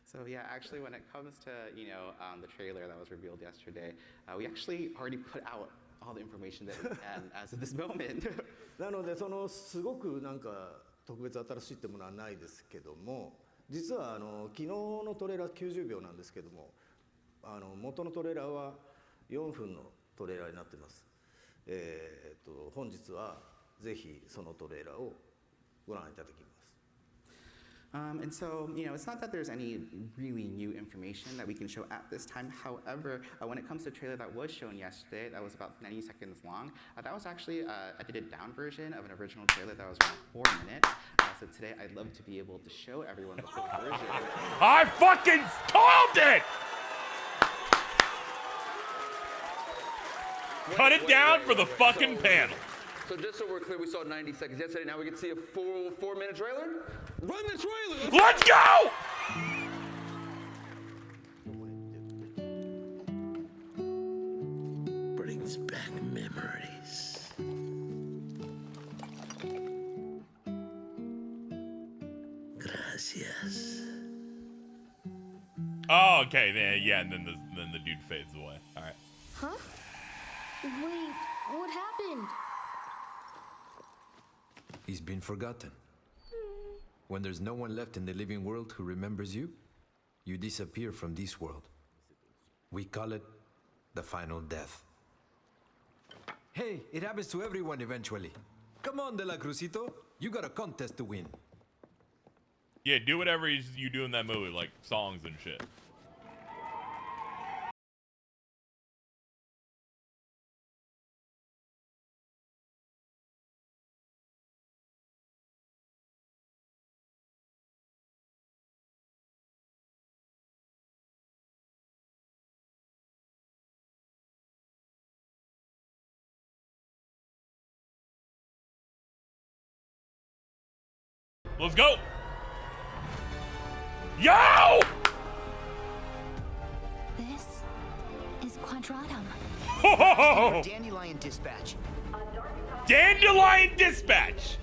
So yeah, actually when it comes to, the trailer that was revealed yesterday, we actually already put out all the information that we can as of this moment. なのですごくなんか特別新しいってものはないですけども、実は昨日のトレーラー90秒なんですけども、元のトレーラーは4分のトレーラーになっています。本日はぜひそのトレーラーをご覧いただきます。And so, it's not that there's any really new information that we can show at this time. However, when it comes to a trailer that was shown yesterday, that was about 90 seconds long, that was actually a edited down version of an original trailer that was around 4 minutes. So today, I'd love to be able to show everyone the full version. I fucking called it! Cut it down for the fucking panel. So just so we're clear, we saw 90 seconds yesterday. Now we can see a full 4-minute trailer? Run the trailer! Let's go! Brings back memories. Gracias. Oh, okay, yeah, and then the dude fades away. All right. Huh? Wait, what happened? He's been forgotten. When there's no one left in the living world who remembers you, you disappear from this world. We call it the final death. Hey, it happens to everyone eventually. Come on, De La Cruzito. You got a contest to win. Yeah, do whatever you do in that movie, like songs and shit. Let's go. Yo! This is Quadratum. Oh! Dandelion Dispatch. Dandelion Dispatch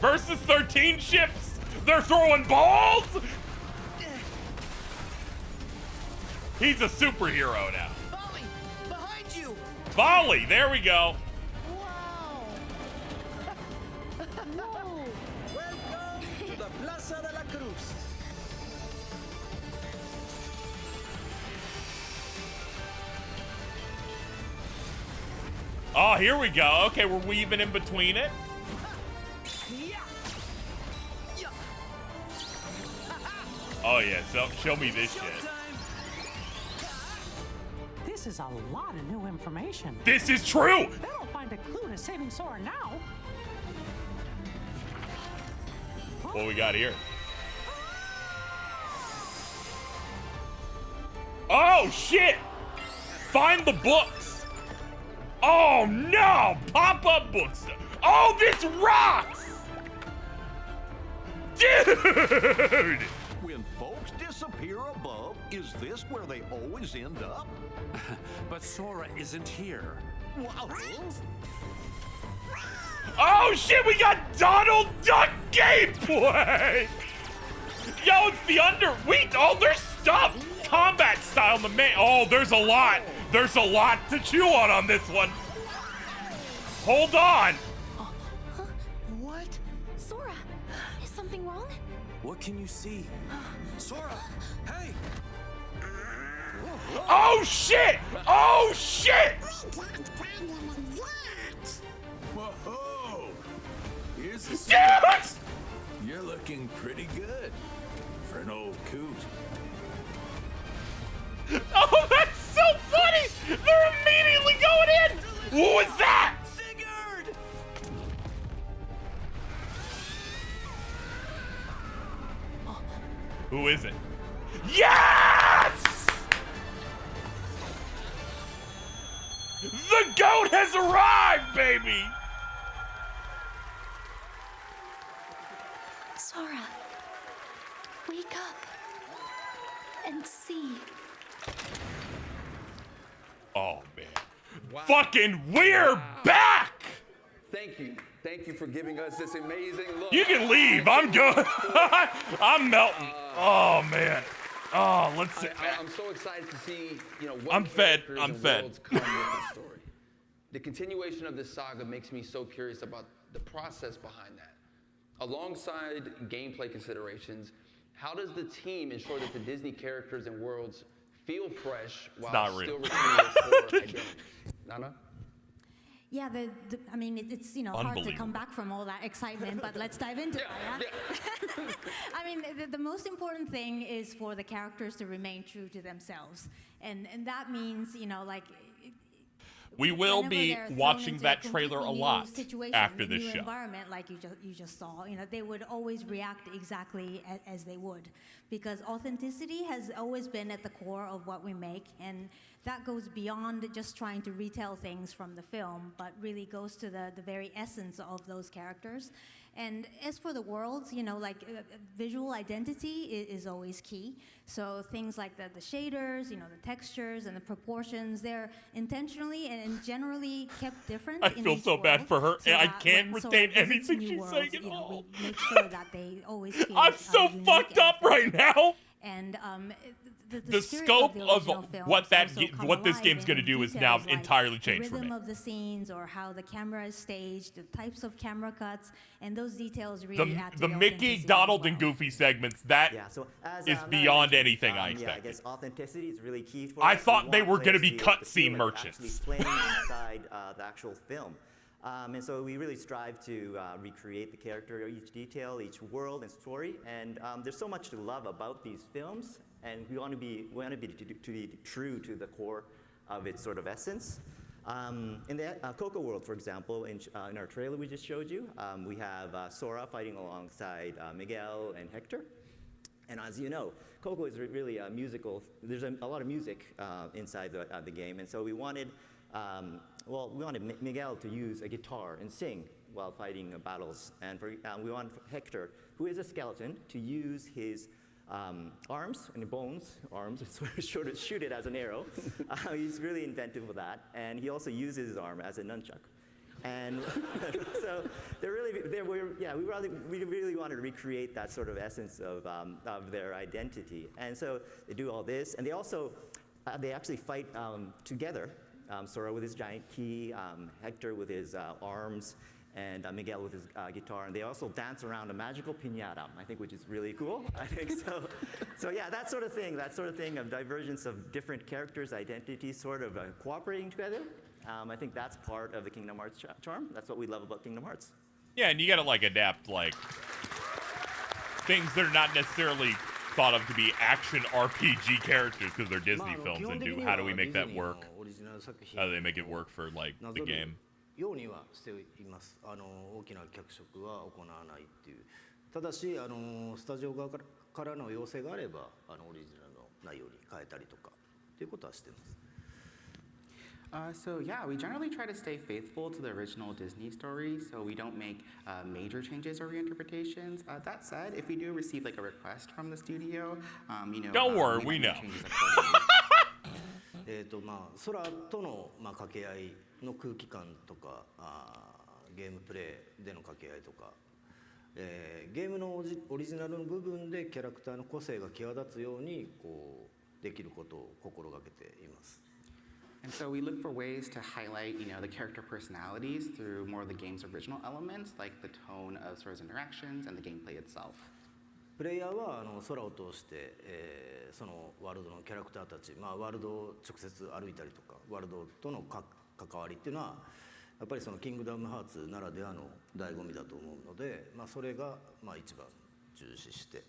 versus 13 ships. They're throwing balls. He's a superhero now. Volley! Behind you! Volley, there we go. Welcome to the Plaza de la Cruz. Oh, here we go. Okay, we're weaving in between it. Oh yeah, so show me this shit. This is a lot of new information. This is true. They don't find a clue to saving Sora now. What we got here? Oh shit! Find the books. Oh no! Pop-up books. Oh, this rocks! Dude! When folks disappear above, is this where they always end up? But Sora isn't here. Wow. Oh shit, we got Donald Duck gameplay! Yo, it's the oh, there's stuff! Combat style, the man. Oh, there's a lot. There's a lot to chew on this one. Hold on. What? Sora, is something wrong? What can you see? Sora, hey! Oh shit! Oh shit! Whoa! Here's the Dude! You're looking pretty good for an old coot. Oh, that's so funny! They're immediately going in! What was that? Sigurd! Who is it? Yes! The goat has arrived, baby! Sora, wake up and see. Oh, man. Fucking, we're back! Thank you. Thank you for giving us this amazing look. You can leave. I'm good. I'm melting. Oh, man. Oh, let's sit back. I'm so excited to see, what I'm fed. characters I'm and fed. worlds come with this story. The continuation of this saga makes me so curious about the process behind that. Alongside gameplay considerations, how does the team ensure that the Disney characters and worlds feel fresh while still retaining their core identity? Nana? Yeah, I mean, it's hard to come back from all that excitement, but let's dive into it. Yeah? I mean, the most important thing is for the characters to remain true to themselves, and that means we will be watching that trailer a lot after this new show. Environment like you just saw, they would always react exactly as they would, because authenticity has always been at the core of what we make, and that goes beyond just trying to retell things from the film, but really goes to the very essence of those characters. And as for the worlds, visual identity is always key. So things like the shaders, the textures and the proportions, they're intentionally and generally kept different. I feel so bad for her. I can't retain anything she's saying at all. We make sure that they always feel I'm so fucked up right now. And the spirit scope the of original film what has also come what this alive game's in going to do is now details like entirely changed the for me. rhythm of the scenes, or how the camera is staged, the types of camera cuts, and those details really add to The Mickey, authenticity Donald, as well. and Goofy segments, that is beyond anything I expected. I guess authenticity is really key for I us. thought We they want were going to players be able to cutscene feel like they're merchants. actually playing inside the actual film. And so we really strive to recreate the character, each detail, each world and story. And there's so much to love about these films, and we want to be true to the core of its sort of essence. In the Coco world, for example, in our trailer we just showed you, we have Sora fighting alongside Miguel and Hector. And as you know, Coco is really a musical. There's a lot of music inside the game, and so we wanted Miguel to use a guitar and sing while fighting battles. And we want Hector, who is a skeleton, to use his arms and arms, sort of shoot it as an arrow. He's really inventive with that. And he also uses his arm as a nunchuck. And so we really wanted to recreate that sort of essence of their identity. And so they do all this, and they actually fight together. Sora with his giant key, Hector with his arms, and Miguel with his guitar. And they also dance around a magical piñata, I think, which is really cool. I think so. So yeah, that sort of thing of divergence of different characters' identities sort of cooperating together. I think that's part of the Kingdom Hearts charm. That's what we love about Kingdom Hearts. Yeah, and you gotta adapt things that are not necessarily thought of to be action RPG characters because they're Disney films, and how do we make that work? How do they make it work for the game? ようにはしています。大きな脚色は行わないっていう。ただしスタジオ側からの要請があればオリジナルの内容に変えたりとかっていうことはしてます。So yeah, we generally try to stay faithful to the original Disney story, so we don't make major changes or reinterpretations. That said, if we do receive a request from the studio, don't worry, we know. 空との掛け合いの空気感とかゲームプレイでの掛け合いとか、ゲームのオリジナルの部分でキャラクターの個性が際立つようにできることを心がけています。And so we look for ways to highlight, the character personalities through more of the game's original elements, like the tone of Sora's interactions and the gameplay itself. プレイヤーは空を通して、そのワールドのキャラクターたち、ワールドを直接歩いたりとか、ワールドとの関わりっていうのはやっぱりそのキングダムハーツならではの醍醐味だと思うので、それが一番重視して、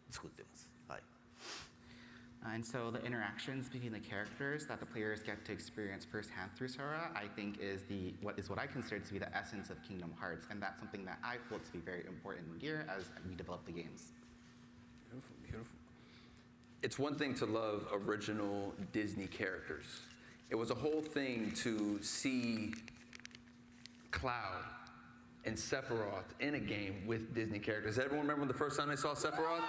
作ってます。はい。And so the interactions between the characters that the players get to experience firsthand through Sora, I think is what I consider to be the essence of Kingdom Hearts, and that's something that I hold to be very important here as we develop the games. Beautiful, beautiful. It's one thing to love original Disney characters. It was a whole thing to see Cloud and Sephiroth in a game with Disney characters. Does everyone remember the first time they saw Sephiroth?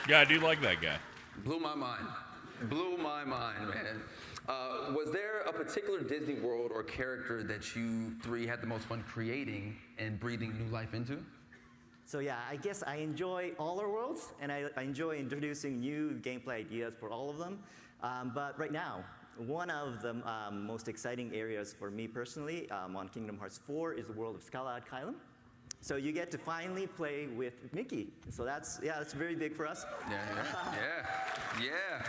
Yeah, I do like that guy. Blew my mind. Blew my mind, man. Was there a particular Disney world or character that you three had the most fun creating and breathing new life into? So yeah, I guess I enjoy all our worlds, and I enjoy introducing new gameplay ideas for all of them. But right now, one of the most exciting areas for me personally on Kingdom Hearts 4 is the world of Scarlet Island. So you get to finally play with Mickey. So that's very big for us. Yeah.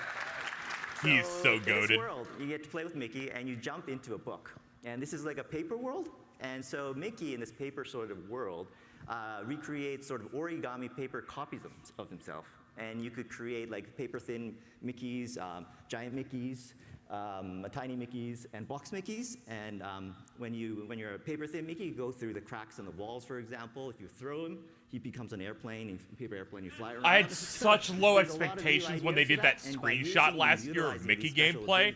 He's so goated. In this world, you get to play with Mickey, and you jump into a book. And this is like a paper world. And so Mickey, in this paper sort of world, recreates sort of origami paper copies of himself. And you could create paper-thin Mickeys, giant Mickeys, tiny Mickeys, and box Mickeys. And when you're a paper-thin Mickey, you go through the cracks in the walls, for example. If you throw him, he becomes an airplane, a paper airplane, you fly around. I had such low expectations when they did that screenshot last year of Mickey gameplay.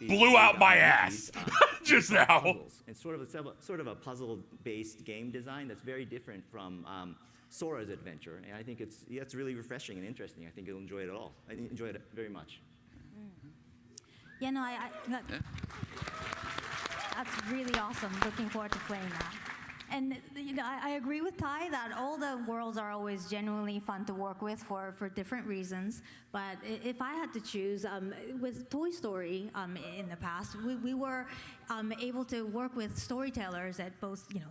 Blew out my ass just now. It's sort of a puzzle-based game design that's very different from Sora's adventure, and I think it's really refreshing and interesting. I think you'll enjoy it all. I enjoyed it very much. Yeah, that's really awesome. Looking forward to playing that. And you know, I agree with Ty that all the worlds are always genuinely fun to work with for different reasons. But if I had to choose, with Toy Story in the past, we were able to work with storytellers at both, you know,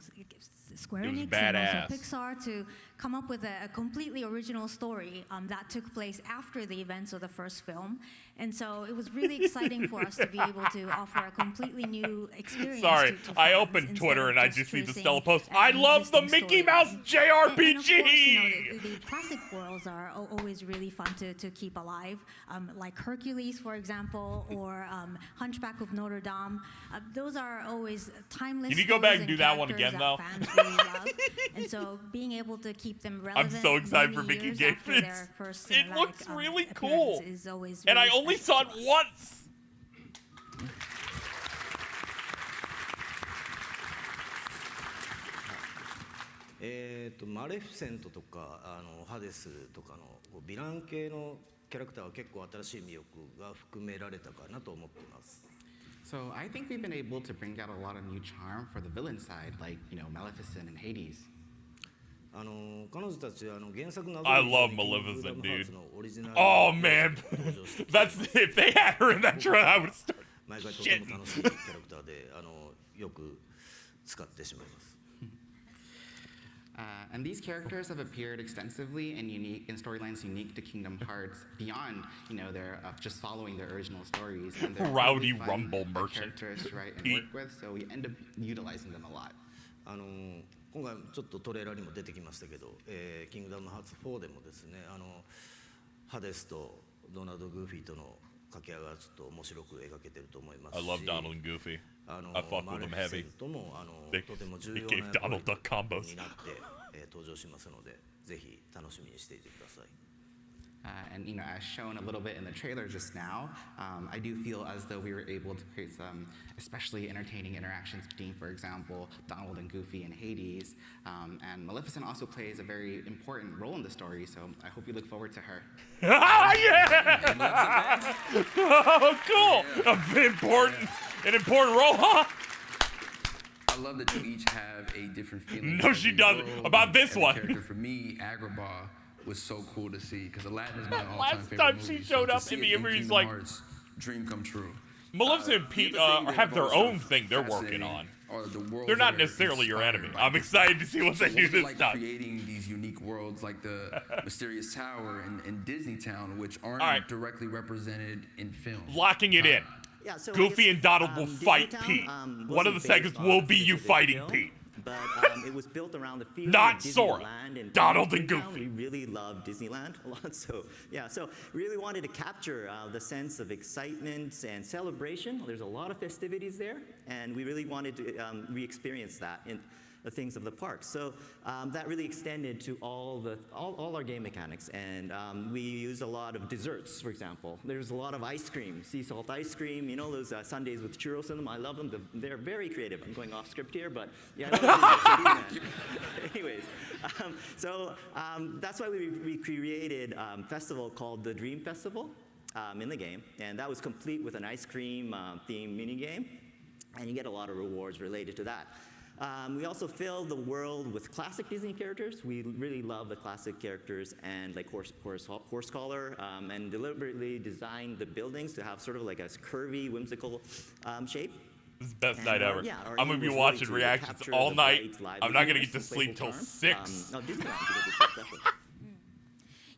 Square Enix and also Pixar to come up with a completely original story that took place after the events of the first film. And so it was really exciting for us to be able to offer a completely new experience. Sorry, I opened Twitter and I just see the Stella post. I love the Mickey Mouse JRPG! And of course, you know, the classic worlds are always really fun to keep alive, like Hercules, for example, or Hunchback of Notre Dame. Those are always timeless. Can you go back and do that one again, though? Fans really love. And so being able to keep them relevant. I'm so excited for Mickey Games. It looks really cool. Is always and I only saw it once. マレフィセントとかハデスとかのこうヴィラン系のキャラクターは結構新しい魅力が含められたかなと思っています。So I think we've been able to bring out a lot of new charm for the villain side, like, you know, Maleficent and Hades. I love Maleficent, dude. Oh man, that's if they had her in that trailer, I would start shitting. And these characters have appeared extensively in storylines unique to Kingdom Hearts beyond, you know, their just following their original stories. And they're Rowdy really Rumble Merchant. Characters to write and work with, so we end up utilizing them a lot. 今回ちょっとトレーラーにも出てきましたけど、キングダムハーツ4でもですね、ハデスとドナルド・グーフィーとの掛け合いがちょっと面白く描けてると思いますし、 I love Donald and Goofy. I fuck with them heavy. ともとても重要な gave Donald Duck combos. になって登場しますので、ぜひ楽しみにしていてください。And you know, as shown a little bit in the trailer just now, I do feel as though we were able to create some especially entertaining interactions between, for example, Donald and Goofy and Hades. And Maleficent also plays a very important role in the story, so I hope you look forward to her. Oh, yeah! Oh, cool! Yeah. An important role, huh? I love that you each have a different feeling. No, she doesn't. About this one. For me, Agrabah was so cool to see because Aladdin is my all-time favorite Last time movie. she showed up in the image, he's like, dream come true. Maleficent and Pete have their own thing they're working on. They're not necessarily your enemy. I'm excited to see what they do this time. Creating these unique worlds like the Mysterious Tower and Disney Town, which aren't directly represented in film. Locking it in. Yeah, so Goofy and Donald will fight Pete. One of the segments will be you fighting Pete. But it was built around the field Not of Sora. Disneyland and Donald and Goofy. We really love Disneyland a lot, so yeah. So we really wanted to capture the sense of excitement and celebration. There's a lot of festivities there, and we really wanted to re-experience that in the things of the park. So that really extended to all our game mechanics, and we use a lot of desserts, for example. There's a lot of ice cream, sea salt ice cream. You know those sundaes with churros in them. I love them. They're very creative. I'm going off script here, but yeah, I love desserts. Anyways, so that's why we created a festival called the Dream Festival in the game, and that was complete with an ice cream themed mini game, and you get a lot of rewards related to that. We also filled the world with classic Disney characters. We really love the classic characters and like horse collar, and deliberately designed the buildings to have sort of like a curvy, whimsical shape. This is the best night ever. Yeah, I'm going to be watching reactions all night. I'm not going to get to sleep till 6. No, Disneyland, because it's so special.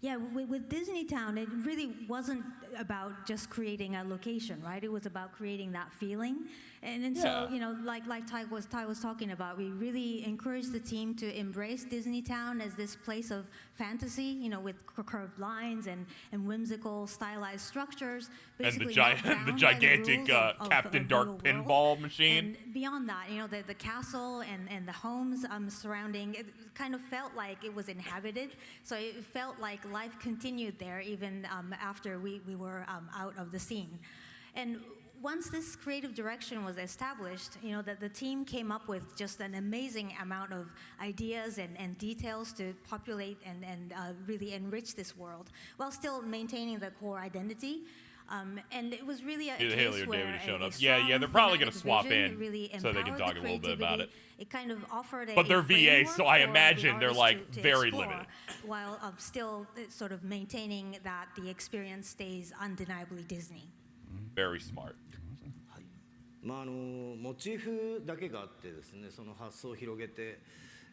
Yeah, with Disney Town, it really wasn't about just creating a location, right? It was about creating that feeling. And then so, you know, like Ty was talking about, we really encouraged the team to embrace Disney Town as this place of fantasy, you know, with curved lines and whimsical stylized structures. Basically and the gigantic Captain Dark pinball machine. And beyond that, you know, the castle and the homes surrounding, it kind of felt like it was inhabited. So it felt like life continued there even after we were out of the scene. And once this creative direction was established, you know, that the team came up with just an amazing amount of ideas and details to populate and really enrich this world while still maintaining the core identity. And it was really a Either case Haley or where David showed a up. Yeah, they're strong probably going to thematic swap vision in really so they can empowered talk a the little bit about it. creativity. It kind of offered But they're a VA, so I framework for imagine the they're, artist like, to very explore, limited. while still sort of maintaining that the experience stays undeniably Disney. Very smart. モチーフだけがあってですね、その発想を広げて、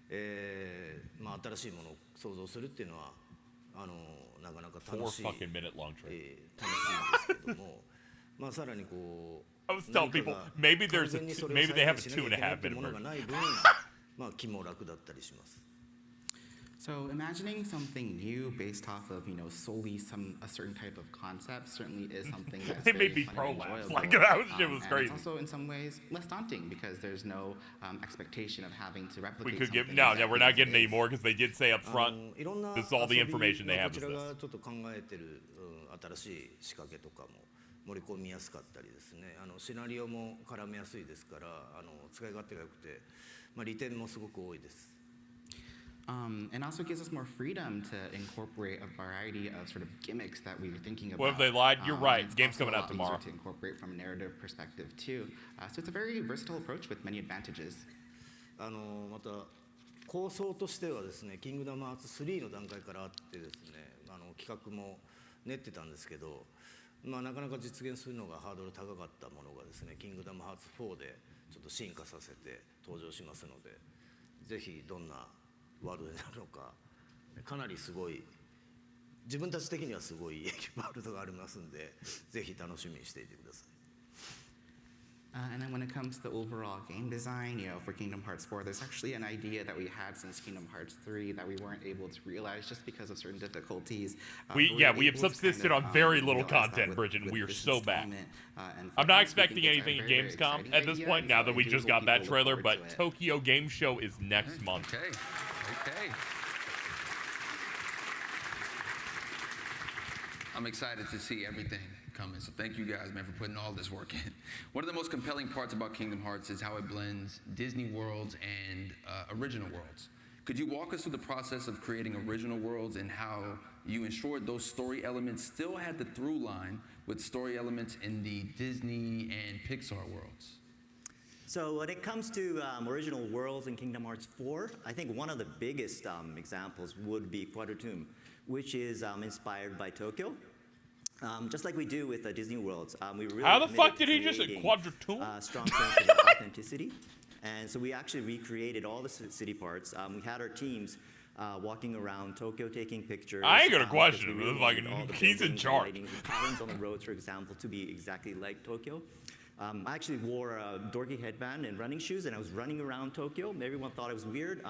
新しいものを想像するっていうのはなかなか楽しい、4 fucking minute long trip. 楽しいんですけども、さらにこう I was telling people maybe they have a 2.5 minute ものが version. ない分、気も楽だったりします。 So imagining something new based off of, solely a certain type of concept certainly is something that's They very made me fun and prolapse. enjoyable. Like, that shit was And crazy. it's also in some ways less daunting because there's no expectation of having to replicate We could give something no, exactly we're not as getting it any is. more because they did say up front. いろんな This is all the information they have こ is ちら this. がちょっと考えてる、新しい仕掛けとかも盛り込みやすかったりですね、シナリオも絡めやすいですから、使い勝手が良くて、利点もすごく多いです。And also gives us more freedom to incorporate a variety of sort of gimmicks that we were thinking about. What if they lied? You're right. It's Game's also coming a out lot easier tomorrow. to incorporate from a narrative perspective too. So it's a very versatile approach with many advantages. また構想としてはですね、キングダムハーツ3の段階からあってですね、企画も練ってたんですけど、なかなか実現するのがハードル高かったものがですね、キングダムハーツ4でちょっと進化させて登場しますので、ぜひどんなワールドになるのか、かなりすごい、自分たち的にはすごいワールドがありますんで、ぜひ楽しみにしていてください。And then when it comes to the overall game design, for Kingdom Hearts 4, there's actually an idea that we had since Kingdom Hearts 3 that we weren't able to realize just because of certain difficulties. We have subsisted on very little content, Bridget, and we are so bad. I'm not expecting anything at Gamescom at this point, now that we just got that trailer, but Tokyo Game Show is next month. Okay. I'm excited to see everything coming. So thank you guys, man, for putting all this work in. One of the most compelling parts about Kingdom Hearts is how it blends Disney worlds and original worlds. Could you walk us through the process of creating original worlds and how you ensured those story elements still had the through line with story elements in the Disney and Pixar worlds? So when it comes to original worlds in Kingdom Hearts 4, I think one of the biggest examples would be Quadrotomb, which is inspired by Tokyo. Just like we do with Disney Worlds, we really how the fuck did he just say Quadrotomb? Strong sense of authenticity, and so we actually recreated all the city parts. We had our teams walking around Tokyo taking pictures. I ain't gonna question him. Really Like, he's in charge. Patterns on the roads, for example, to be exactly like Tokyo. I actually wore a dorky headband and running shoes, and I was running around Tokyo. Everyone thought it was weird,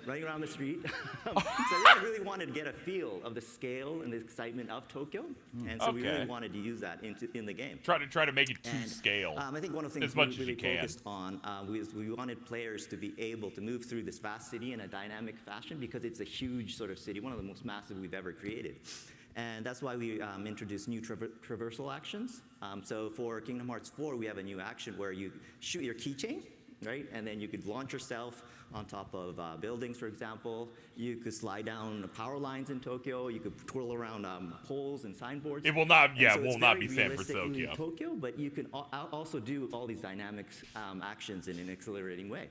running around the street. So I really wanted to get a feel of the scale and the excitement of Tokyo, and so we really wanted to use that in the game. Try to make it to scale. I think one of the things we really focused on was we wanted players to be able to move through this vast city in a dynamic fashion because it's a huge sort of city, one of the most massive we've ever created. And that's why we introduced new traversal actions. So for Kingdom Hearts 4, we have a new action where you shoot your keychain, right? And then you could launch yourself on top of buildings, for example. You could slide down the power lines in Tokyo. You could twirl around poles and signboards. It will not, so will not be San Francisco. Tokyo, but you can also do all these dynamic actions in an accelerating way.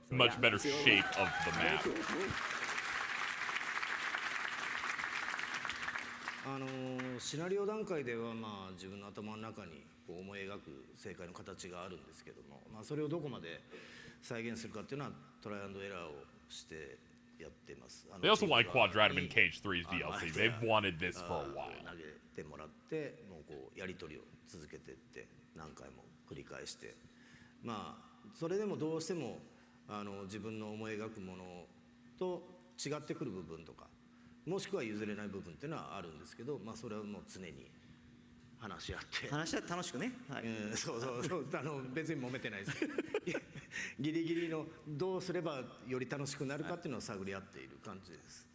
So, Much better shape of the map. Very cool. シナリオ段階では自分の頭の中に思い描く正解の形があるんですけども、それをどこまで再現するかっていうのはトライアンドエラーをしてやってます。They also want Quadratum in Cage 3's DLC. They've wanted this for a while. 投げてもらってもうやり取りを続けていって何回も繰り返して、それでもどうしても自分の思い描くものと違ってくる部分とか。もしくは譲れない部分っていうのはあるんですけど、それはもう常に話し合って楽しくね、そう別に揉めてないですギリギリのどうすればより楽しくなるかっていうのを探り合っている感じです。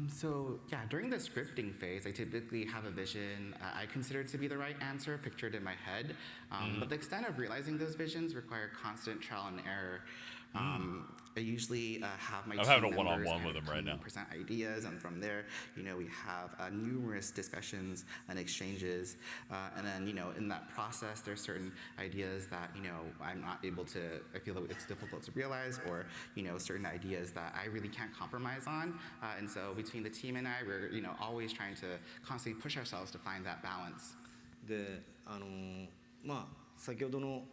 So yeah, during the scripting phase, I typically have a vision I consider to be the right answer pictured in my head, but the extent of realizing those visions require constant trial and error. I usually have my I'm team having a members one-on-one kind with of him right come now. present ideas, and from there, we have numerous discussions and exchanges, and then, in that process, there's certain ideas that, I'm not able to, I feel that it's difficult to realize, or, certain ideas that I really can't compromise on, and so between the team and I, we're, always trying to constantly push ourselves to find that balance. で、先ほどの、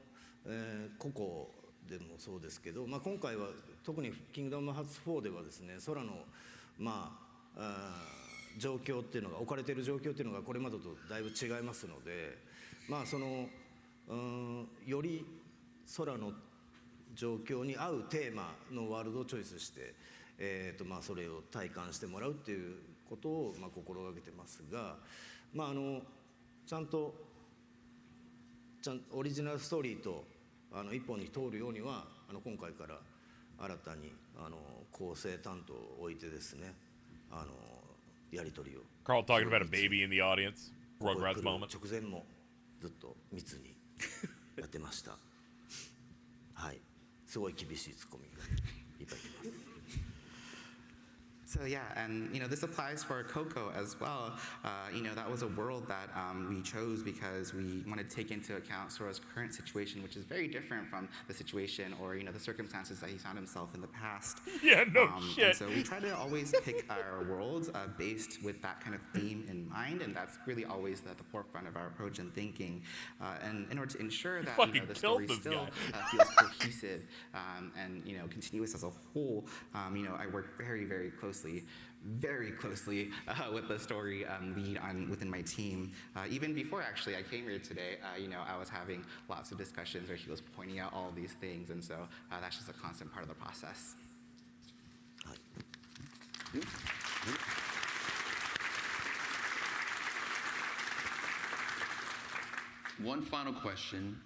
ココでもそうですけど、今回は特にキングダムハーツ4ではですね、空の状況っていうのが、置かれている状況っていうのがこれまでとだいぶ違いますので、より空の状況に合うテーマのワールドをチョイスして、それを体感してもらうっていうことを心がけてますが、ちゃんとオリジナルストーリーと一本に通るようには今回から新たに構成担当を置いてですね、やり取りを Carl talking about a baby in the audience. Rugrats moment. 直前もずっと密にやってました。はい、すごい厳しいツッコミがいっぱい来ます。So yeah, and this applies for Coco as well. That was a world that we chose because we wanted to take into account Sora's current situation, which is very different from the situation or the circumstances that he found himself in the past. Yeah, no shit. And so we try to always pick our worlds based with that kind of theme in mind, and that's really always at the forefront of our approach and thinking. And in order to ensure that the story still feels cohesive and continuous as a whole, I work very, very closely with the story lead within my team. Even before actually I came here today, I was having lots of discussions where he was pointing out all these things, and so that's just a constant part of the process. One final question.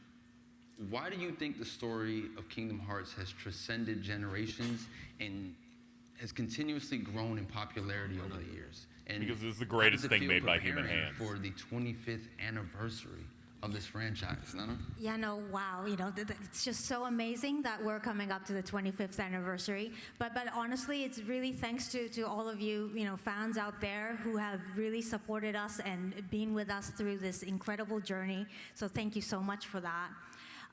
Why do you think the story of Kingdom Hearts has transcended generations and has continuously grown in popularity over the years? And because this is the greatest thing made by human hands. For the 25th anniversary of this franchise, Nana? Yeah, no, wow, it's just so amazing that we're coming up to the 25th anniversary. But honestly, it's really thanks to all of you, fans out there who have really supported us and been with us through this incredible journey. So thank you so much for that.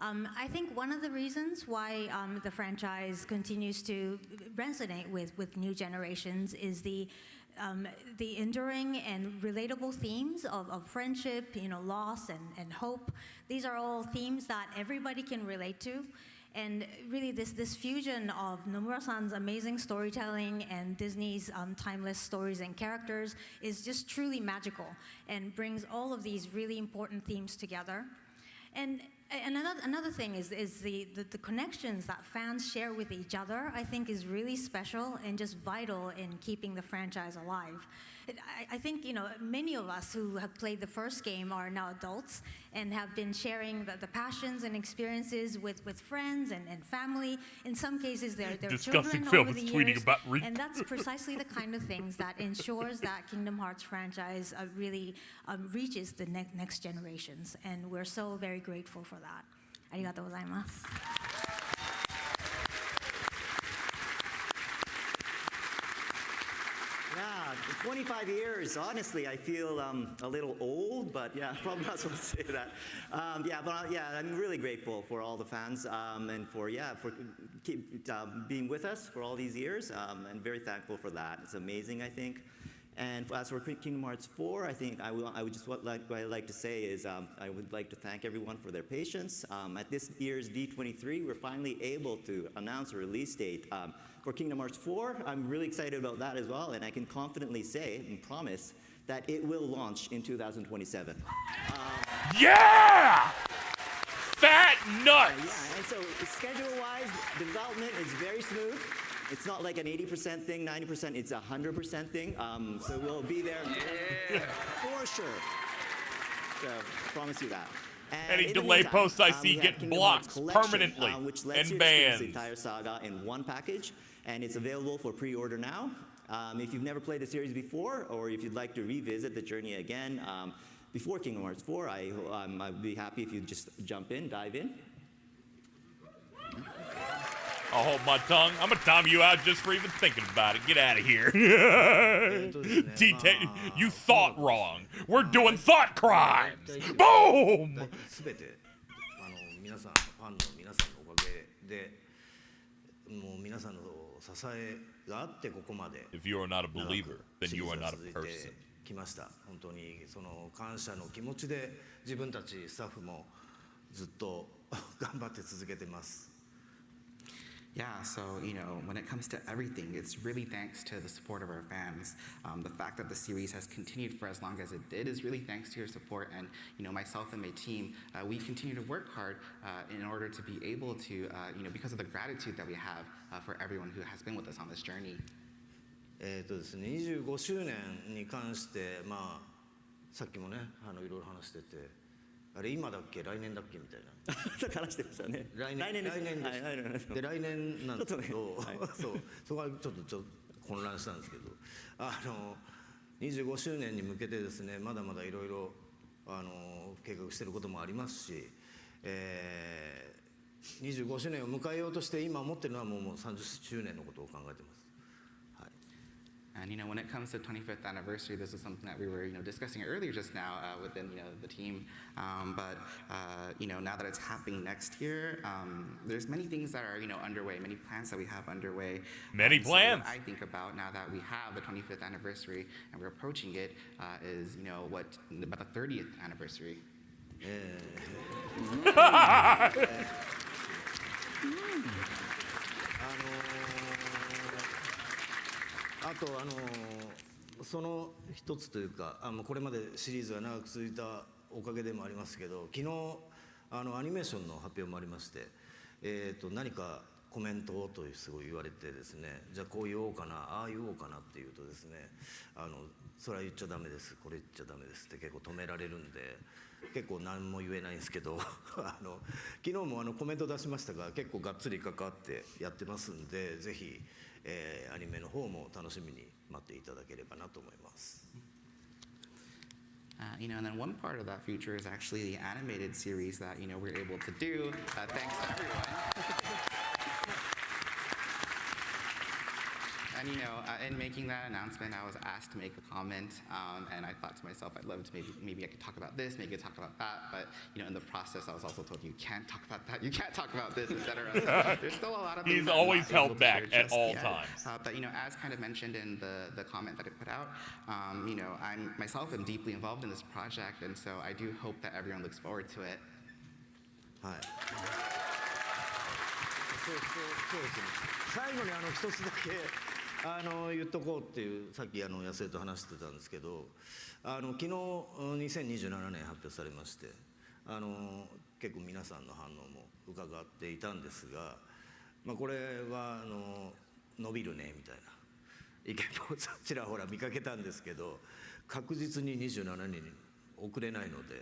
I think one of the reasons why the franchise continues to resonate with new generations is the enduring and relatable themes of friendship, loss and hope. These are all themes that everybody can relate to. And really this fusion of Nomura-san's amazing storytelling and Disney's timeless stories and characters is just truly magical and brings all of these really important themes together. And another thing is the connections that fans share with each other, I think, is really special and just vital in keeping the franchise alive. I think, many of us who have played the first game are now adults and have been sharing the passions and experiences with friends and family. In some cases, their children over the years. And that's precisely the kind of things that ensures that Kingdom Hearts franchise really reaches the next generations. And we're so very grateful for that. ありがとうございます。Yeah, 25 years. Honestly, I feel a little old, but yeah, probably not supposed to say that. I'm really grateful for all the fans and for keep being with us for all these years, and very thankful for that. It's amazing, I think. And as for Kingdom Hearts 4, I think what I'd like to say is I would like to thank everyone for their patience. At this year's D23, we're finally able to announce a release date for Kingdom Hearts 4. I'm really excited about that as well, and I can confidently say and promise that it will launch in 2027. Yeah! Fat nuts! Yeah, and so schedule-wise, development is very smooth. It's not like an 80% thing, 90%, it's a 100% thing. So we'll be there for sure. So I promise you that. And any delay posts I see get blocked permanently which lets and you experience banned. The entire saga in one package, and it's available for pre-order now. If you've never played the series before, or if you'd like to revisit the journey again before Kingdom Hearts 4, I'd be happy if you just dive in. I'll hold my tongue. I'm gonna time you out just for even thinking about it. Get out of here. You thought wrong. We're doing thought crimes. Boom! 全て皆さんファンの皆さんのおかげでもう皆さんの支えがあってここまで If you are not a believer, then you are not a person. 来ました。本当にその感謝の気持ちで自分たちスタッフもずっと頑張って続けてます。Yeah, so, when it comes to everything, it's really thanks to the support of our fans. The fact that the series has continued for as long as it did is really thanks to your support. And, myself and my team, we continue to work hard in order to be able to, because of the gratitude that we have for everyone who has been with us on this journey. ですね、25周年に関して、さっきもね、いろいろ話してて、あれ今だっけ来年だっけみたいな話してましたね。来年です。で来年なんですけど、そこはちょっと混乱したんですけど、25周年に向けてですね、まだまだいろいろ計画していることもありますし、25周年を迎えようとして今思ってるのはもう30周年のことを考えてます。And when it comes to 25th anniversary, this is something that we were discussing earlier just now within the team. But now that it's happening next year, there's many things that are underway, many plans that we have underway. Many plans. So what I think about now that we have the 25th anniversary and we're approaching it is about the 30th anniversary. あとその一つというかこれまでシリーズが長く続いたおかげでもありますけど、昨日アニメーションの発表もありまして、何かコメントをとすごい言われてですね、じゃあこう言おうかなああ言おうかなっていうとですね、それは言っちゃダメですこれ言っちゃダメですって結構止められるんで結構何も言えないんですけど昨日もコメント出しましたが結構がっつり関わってやってますんで、ぜひアニメの方も楽しみに待っていただければなと思います。And then one part of that future is actually the animated series that we're able to do. Thanks to everyone. And in making that announcement, I was asked to make a comment, and I thought to myself, I'd love to maybe I could talk about this, maybe I could talk about that, but in the process, I was also told you can't talk about that, you can't talk about this, etc. So there's still a lot of things. He's always held back at all times. But as kind of mentioned in the comment that I put out, I myself am deeply involved in this project, and so I do hope that everyone looks forward to it. はい。そうですね。最後に一つだけ。言っとこうっていうさっき安江と話してたんですけど昨日2027年発表されまして結構皆さんの反応も伺っていたんですが、これは伸びるねみたいな意見もちらほら見かけたんですけど確実に27年に遅れないので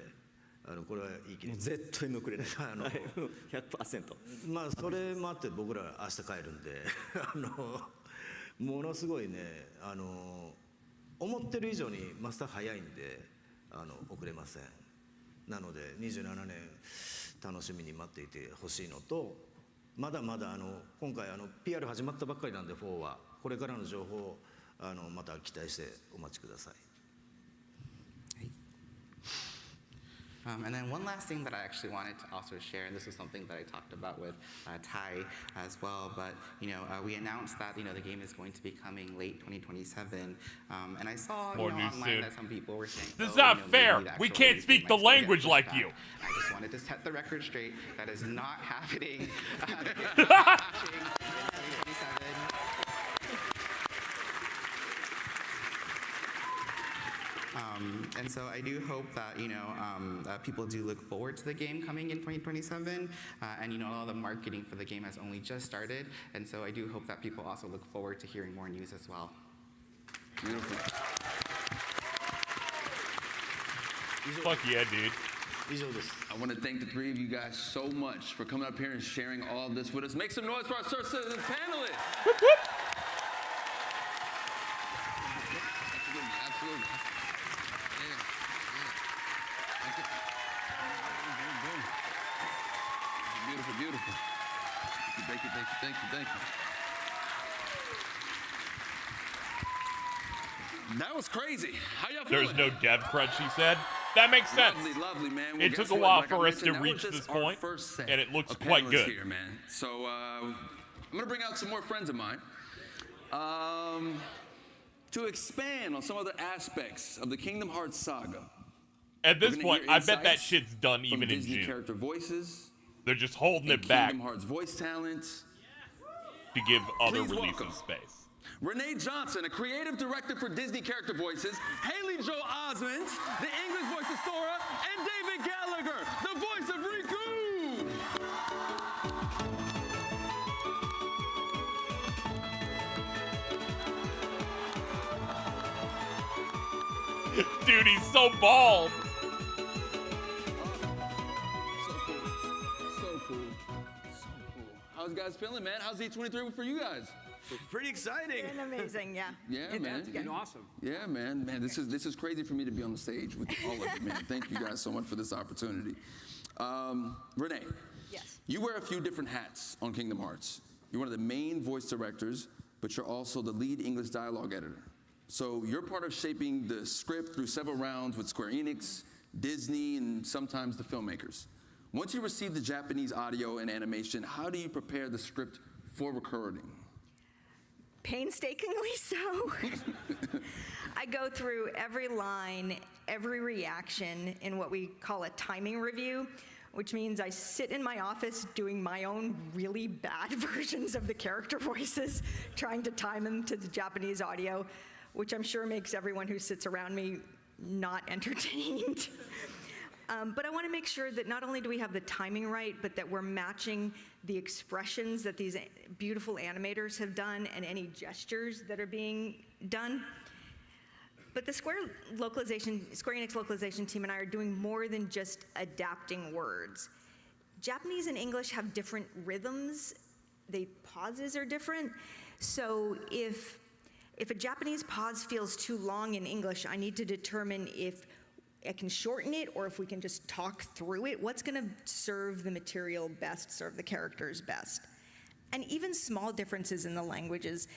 これは言い切り絶対に遅れない100%それもあって僕ら明日帰るんでものすごいね思ってる以上にマスター早いんで遅れません。なので27年楽しみに待っていてほしいのと、まだまだ今回PR 始まったばっかりなんで4はこれからの情報をまた期待してお待ちください。And then one last thing that I actually wanted to also share, and this is something that I talked about with Ty as well, but we announced that the game is going to be coming late 2027. And I saw online that some people were saying, "This is not fair. We can't speak the language like you." I just wanted to set the record straight. That is not happening. And so I do hope that people do look forward to the game coming in 2027, and all the marketing for the game has only just started, and so I do hope that people also look forward to hearing more news as well. Beautiful. Fuck yeah, dude. I want to thank the three of you guys so much for coming up here and sharing all of this with us. Make some noise for our Star Citizen panelists. Absolutely. Beautiful, beautiful. Thank you, thank you, thank you, thank you. That was crazy. How y'all feeling? There's no dev crunch, she said. That makes sense. Lovely, lovely, man. Well, It took guess a what? while Like for I us to mentioned, that was reach just this our point, first set and it looks of quite panelists good. here, man. So I'm gonna bring out some more friends of mine to expand on some other aspects of the Kingdom Hearts saga. At this We're gonna point, hear I bet that insights shit's done from even in Disney June. character voices. They're just holding and it back Kingdom Hearts voice talents. to give other Please releases welcome space. Renee Johnson, a creative director for Disney character voices, Haley Joel Osment, the English voice of Sora, and David Gallagher, the voice of Riku. Dude, he's so bald. So cool. How's you guys feeling, man? How's D23 for you guys? Pretty exciting. Been amazing, yeah. Yeah, man. It's been awesome. Yeah, man. This is crazy for me to be on the stage with all of you, man. Thank you guys so much for this opportunity. Renee. Yes. You wear a few different hats on Kingdom Hearts. You're one of the main voice directors, but you're also the lead English dialogue editor. So you're part of shaping the script through several rounds with Square Enix, Disney, and sometimes the filmmakers. Once you receive the Japanese audio and animation, how do you prepare the script for recording? Painstakingly so. I go through every line, every reaction in what we call a timing review, which means I sit in my office doing my own really bad versions of the character voices, trying to time them to the Japanese audio, which I'm sure makes everyone who sits around me not entertained. But I want to make sure that not only do we have the timing right, but that we're matching the expressions that these beautiful animators have done and any gestures that are being done. But the Square Enix localization team and I are doing more than just adapting words. Japanese and English have different rhythms. The pauses are different. So if a Japanese pause feels too long in English, I need to determine if I can shorten it or if we can just talk through it. What's gonna serve the material best, serve the characters best? And even small differences in the languages.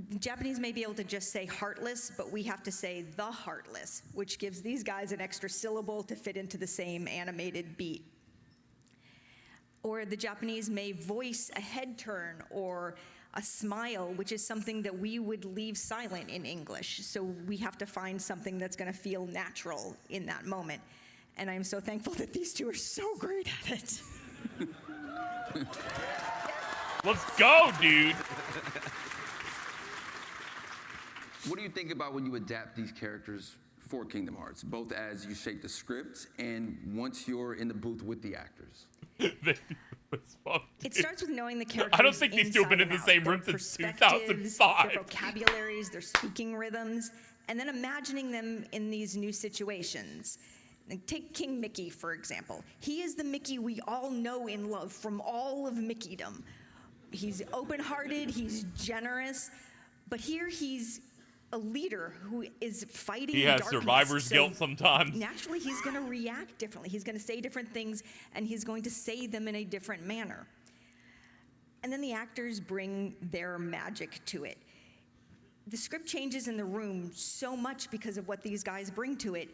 The Japanese may be able to just say heartless, but we have to say the heartless, which gives these guys an extra syllable to fit into the same animated beat. Or the Japanese may voice a head turn or a smile, which is something that we would leave silent in English. So we have to find something that's gonna feel natural in that moment. And I'm so thankful that these two are so great at it. Let's go, dude. What do you think about when you adapt these characters for Kingdom Hearts, both as you shape the script and once you're in the booth with the actors? It starts with knowing the characters. I don't think these two have been in the same room since 2005. Their vocabularies, their speaking rhythms, and then imagining them in these new situations. Take King Mickey, for example. He is the Mickey we all know and love from all of Mickeydom. He's open-hearted, he's generous, but here he's a leader who is fighting He has darkness. survivor's guilt sometimes. Naturally, he's going to react differently. He's going to say different things, and he's going to say them in a different manner. And then the actors bring their magic to it. The script changes in the room so much because of what these guys bring to it.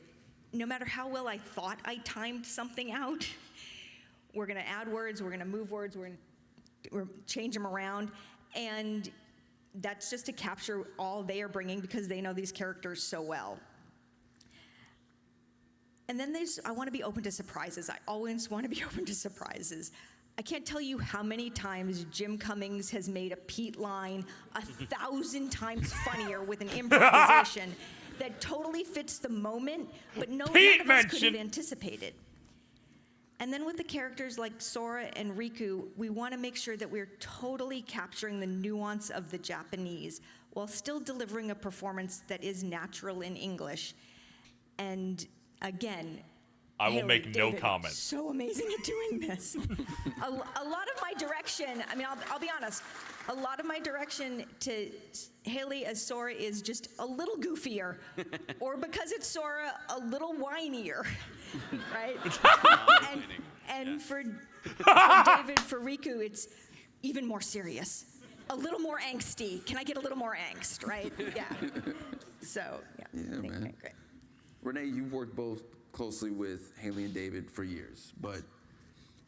No matter how well I thought I timed something out, we're going to add words, we're going to move words, we're going to change them around, and that's just to capture all they are bringing because they know these characters so well. And then I want to be open to surprises. I always want to be open to surprises. I can't tell you how many times Jim Cummings has made a Pete line 1,000 times funnier with an improvisation that totally fits the moment, but none of us could have anticipated. And then with the characters like Sora and Riku, we want to make sure that we're totally capturing the nuance of the Japanese while still delivering a performance that is natural in English. And again, I will make no comment. So amazing at doing this. a lot of my direction, I mean, I'll be honest, a lot of my direction to Haley as Sora is just a little goofier, or because it's Sora, a little whinier, right? And for David, for Riku, it's even more serious, a little more angsty. Can I get a little more angst, right? Yeah. So, yeah. Yeah, man. Great. Renee, you've worked both closely with Haley and David for years, but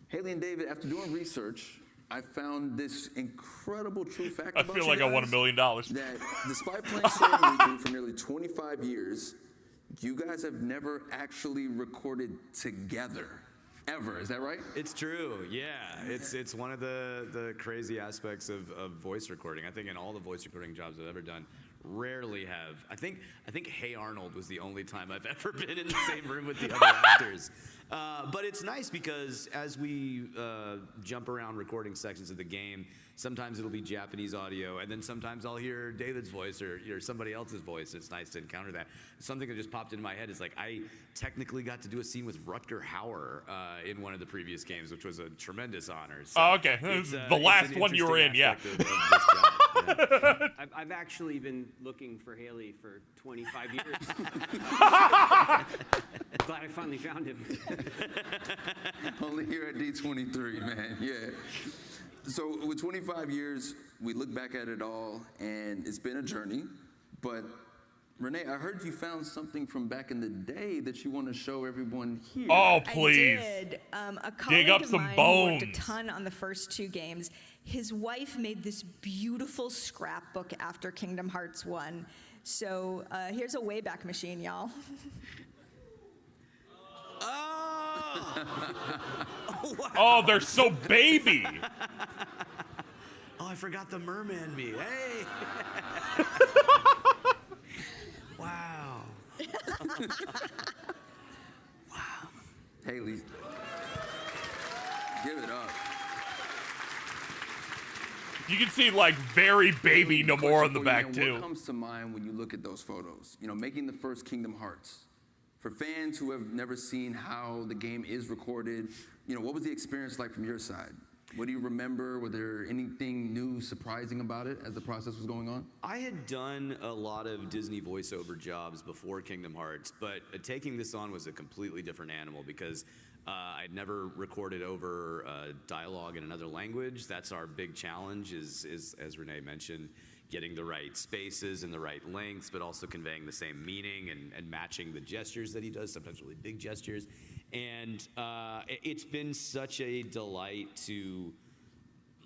Haley and David, after doing research, I found this incredible true fact about feel you like I won $1 guys, million. That despite playing Sora and Riku for nearly 25 years, you guys have never actually recorded together. Ever, is that right? It's true, yeah. It's one of the crazy aspects of voice recording. I think in all the voice recording jobs I've ever done, rarely have. I think Hey Arnold was the only time I've ever been in the same room with the other actors. But it's nice because as we jump around recording sections of the game, sometimes it'll be Japanese audio, and then sometimes I'll hear David's voice or somebody else's voice. It's nice to encounter that. Something that just popped into my head is like I technically got to do a scene with Rutger Hauer in one of the previous games, which was a tremendous honor. So okay. The last one you were in, yeah. Of this job, yeah. I've actually been looking for Haley for 25 years. Glad I finally found him. Only here at D23, man. Yeah. So with 25 years, we look back at it all, and it's been a journey. But Renee, I heard you found something from back in the day that you want to show everyone here. Oh, please. I did. A colleague Dig up of some mine bones. who worked a ton on the first 2 games. His wife made this beautiful scrapbook after Kingdom Hearts 1. So here's a Wayback Machine, y'all. Oh, wow. Oh, they're so baby. Oh, I forgot the merman me. Hey. Wow. Wow. Haley, give it up. You can see like very baby no more on the back What too. comes to mind when you look at those photos? You know, making the first Kingdom Hearts. For fans who have never seen how the game is recorded, you know, what was the experience like from your side? What do you remember? Were there anything new, surprising about it as the process was going on? I had done a lot of Disney voiceover jobs before Kingdom Hearts, but taking this on was a completely different animal because I'd never recorded over dialogue in another language. That's our big challenge is as Renee mentioned, getting the right spaces and the right lengths, but also conveying the same meaning and matching the gestures that he does, sometimes really big gestures. And it's been such a delight to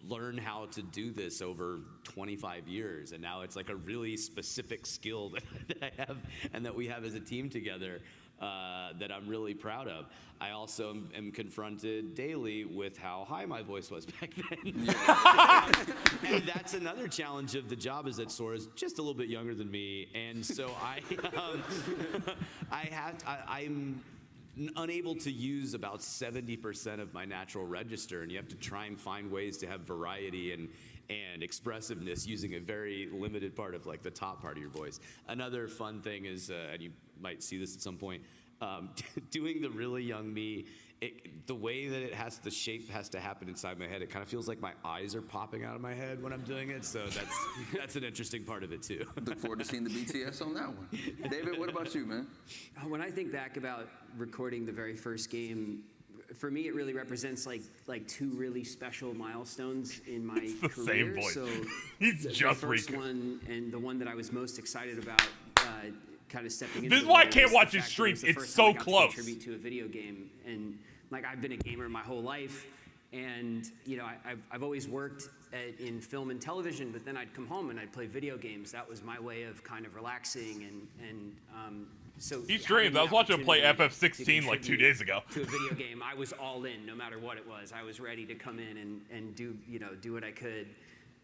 learn how to do this over 25 years. And now it's like a really specific skill that I have and that we have as a team together that I'm really proud of. I also am confronted daily with how high my voice was back then. And that's another challenge of the job is that Sora's just a little bit younger than me. And so I'm unable to use about 70% of my natural register, and you have to try and find ways to have variety and expressiveness using a very limited part of like the top part of your voice. Another fun thing is, and you might see this at some point, doing the really young me, the way that the shape has to happen inside my head, it kind of feels like my eyes are popping out of my head when I'm doing it. So that's an interesting part of it too. Look forward to seeing the BTS on that one. David, what about you, man? When I think back about recording the very first game, for me it really represents like 2 really special milestones in my It's the career. same voice. So He's the just first Riku. one and the one that I was most excited about kind of stepping into. This is why I the can't role watch was the his fact that streams. it was the It's first so time I got to close. contribute to a video game, and like I've been a gamer my whole life, and you know I've always worked in film and television, but then I'd come home and I'd play video games. That was my way of kind of relaxing and so He having streams. the I was watching him play opportunity FF16 like 2 contribute days ago. to a video game, I was all in, no matter what it was. I was ready to come in and do what I could.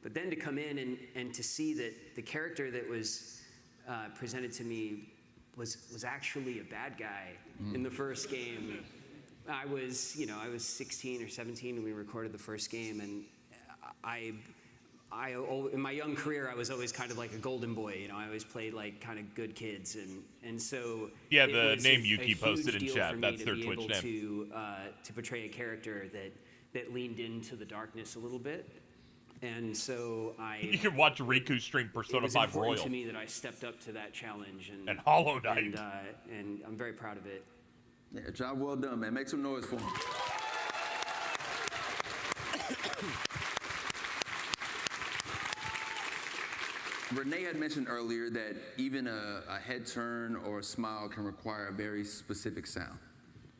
But then to come in and to see that the character that was presented to me was actually a bad guy in the first game. I was 16 or 17 when we recorded the first game, and I in my young career, I was always kind of like a golden boy. You know, I always played like kind of good kids, and so Yeah, it the was name a Yuki huge posted in deal chat. for me That's to their be Twitch able name. to portray a character that leaned into the darkness a little bit, and so You can watch Riku stream Persona it was 5 important Royal. to me that I stepped up to that challenge, And Hollow Knight. and I'm very proud of it. Yeah, job well done, man. Make some noise for him. Renee had mentioned earlier that even a head turn or a smile can require a very specific sound.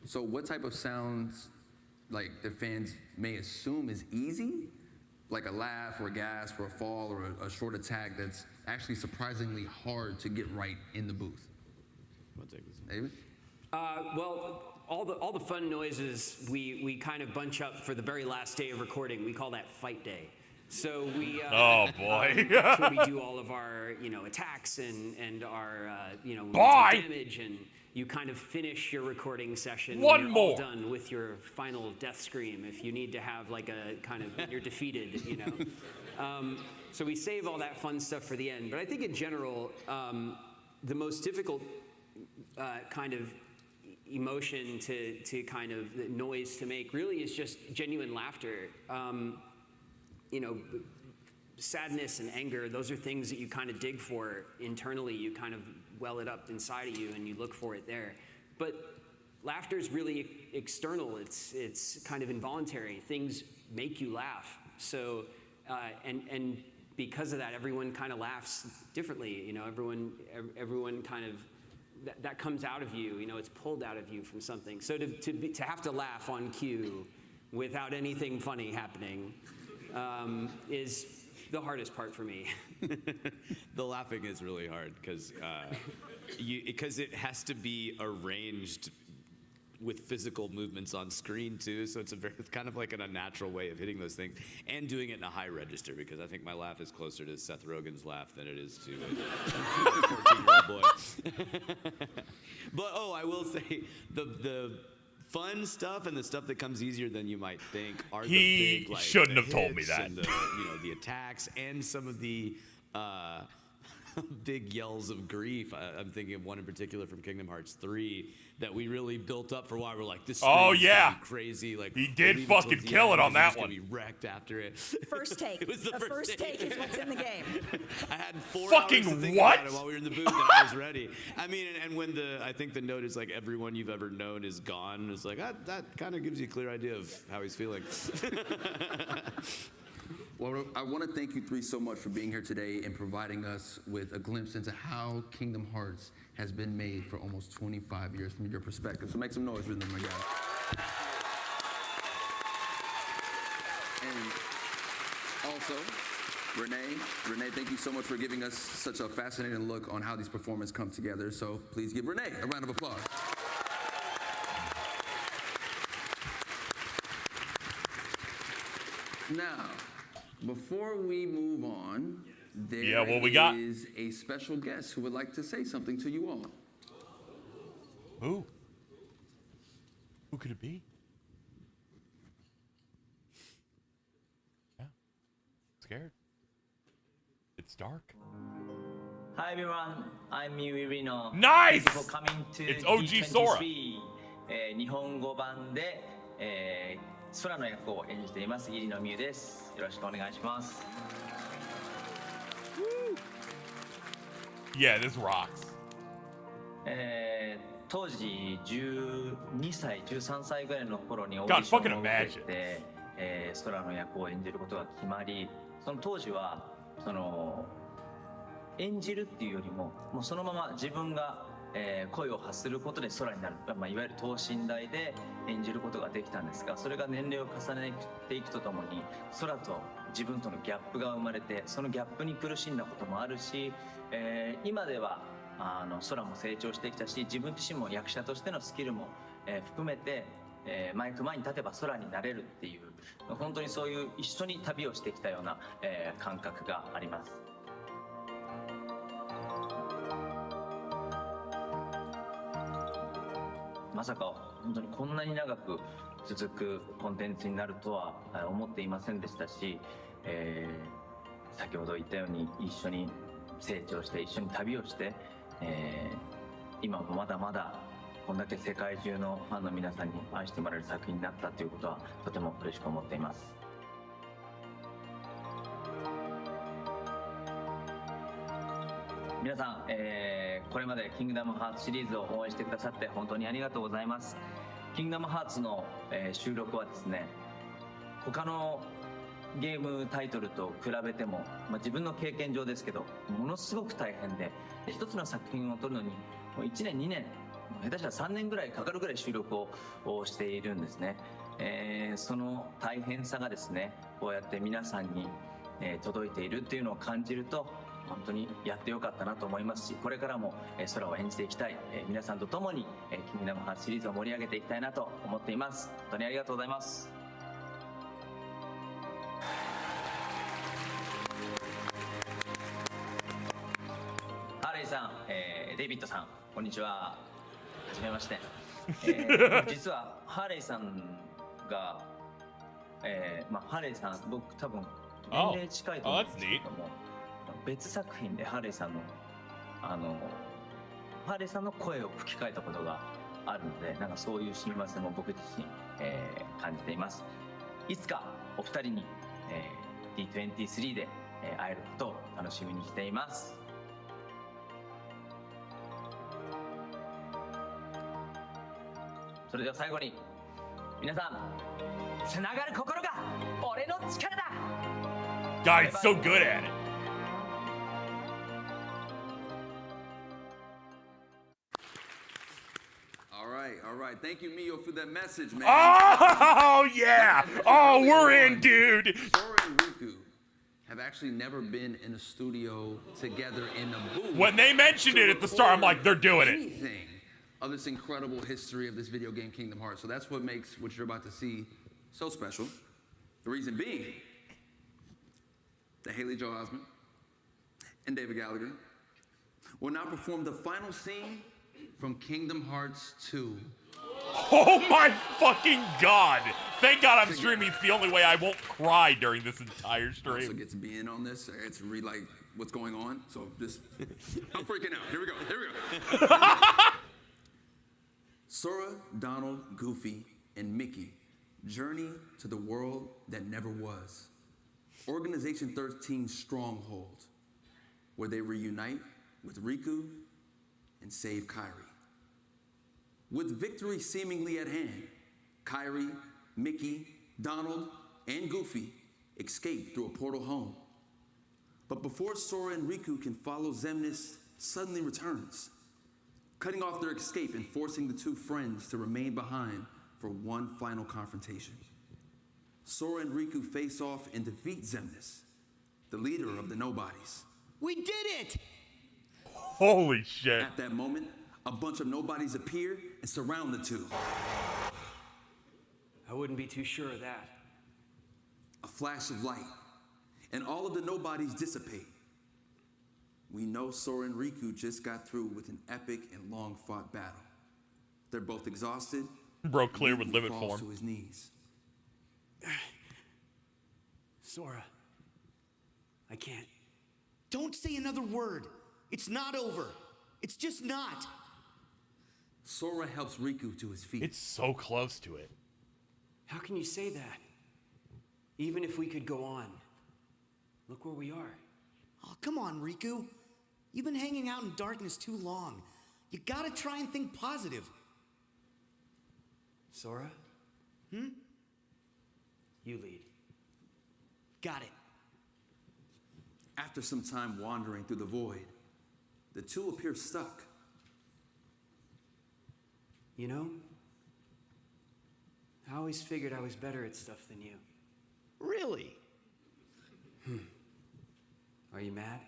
So what type of sounds, like, the fans may assume is easy, like a laugh or a gasp or a fall or a short attack, that's actually surprisingly hard to get right in the booth? I'll take this. David? Well, all the fun noises we kind of bunch up for the very last day of recording. We call that fight day. So we oh boy, that's where we do all of our attacks and our damage, and you kind of finish your recording session. One when you're more all done with your final death scream. If you need to have like a kind of you're defeated, So we save all that fun stuff for the end. But I think in general, the most difficult kind of emotion to kind of the noise to make really is just genuine laughter. Sadness and anger, those are things that you kind of dig for internally. You kind of well it up inside of you and you look for it there. But laughter is really external. It's kind of involuntary. Things make you laugh. So, and because of that, everyone kind of laughs differently. Everyone kind of, that comes out of you, it's pulled out of you from something. So to have to laugh on cue without anything funny happening is the hardest part for me. The laughing is really hard because it has to be arranged with physical movements on screen too, so it's kind of like an unnatural way of hitting those things and doing it in a high register, because I think my laugh is closer to Seth Rogen's laugh than it is to a 14-year-old boy. But I will say the fun stuff and the stuff that comes easier than you might think are the big, like, shouldn't the have told me hits that. and the attacks and some of the big yells of grief. I'm thinking of one in particular from Kingdom Hearts 3 that we really built up for a while. We're like, this oh is yeah, crazy. Like, he did fucking kill it on that one. Be wrecked after it. First take. It was the first take is what's in the game. I had 4 fucking hours to think what? about it while we were in the booth, and I was ready. I mean, and when I think the note is like everyone you've ever known is gone. It's like that kind of gives you a clear idea of how he's feeling. Well, I want to thank you three so much for being here today and providing us with a glimpse into how Kingdom Hearts has been made for almost 25 years from your perspective. So make some noise for them, my guys. And also, Renee, thank you so much for giving us such a fascinating look on how these performances come together. So please give Renee a round of applause. Now, before we move on, there is a special guest who would like to say something to you all. Who? Who could it be? Yeah. Scared. It's dark. Hi everyone, I'm Miwirino. Nice! Thank you for coming to It's OG D23 Sora. 日本語版で、空の役を演じています入野美優です。よろしくお願いします。Yeah, this rocks. 当時12歳、13歳ぐらいの頃にオーディションを受けて、空の役を演じることが決まり、その当時は演じるっていうよりも、もうそのまま自分が、声を発することで空になる、いわゆる等身大で演じることができたんですが、それが年齢を重ねていくとともに空と自分とのギャップが生まれて、そのギャップに苦しんだこともあるし、今では空も成長してきたし、自分自身も役者としてのスキルも、含めて、マイク前に立てば空になれるっていう、本当にそういう一緒に旅をしてきたような、感覚があります。まさか本当にこんなに長く続くコンテンツになるとは思っていませんでしたし、先ほど言ったように一緒に成長して一緒に旅をして、今もまだまだこんだけ世界中のファンの皆さんに愛してもらえる作品になったということはとても嬉しく思っています。皆さん、これまでキングダムハーツシリーズを応援してくださって本当にありがとうございます。キングダムハーツの、収録はですね、他のゲームタイトルと比べても、自分の経験上ですけどものすごく大変で、一つの作品を撮るのにもう1年2年下手したら3年ぐらいかかるぐらい収録をしているんですね。その大変さがですね、こうやって皆さんに、届いているっていうのを感じると本当にやってよかったなと思いますし、これからも、空を演じていきたい、皆さんと共に、キングダムハーツシリーズを盛り上げていきたいなと思っています。本当にありがとうございます。ハーレイさん、デイビッドさん、こんにちは。はじめまして。実はハーレイさんが、ハーレイさん、僕多分年齢近いと思うんですけども、別作品でハーレイさんのハーレイさんの声を吹き替えたことがあるので、なんかそういう親和性も僕自身、感じています。いつかお二人に、D23 で、会えることを楽しみにしています。それでは最後に皆さん、つながる心が俺の力だ。 God, he's so good at it. All right. Thank you, Mio, for that message, man. Oh, yeah. Oh, we're in, dude. Sora and Riku have actually never been in a studio together in a booth. When they mentioned it at the start, I'm like, they're doing it. Anything of this incredible history of this video game, Kingdom Hearts. So that's what makes what you're about to see so special. The reason being that Haley Joel Osment and David Gallagher will now perform the final scene from Kingdom Hearts 2. Oh my fucking God! Thank God I'm streaming. It's the only way I won't cry during this entire stream. I also get to be in on this. I get to read like what's going on. So just, I'm freaking out. Here we go. Sora, Donald, Goofy, and Mickey journey to the world that never was. Organization 13 Stronghold, where they reunite with Riku and save Kairi. With victory seemingly at hand, Kairi, Mickey, Donald, and Goofy escape through a portal home. But before Sora and Riku can follow, Xemnas suddenly returns, cutting off their escape and forcing the two friends to remain behind for one final confrontation. Sora and Riku face off and defeat Xemnas, the leader of the Nobodies. We did it! Holy shit. At that moment, a bunch of nobodies appear and surround the two. I wouldn't be too sure of that. A flash of light, and all of the nobodies dissipate. We know Sora and Riku just got through with an epic and long-fought battle. They're both exhausted. Bro, clear with limit falls form. To his knees. Sora, I can't. Don't say another word. It's not over. It's just not. Sora helps Riku to his feet. It's so close to it. How can you say that? Even if we could go on. Look where we are. Oh, come on, Riku. You've been hanging out in darkness too long. You gotta try and think positive. Sora? Hmm? You lead. Got it. After some time wandering through the void, the two appear stuck. You know, I always figured I was better at stuff than you. Really? Are you mad?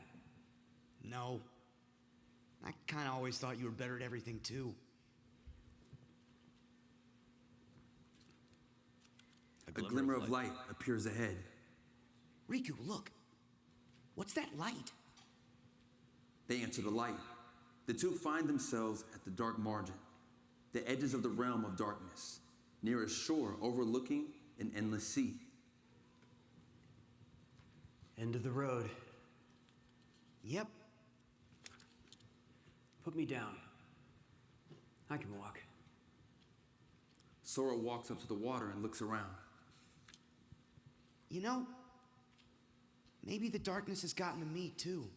No. I kinda always thought you were better at everything too. A glimmer of light appears ahead. Riku, look. What's that light? They enter the light. The two find themselves at the dark margin, the edges of the realm of darkness, near a shore overlooking an endless sea. End of the road. Yep. Put me down. I can walk. Sora walks up to the water and looks around. You know, maybe the darkness has gotten to me too.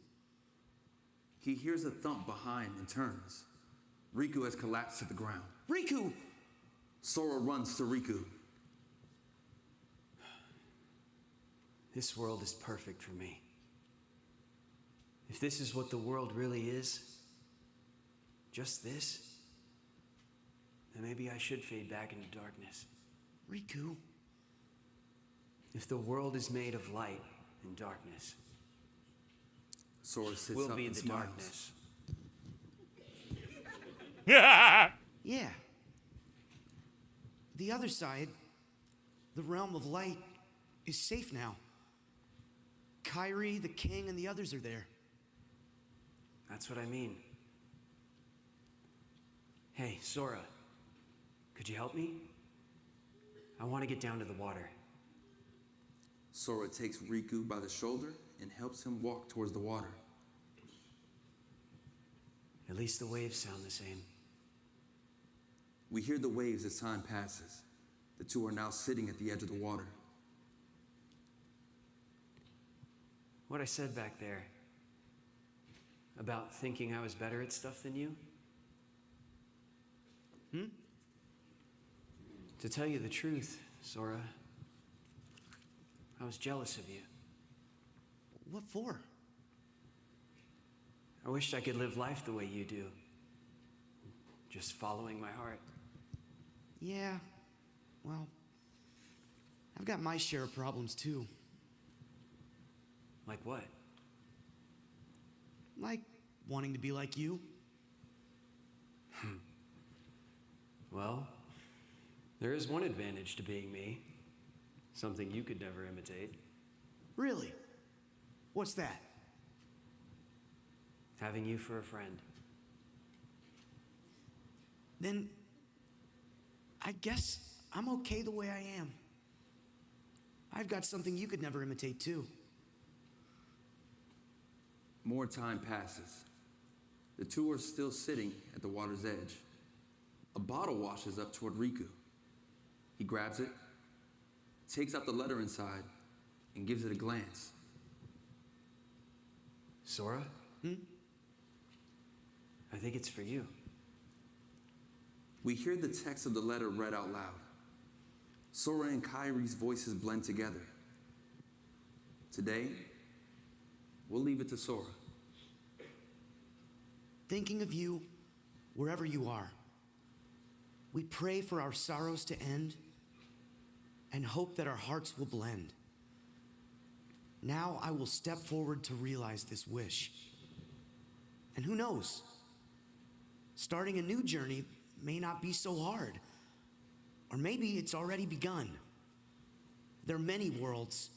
He hears a thump behind and turns. Riku has collapsed to the ground. Riku! Sora runs to Riku. This world is perfect for me. If this is what the world really is, just this, then maybe I should fade back into darkness. Riku. If the world is made of light and darkness, Sora sits we'll up be and the smiles. darkness. Yeah. The other side, the realm of light, is safe now. Kyrie, the king, and the others are there. That's what I mean. Hey, Sora, could you help me? I want to get down to the water. Sora takes Riku by the shoulder and helps him walk towards the water. At least the waves sound the same. We hear the waves as time passes. The two are now sitting at the edge of the water. What I said back there about thinking I was better at stuff than you? To tell you the truth, Sora, I was jealous of you. What for? I wished I could live life the way you do. Just following my heart. Yeah, well, I've got my share of problems too. Like what? Like wanting to be like you. Well, there is one advantage to being me. Something you could never imitate. Really? What's that? Having you for a friend. Then I guess I'm okay the way I am. I've got something you could never imitate too. More time passes. The two are still sitting at the water's edge. A bottle washes up toward Riku. He grabs it, takes out the letter inside, and gives it a glance. Sora? I think it's for you. We hear the text of the letter read out loud. Sora and Kyrie's voices blend together. Today, we'll leave it to Sora. Thinking of you wherever you are. We pray for our sorrows to end and hope that our hearts will blend. Now I will step forward to realize this wish. And who knows? Starting a new journey may not be so hard. Or maybe it's already begun. There are many worlds,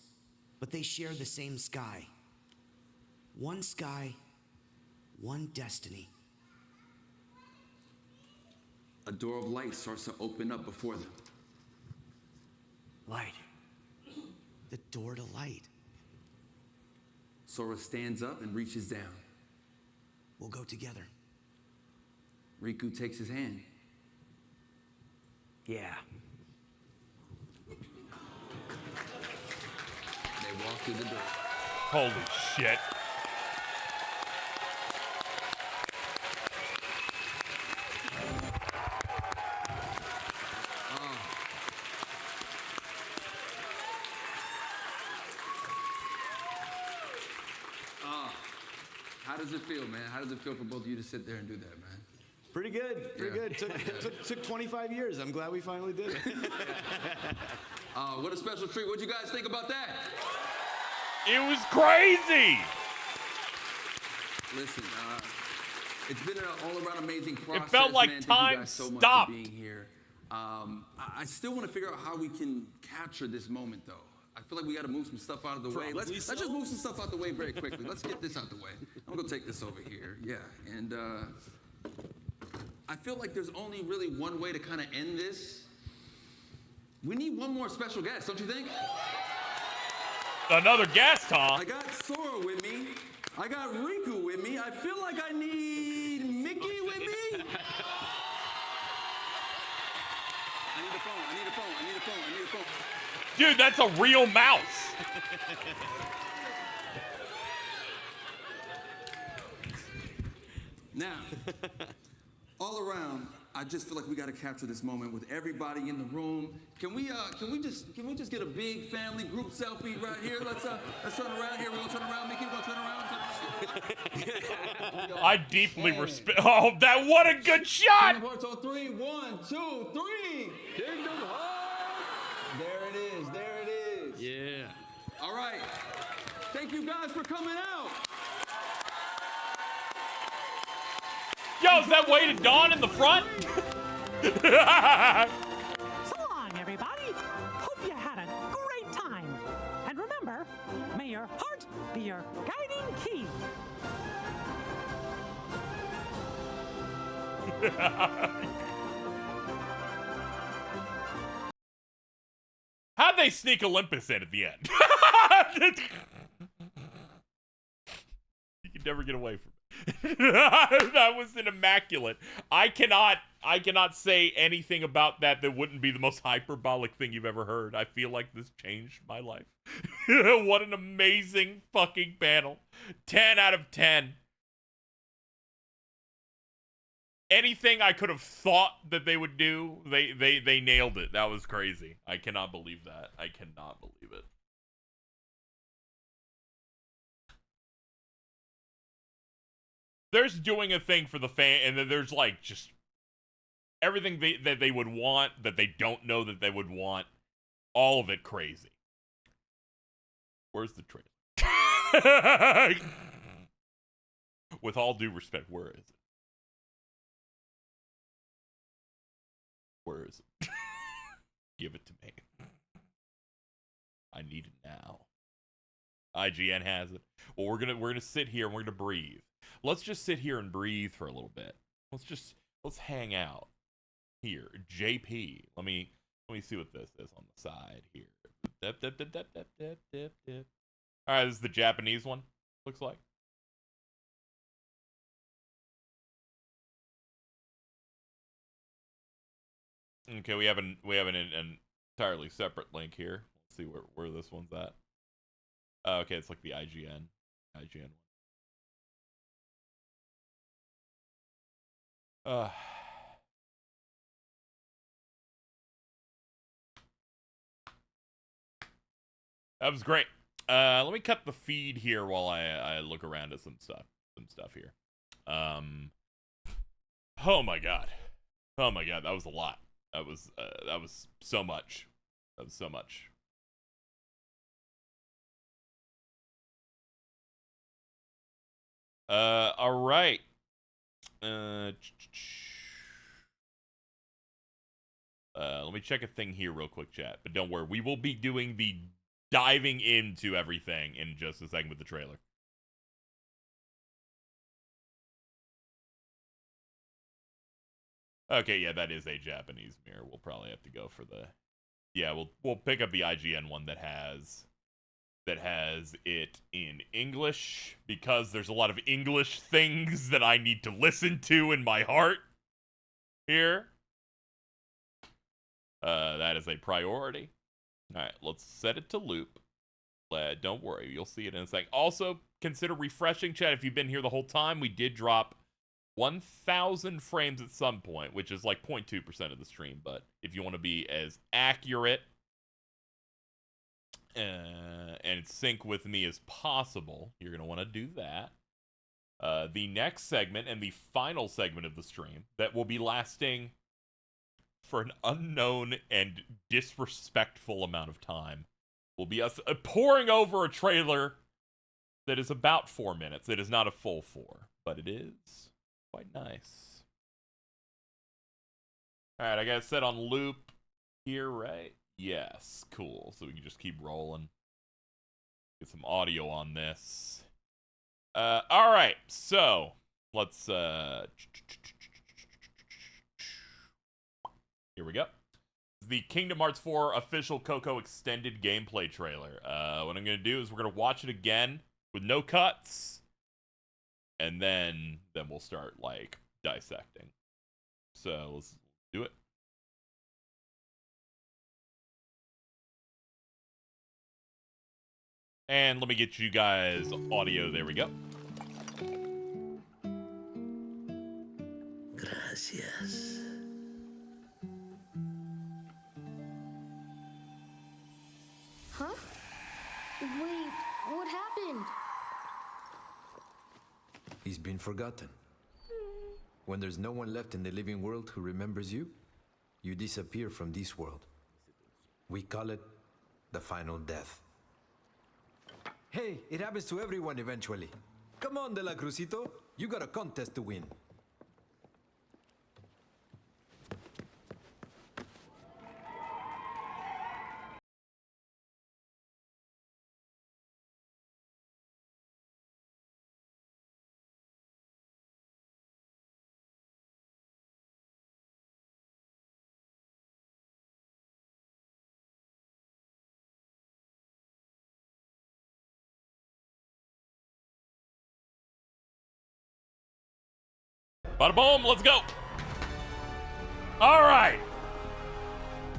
but they share the same sky. One sky, one destiny. A door of light starts to open up before them. Light. The door to light. Sora stands up and reaches down. We'll go together. Riku takes his hand. Yeah. They walk through the door. Holy shit. How does it feel, man? How does it feel for both of you to sit there and do that, man? Pretty good, pretty good. Took 25 years. I'm glad we finally did it. What a special treat. What'd you guys think about that? It was crazy. Listen, it's been an all-around amazing process. It felt like man. time Thank you guys so much stopped. for being here. I still want to figure out how we can capture this moment, though. I feel like we got to move some stuff out of the way. Let's just move some stuff out the way very quickly. Let's get this out the way. I'm gonna take this over here. Yeah, and I feel like there's only really one way to kind of end this. We need one more special guest, don't you think? Another guest, huh? I got Sora with me. I got Riku with me. I feel like I need Mickey with me. I need a phone. I need a phone. I need a phone. I need a phone. Dude, that's a real mouse. Now, all around, I just feel like we got to capture this moment with everybody in the room. Can we just get a big family group selfie right here? Let's turn around here. We're gonna turn around. Mickey, we're gonna turn around. I deeply respect. Oh, what a good shot! Kingdom Hearts on 3. 1, 2, 3. Kingdom Hearts. There it is. There it is. Yeah. All right. Thank you guys for coming out. Yo, is that Way to Dawn in the front? So long, everybody. Hope you had a great time. And remember, may your heart be your guiding key. How'd they sneak Olympus in at the end? You can never get away from it. That was an immaculate. I cannot say anything about that wouldn't be the most hyperbolic thing you've ever heard. I feel like this changed my life. What an amazing fucking panel. 10 out of 10. Anything I could have thought that they would do, they nailed it. That was crazy. I cannot believe that. I cannot believe it. There's doing a thing for the fan, and then there's like just everything that they would want that they don't know that they would want. All of it crazy. Where's the trailer? With all due respect, where is it? Where is it? Give it to me. I need it now. IGN has it. Well, we're gonna sit here and we're gonna breathe. Let's just sit here and breathe for a little bit. Let's hang out here. JP, let me see what this is on the side here. All right, this is the Japanese one. Looks like. Okay, we have an entirely separate link here. Let's see where this one's at. Okay, it's like the IGN one. That was great. Let me cut the feed here while I look around at some stuff here. Oh my god, that was a lot. That was so much. That was so much. All right. Let me check a thing here real quick, chat. But don't worry, we will be doing the diving into everything in just a second with the trailer. Okay, yeah, that is a Japanese mirror. We'll probably have to go for the... Yeah, we'll pick up the IGN one that has it in English, because there's a lot of English things that I need to listen to in my heart here. That is a priority. All right, let's set it to loop. Don't worry, you'll see it in a second. Also, consider refreshing, chat. If you've been here the whole time, we did drop 1,000 frames at some point, which is like 0.2% of the stream. But if you want to be as accurate and sync with me as possible, you're going to want to do that. The next segment and the final segment of the stream that will be lasting for an unknown and disrespectful amount of time will be us pouring over a trailer that is about 4 minutes. It is not a full 4, but it is quite nice. All right, I got it set on loop here, right? Yes, cool. So we can just keep rolling. Get some audio on this. All right, so let's here we go. The Kingdom Hearts 4 official Coco extended gameplay trailer. What I'm gonna do is we're gonna watch it again with no cuts, and then we'll start like dissecting. So let's do it. And let me get you guys audio. There we go. Gracias. He's been forgotten. When there's no one left in the living world who remembers you, you disappear from this world. We call it the final death. Hey, it happens to everyone eventually. Come on, De La Crucito. You got a contest to win. Bada boom, let's go. All right.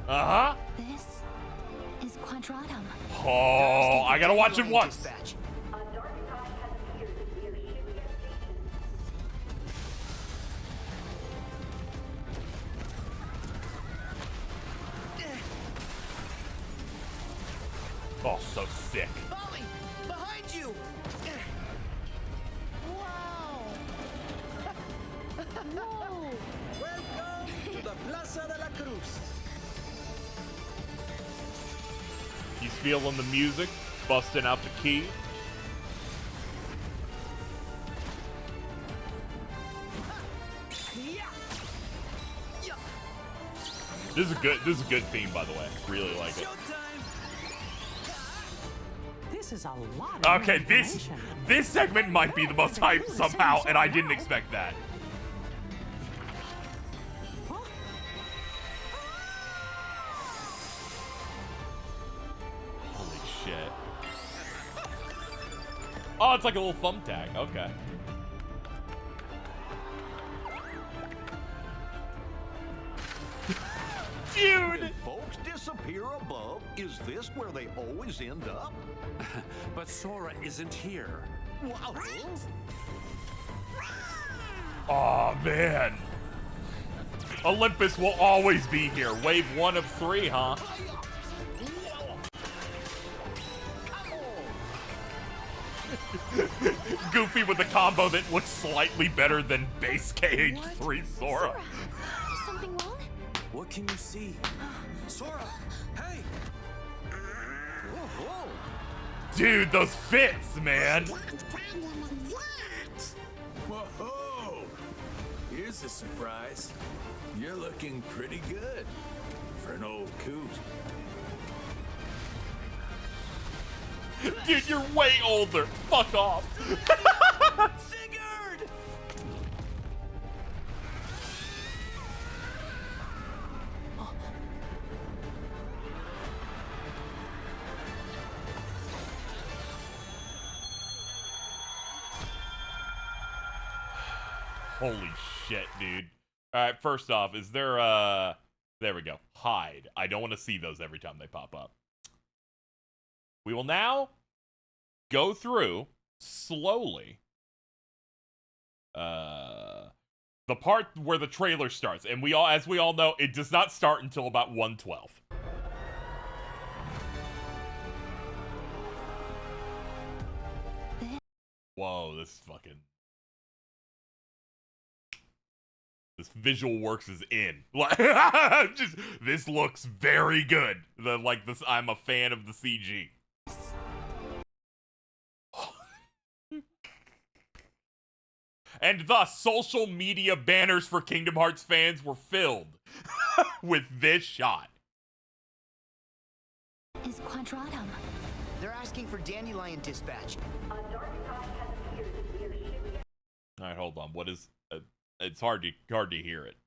Uh-huh. This is Quadratum. Oh, I gotta watch it once. Oh, so sick. Molly, behind you! Wow! Whoa! Welcome to the Plaza de la Cruz. He's feeling the music, busting out the key. This is a good theme, by the way. Really like it. This is a lot of Okay, this segment might be the most hyped somehow, and I didn't expect that. Holy shit. Oh, it's like a little thumbtack. Okay. Dude! When folks disappear above, is this where they always end up? But Sora isn't here. Wow. Oh, man. Olympus will always be here. Wave 1 of 3, huh? Goofy with a combo that looks slightly better than base KH3 Sora. Is something wrong? What can you see? Sora, hey! Whoa. Dude, those fits, man. Whoa! Here's a surprise. You're looking pretty good for an old coot. Dude, you're way older. Fuck off. Sigurd! Holy shit, dude. Alright, first off, is there, there we go. Hide. I don't want to see those every time they pop up. We will now go through, slowly, the part where the trailer starts. And we all, as we all know, it does not start until about 1:12. Whoa, this fucking... This visual works is in. Just, this looks very good. I'm a fan of the CG. And thus, social media banners for Kingdom Hearts fans were filled with this shot. Is Quadratum. They're asking for Dandelion Dispatch. Alright, hold on. What is... it's hard to hear it.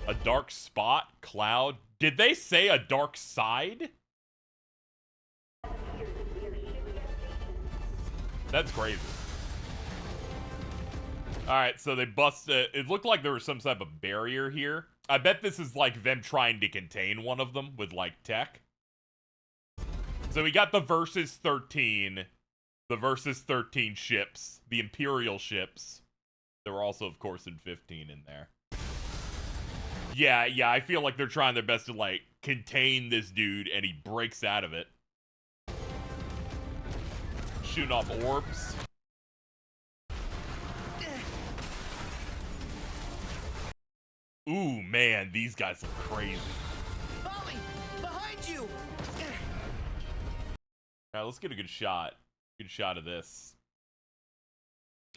A dark spot? Cloud? Did they say a dark side? That's crazy. Alright, so they busted... It looked like there was some type of barrier here. I bet this is like them trying to contain one of them with like tech. So we got the Versus 13. The Versus 13 ships. The Imperial ships. There were also, of course, in 15 in there. Yeah, I feel like they're trying their best to, like, contain this dude, and he breaks out of it. shooting off orbs. Ooh, man, these guys look crazy. Molly, behind you! All right, let's get a good shot. Good shot of this.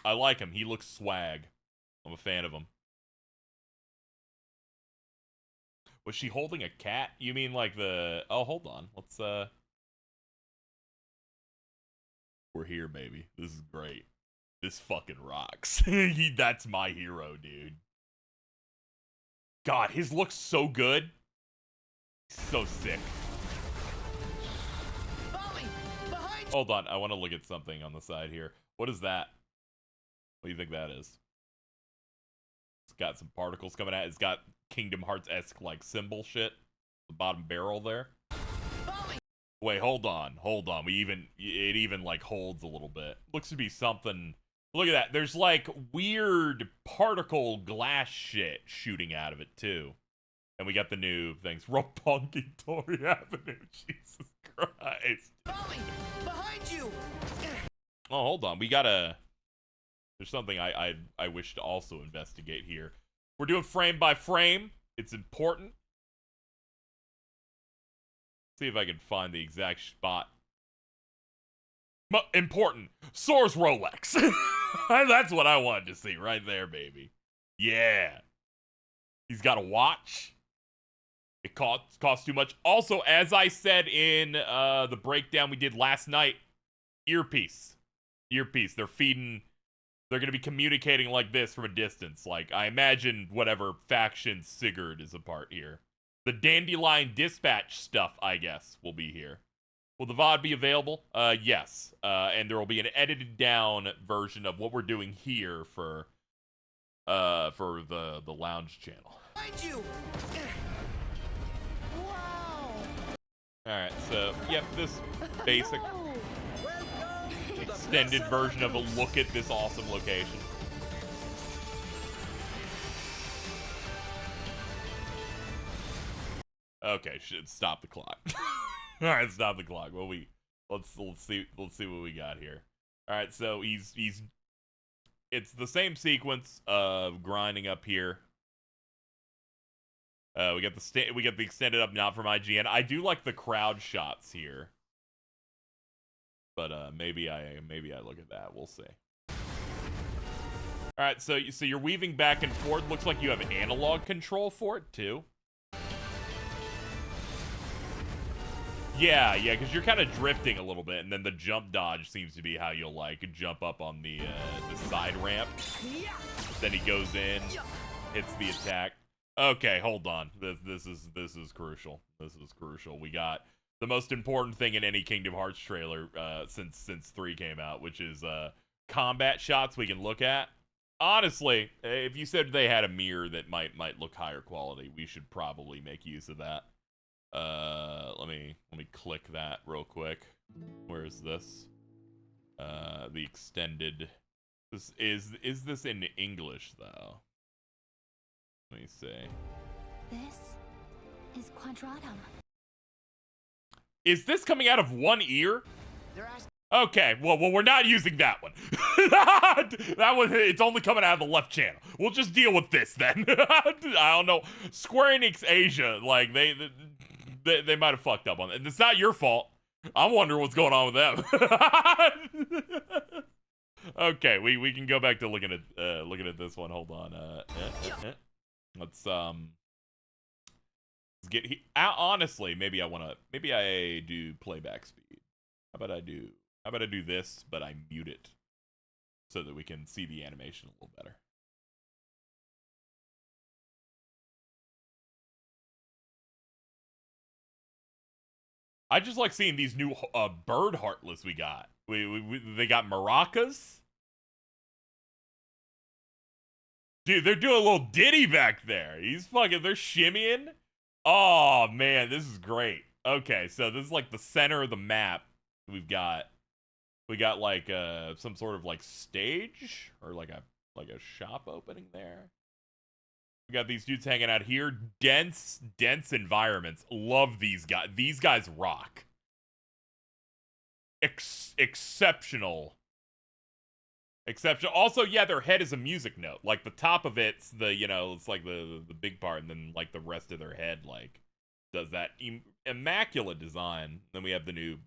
I like him. He looks swag. I'm a fan of him. Was she holding a cat? You mean like the... Oh, hold on. Let's, We're here, baby. This is great. This fucking rocks. That's my hero, dude. God, his looks so good. So sick. Molly, behind you! Hold on. I want to look at something on the side here. What is that? What do you think that is? It's got some particles coming out. It's got Kingdom Hearts-esque, like, symbol shit. The bottom barrel there. Molly! Wait, hold on. Hold on. It even, like, holds a little bit. Looks to be something... Look at that. There's, like, weird particle glass shit shooting out of it, too. And we got the new things. Roppongi Tori Avenue. Jesus Christ. Molly, behind you! Oh, hold on. We gotta... There's something I wish to also investigate here. We're doing frame by frame. It's important. See if I can find the exact spot. Important. Sora's Rolex. That's what I wanted to see right there, baby. Yeah. He's got a watch. It costs too much. Also, as I said in the breakdown we did last night, earpiece. Earpiece. They're going to be communicating like this from a distance. Like, I imagine whatever faction Sigurd is a part here. The Dandelion Dispatch stuff, I guess, will be here. Will the VOD be available? Yes. And there will be an edited down version of what we're doing here for the lounge channel. Behind you! Wow! Alright, so, yep, this basic extended version of a look at this awesome location. Okay, stop the clock. All right, stop the clock. Well, let's see what we got here. All right, so it's the same sequence of grinding up here. We got the extended up not from IGN. I do like the crowd shots here, but maybe I look at that. We'll see. All right, so you're weaving back and forth. Looks like you have analog control for it too. Yeah, because you're kind of drifting a little bit, and then the jump dodge seems to be how you'll, like, jump up on the side ramp. Then he goes in, hits the attack. Okay, hold on. This is crucial. This is crucial. We got the most important thing in any Kingdom Hearts trailer since 3 came out, which is combat shots we can look at. Honestly, if you said they had a mirror that might look higher quality, we should probably make use of that. Let me click that real quick. Where is this? The extended. Is this in English though? Let me see. This is Quadratum. Is this coming out of one ear? Okay, well, we're not using that one. That one, it's only coming out of the left channel. We'll just deal with this then. I don't know. Square Enix Asia, like they might have fucked up on it. It's not your fault. I'm wondering what's going on with them. Okay, we can go back to looking at this one. Hold on. Let's get honestly, maybe I do playback speed. How about I do this, but I mute it so that we can see the animation a little better. I just like seeing these new bird heartless we got. They got maracas. Dude, they're doing a little ditty back there. They're shimmying. Oh, man, this is great. Okay, so this is like the center of the map. We got like some sort of like stage or like a shop opening there. We got these dudes hanging out here. Dense environments. Love these guys. These guys rock. exceptional. Also, yeah, their head is a music note. Like the top of it's the, you know, it's like the big part, and then like the rest of their head like does that immaculate design. Then we have the new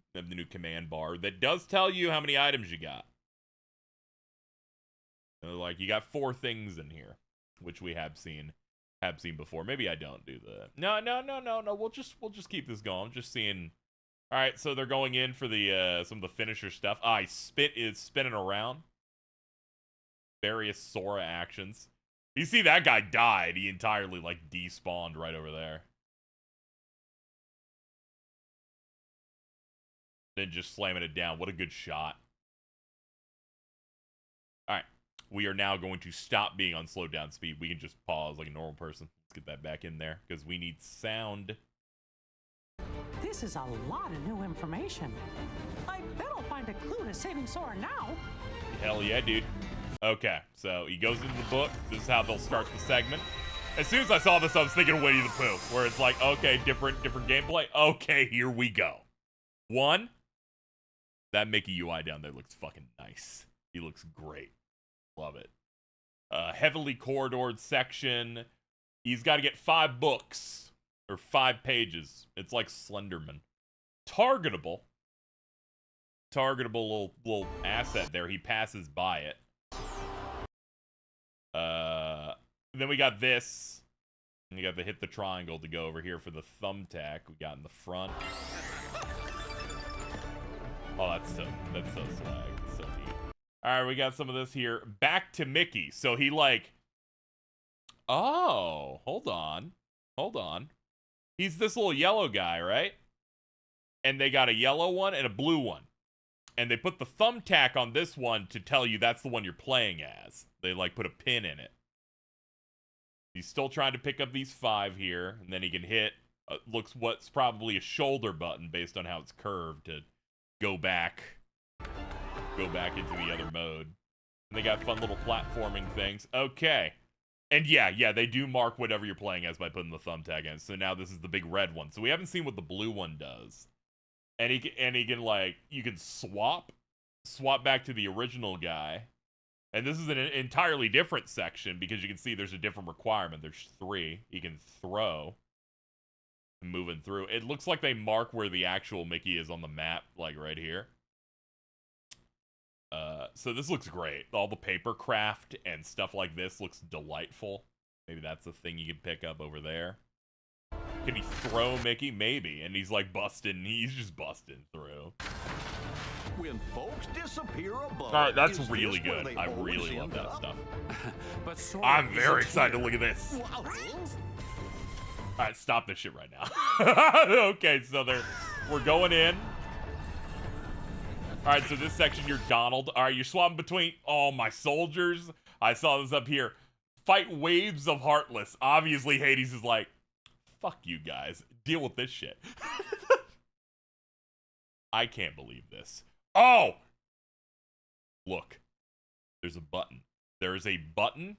command bar that does tell you how many items you got. Like you got 4 things in here, which we have seen before. Maybe I don't do the no. We'll just keep this going. I'm just seeing. All right, so they're going in for the some of the finisher stuff. Spit is spinning around. Various Sora actions. You see that guy died. He entirely like despawned right over there. Then just slamming it down. What a good shot. All right. We are now going to stop being on slow down speed. We can just pause like a normal person. Let's get that back in there because we need sound. This is a lot of new information. I bet I'll find a clue to saving Sora now. Hell yeah, dude. Okay, so he goes into the book. This is how they'll start the segment. As soon as I saw this, I was thinking of Winnie the Pooh, where it's like, okay, different gameplay. Okay, here we go. 1, that Mickey UI down there looks fucking nice. He looks great. Love it. Heavily corridored section. He's got to get 5 books or 5 pages. It's like Slenderman. Targetable little asset there. He passes by it. Then we got this. And we got the hit the triangle to go over here for the thumbtack we got in the front. Oh, that's so swag. So neat. All right, we got some of this here. Back to Mickey. So he like, oh, hold on. He's this little yellow guy, right? And they got a yellow one and a blue one. And they put the thumbtack on this one to tell you that's the one you're playing as. They like put a pin in it. He's still trying to pick up these 5 here, and then he can hit looks what's probably a shoulder button based on how it's curved to go back into the other mode. And they got fun little platforming things. Okay. And yeah, they do mark whatever you're playing as by putting the thumbtack in. So now this is the big red one. So we haven't seen what the blue one does. And he can like, you can swap back to the original guy. And this is an entirely different section because you can see there's a different requirement. There's 3. He can throw. Moving through. It looks like they mark where the actual Mickey is on the map, like right here. So this looks great. All the paper craft and stuff like this looks delightful. Maybe that's a thing you can pick up over there. Can he throw Mickey? Maybe. And he's like busting. He's just busting through. When folks disappear above, all right, that's really good. I really love that stuff. But I'm very excited to look at this. All right, stop this shit right now. Okay, so we're going in. All right, so this section, you're Donald. All right, you're swapping between all my soldiers. I saw this up here. Fight waves of Heartless. Obviously, Hades is like, fuck you guys. Deal with this shit. I can't believe this. Oh! Look. There's a button. There is a button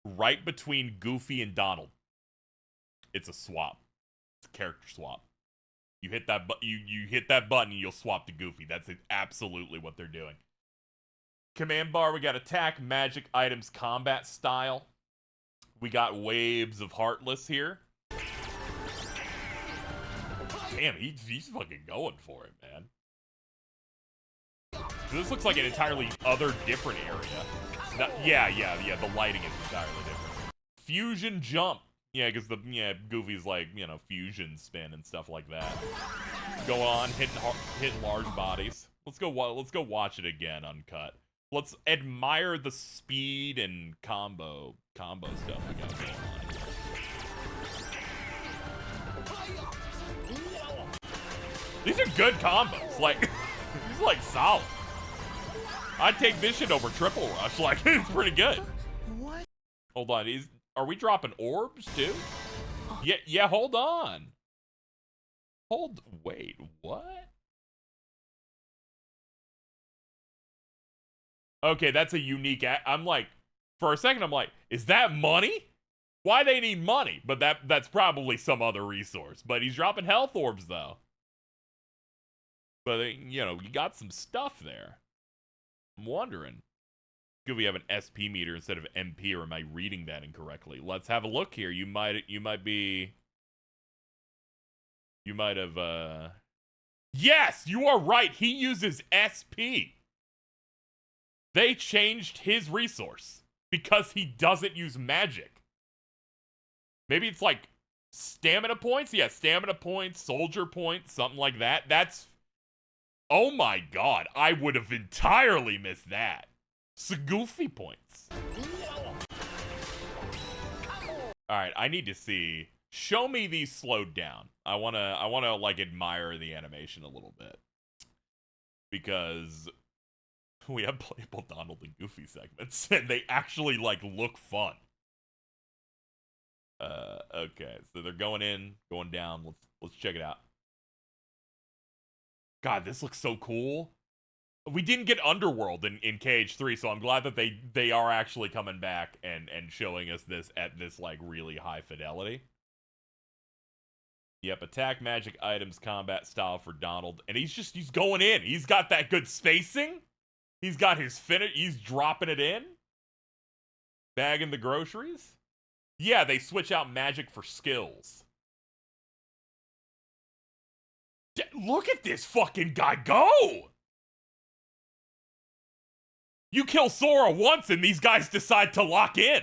right between Goofy and Donald. It's a swap. It's a character swap. You hit that you hit that button, you'll swap to Goofy. That's absolutely what they're doing. Command bar, we got attack, magic, items, combat style. We got waves of Heartless here. Damn, he's fucking going for it, man. So this looks like an entirely other different area. Yeah, the lighting is entirely different. Fusion jump. Yeah, because Goofy's like, fusion spin and stuff like that. Go on, hitting large bodies. Let's go watch it again, Uncut. Let's admire the speed and combo stuff we got going on. These are good combos. Like, these are like solid. I'd take this shit over Triple Rush. Like, it's pretty good. What? Hold on. Are we dropping orbs too? Yeah, hold on. Wait, what? Okay, that's a unique I'm like, for a second, I'm like, is that money? Why they need money? But that's probably some other resource. But he's dropping health orbs, though. But, you know, you got some stuff there. I'm wondering. Could we have an SP meter instead of MP, or am I reading that incorrectly? Let's have a look here. You might have, yes, you are right. He uses SP. They changed his resource because he doesn't use magic. Maybe it's like stamina points? Yeah, stamina points, soldier points, something like that. That's... Oh my god, I would have entirely missed that. Goofy points. Alright, I need to see. Show me these slowed down. I wanna like admire the animation a little bit. Because we have playable Donald and Goofy segments, and they actually like look fun. Okay, so they're going in, going down. Let's check it out. God, this looks so cool. We didn't get Underworld in KH3, so I'm glad that they are actually coming back and showing us this at this like really high fidelity. Yep, attack, magic, items, combat style for Donald, and he's going in. He's got that good spacing. He's got his finish. He's dropping it in. Bagging the groceries. Yeah, they switch out magic for skills. Look at this fucking guy go! You kill Sora once and these guys decide to lock in.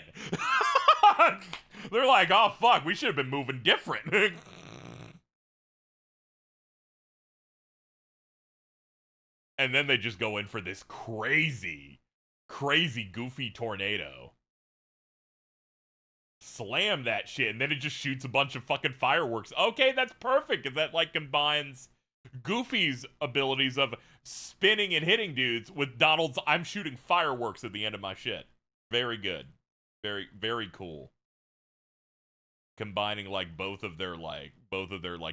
They're like, oh fuck, we should have been moving different. And then they just go in for this crazy, crazy goofy tornado. Slam that shit, and then it just shoots a bunch of fucking fireworks. Okay, that's perfect, because that, like, combines Goofy's abilities of spinning and hitting dudes with Donald's I'm shooting fireworks at the end of my shit. Very good. Very, very cool. Combining, like, both of their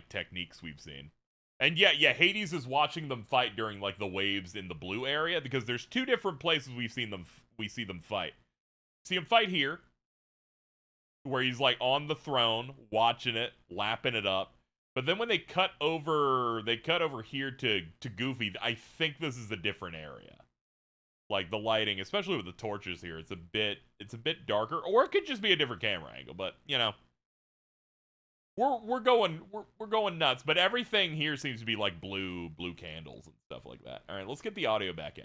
techniques we've seen. And yeah, Hades is watching them fight during, like, the waves in the blue area, because there's two different places we see them fight. See him fight here, where he's like on the throne, watching it, lapping it up. But then when they cut over here to Goofy, I think this is a different area. Like the lighting, especially with the torches here, it's a bit darker, or it could just be a different camera angle. But you know, we're going nuts. But everything here seems to be like blue candles and stuff like that. All right, let's get the audio back in.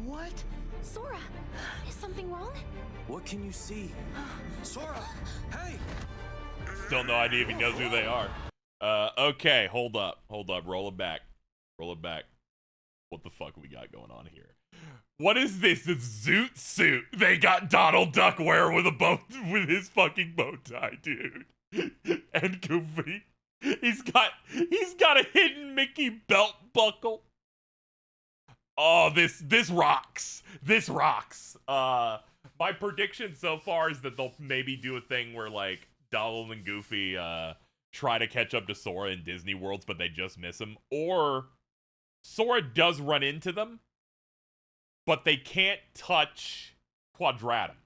What? Sora, is something wrong? What can you see? Sora, hey! Still no idea if he knows who they are. Okay, hold up, roll it back. What the fuck we got going on here? What is this? This zoot suit they got Donald Duck wear with his fucking bow tie, dude. And Goofy, he's got a hidden Mickey belt buckle. Oh, this rocks. This rocks. My prediction so far is that they'll maybe do a thing where like Donald and Goofy try to catch up to Sora in Disney Worlds, but they just miss him. Or Sora does run into them, but they can't touch Quadratum.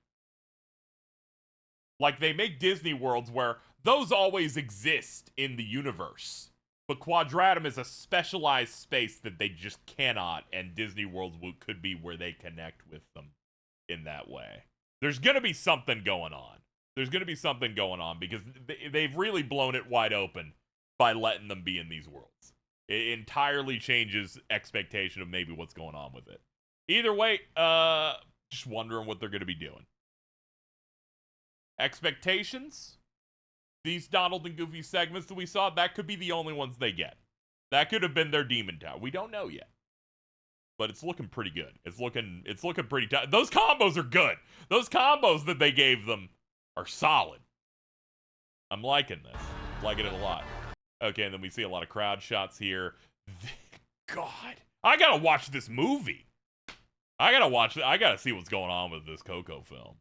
Like they make Disney Worlds where those always exist in the universe. But Quadratum is a specialized space that they just cannot, and Disney World could be where they connect with them in that way. There's going to be something going on. Because they've really blown it wide open by letting them be in these worlds. It entirely changes expectation of maybe what's going on with it. Either way, just wondering what they're going to be doing. Expectations? These Donald and Goofy segments that we saw, that could be the only ones they get. That could have been their Demon Tower. We don't know yet. But it's looking pretty good. It's looking pretty tough. Those combos are good. Those combos that they gave them are solid. I'm liking this. Liking it a lot. Okay, and then we see a lot of crowd shots here. God. I gotta watch this movie. I gotta see what's going on with this Coco film.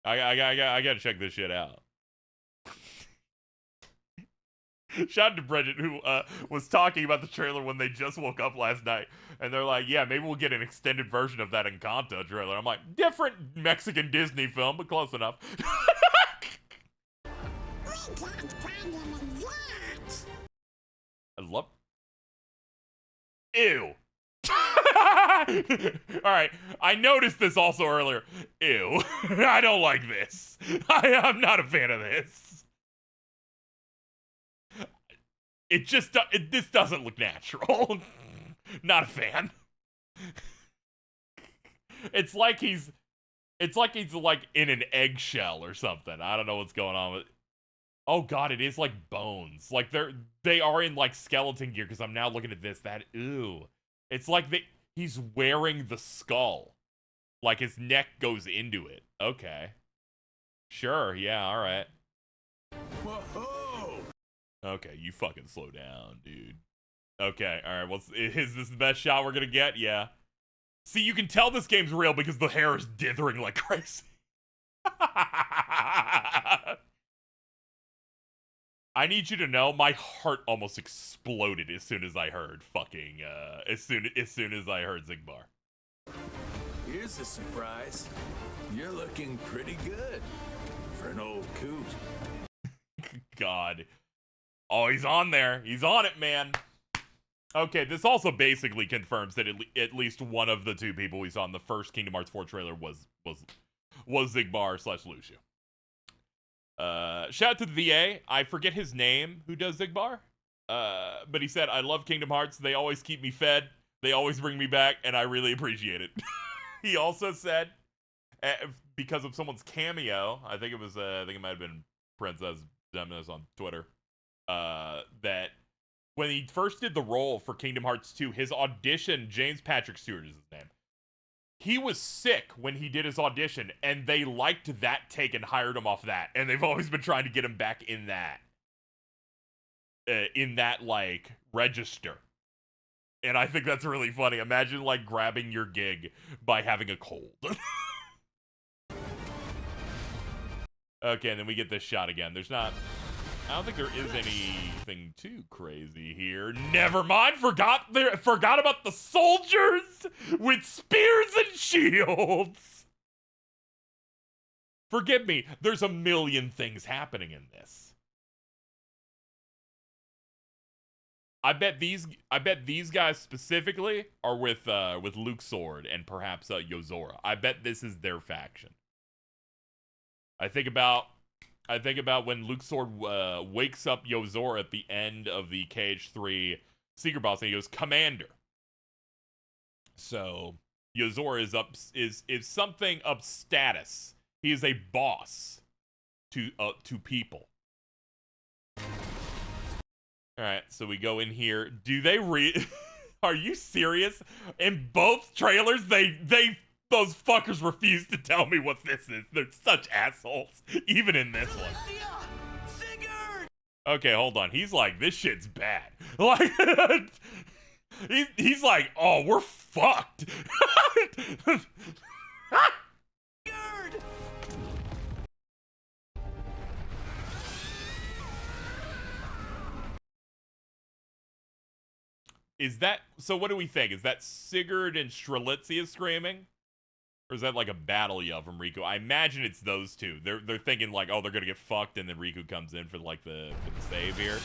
I gotta check this shit out. Shout out to Bridget, who was talking about the trailer when they just woke up last night. And they're like, yeah, maybe we'll get an extended version of that Encanto trailer. I'm like, different Mexican Disney film, but close enough. I love. Ew. Alright, I noticed this also earlier. Ew. I don't like this. I'm not a fan of this. It just, this doesn't look natural. Not a fan. It's like he's like in an eggshell or something. I don't know what's going on with. Oh god, it is like bones. Like they are in like skeleton gear because I'm now looking at this. That ew. It's like he's wearing the skull. Like his neck goes into it. Okay. Sure, yeah, alright. Whoa! Okay, you fucking slow down, dude. Okay, alright, is this the best shot we're gonna get? Yeah. See, you can tell this game's real because the hair is dithering like crazy. I need you to know, my heart almost exploded as soon as I heard fucking, as soon as I heard Xigbar. Here's a surprise. You're looking pretty good for an old coot. God. Oh, he's on there. He's on it, man. Okay, this also basically confirms that at least one of the two people we saw in the first Kingdom Hearts 4 trailer was Xigbar/Lucio. Shout out to the VA. I forget his name who does Xigbar. But he said, I love Kingdom Hearts. They always keep me fed. They always bring me back, and I really appreciate it. He also said, because of someone's cameo, I think it might have been Princess Demnis on Twitter, that when he first did the role for Kingdom Hearts 2, his audition, James Patrick Stewart is his name, he was sick when he did his audition, and they liked that take and hired him off that, and they've always been trying to get him back in that, like, register. And I think that's really funny. Imagine, like, grabbing your gig by having a cold. Okay, and then we get this shot again. I don't think there is anything too crazy here. Never mind. Forgot about the soldiers with spears and shields. Forgive me. There's a million things happening in this. I bet these guys specifically are with Luke's sword and perhaps Yozora. I bet this is their faction. I think about when Luke's sword wakes up Yozora at the end of the KH3 secret boss, and he goes, "Commander." So Yozora is something of status. He is a boss to people. All right, so we go in here. Do they Are you serious? In both trailers, those fuckers refuse to tell me what this is. They're such assholes, even in this one. Okay, hold on. He's like, this shit's bad. Like, he's like, oh, we're fucked. Is that, so what do we think? Is that Sigurd and Strelitzia screaming? Or is that like a battle yell from Riku? I imagine it's those two. They're thinking like, oh, they're gonna get fucked, and then Riku comes in for like for the save here.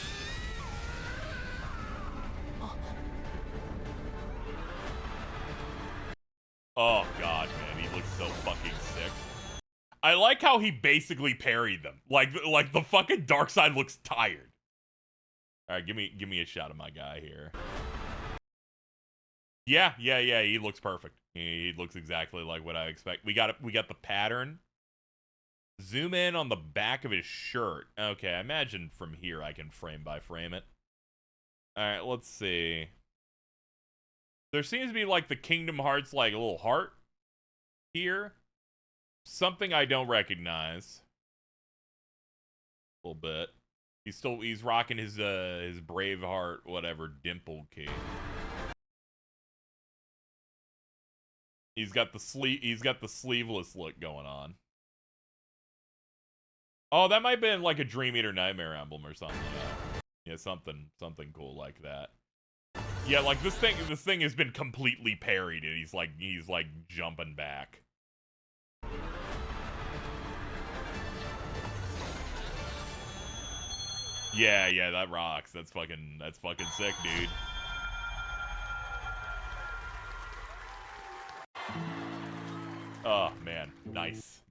Oh god, man, he looks so fucking sick. I like how he basically parried them. Like the fucking dark side looks tired. All right, give me a shot of my guy here. Yeah, he looks perfect. He looks exactly like what I expect. We got the pattern. Zoom in on the back of his shirt. Okay, I imagine from here I can frame by frame it. All right, let's see. There seems to be like the Kingdom Hearts like a little heart here. Something I don't recognize. A little bit. He's rocking his Braveheart whatever dimple key. He's got the sleeveless look going on. Oh, that might have been like a Dream Eater Nightmare emblem or something. Yeah, something cool like that. Yeah, like this thing has been completely parried, and he's like jumping back. Yeah, that rocks. That's fucking sick, dude. Oh man, nice.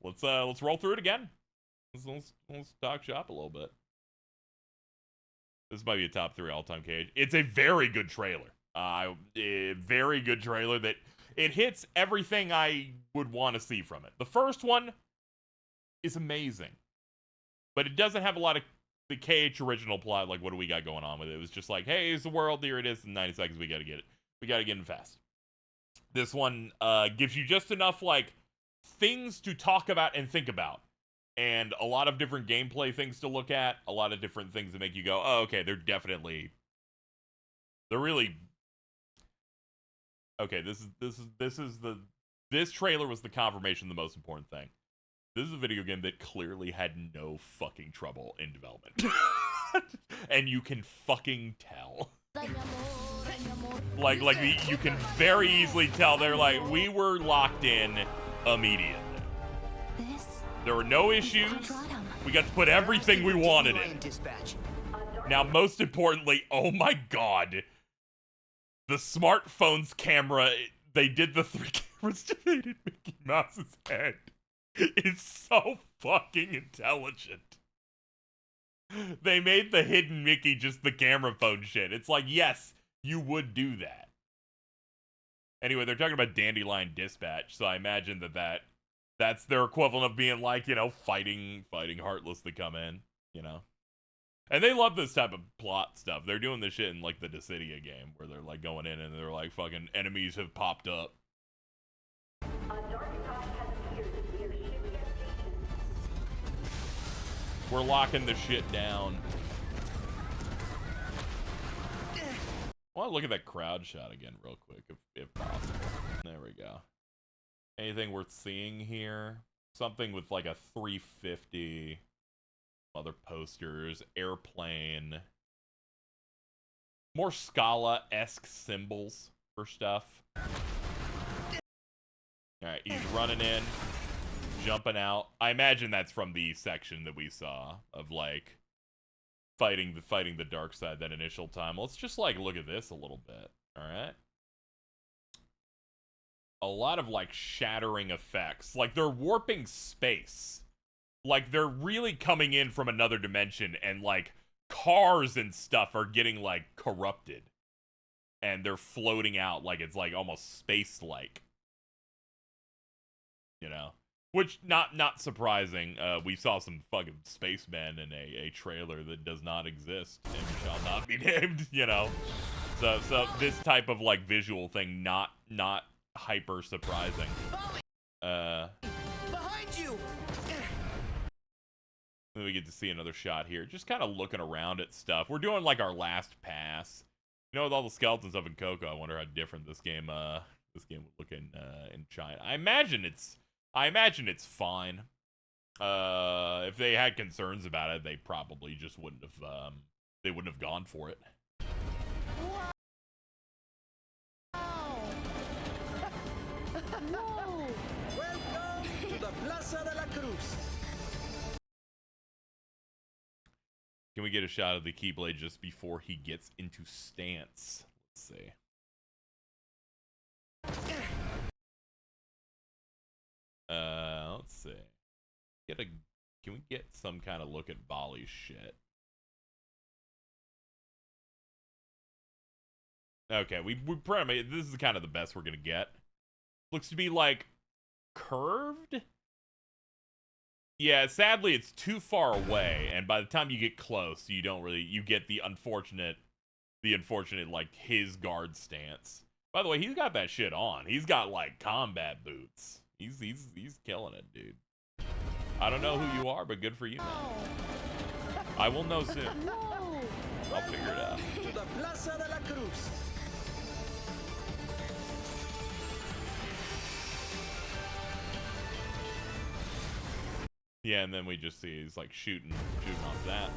Let's roll through it again. Let's talk shop a little bit. This might be a top 3 all-time Cage. It's a very good trailer. A very good trailer that it hits everything I would want to see from it. The first one is amazing, but it doesn't have a lot of the KH original plot. Like, what do we got going on with it? It was just like, hey, it's the world. Here it is in 90 seconds. We got to get it. We got to get in fast. This one gives you just enough, like, things to talk about and think about. And a lot of different gameplay things to look at. A lot of different things that make you go, oh, okay, they're really... Okay, this trailer was the confirmation of the most important thing. This is a video game that clearly had no fucking trouble in development. And you can fucking tell. Like you can very easily tell they're like, we were locked in immediately. There were no issues. We got to put everything we wanted in. Now, most importantly, oh my god. The smartphone's camera, they did the 3 cameras to make Mickey Mouse's head. It's so fucking intelligent. They made the hidden Mickey just the camera phone shit. It's like, yes, you would do that. Anyway, they're talking about Dandelion Dispatch, so I imagine that's their equivalent of being like, you know, fighting Heartless to come in, you know. And they love this type of plot stuff. They're doing this shit in, like, the Dissidia game, where they're, like, going in and they're like, fucking enemies have popped up. We're locking the shit down. I want to look at that crowd shot again real quick, if possible. There we go. Anything worth seeing here? Something with like a 350. Other posters. Airplane. More Scala-esque symbols for stuff. Alright, he's running in. Jumping out. I imagine that's from the section that we saw of like fighting the dark side that initial time. Let's just like look at this a little bit. Alright. A lot of like shattering effects. Like they're warping space. Like they're really coming in from another dimension and like cars and stuff are getting like corrupted. And they're floating out like it's like almost space-like. You know? Which, not surprising. We saw some fucking spacemen in a trailer that does not exist and shall not be named, you know? So this type of, like, visual thing, not hyper surprising. Behind you! Then we get to see another shot here. Just kind of looking around at stuff. We're doing, like, our last pass. You know, with all the skeletons up in Coco, I wonder how different this game would look in China. I imagine it's fine. If they had concerns about it, they probably just wouldn't have gone for it. Welcome to the Plaza de la Cruz. Can we get a shot of the Keyblade just before he gets into stance? Let's see. Let's see. Can we get some kind of look at Bali's shit? Okay, we probably, this is kind of the best we're gonna get. Looks to be like curved. Yeah, sadly it's too far away, and by the time you get close, you get the unfortunate like his guard stance. By the way, he's got that shit on. He's got like combat boots. He's killing it, dude. I don't know who you are, but good for you, man. I will know soon. I'll figure it out. To the Plaza de la Cruz. Yeah, and then we just see he's like shooting off that.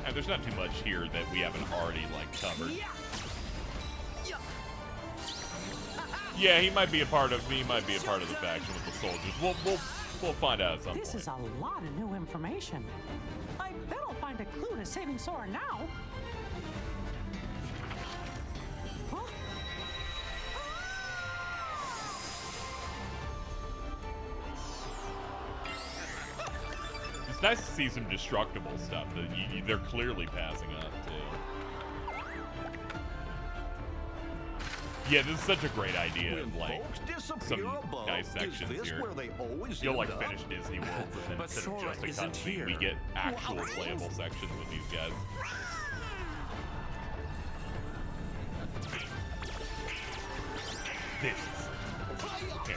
And there's not too much here that we haven't already like covered. Yeah, he might be a part of the faction with the soldiers. We'll find out at some point. This is a lot of new information. I bet I'll find a clue to saving Sora now. Huh? It's nice to see some destructible stuff that they're clearly passing up, too. Yeah, this is such a great idea of, like, some nice sections here. You'll, like, finish Disney World, and then instead of just a cutscene, we get actual playable sections with these guys. This is fucking.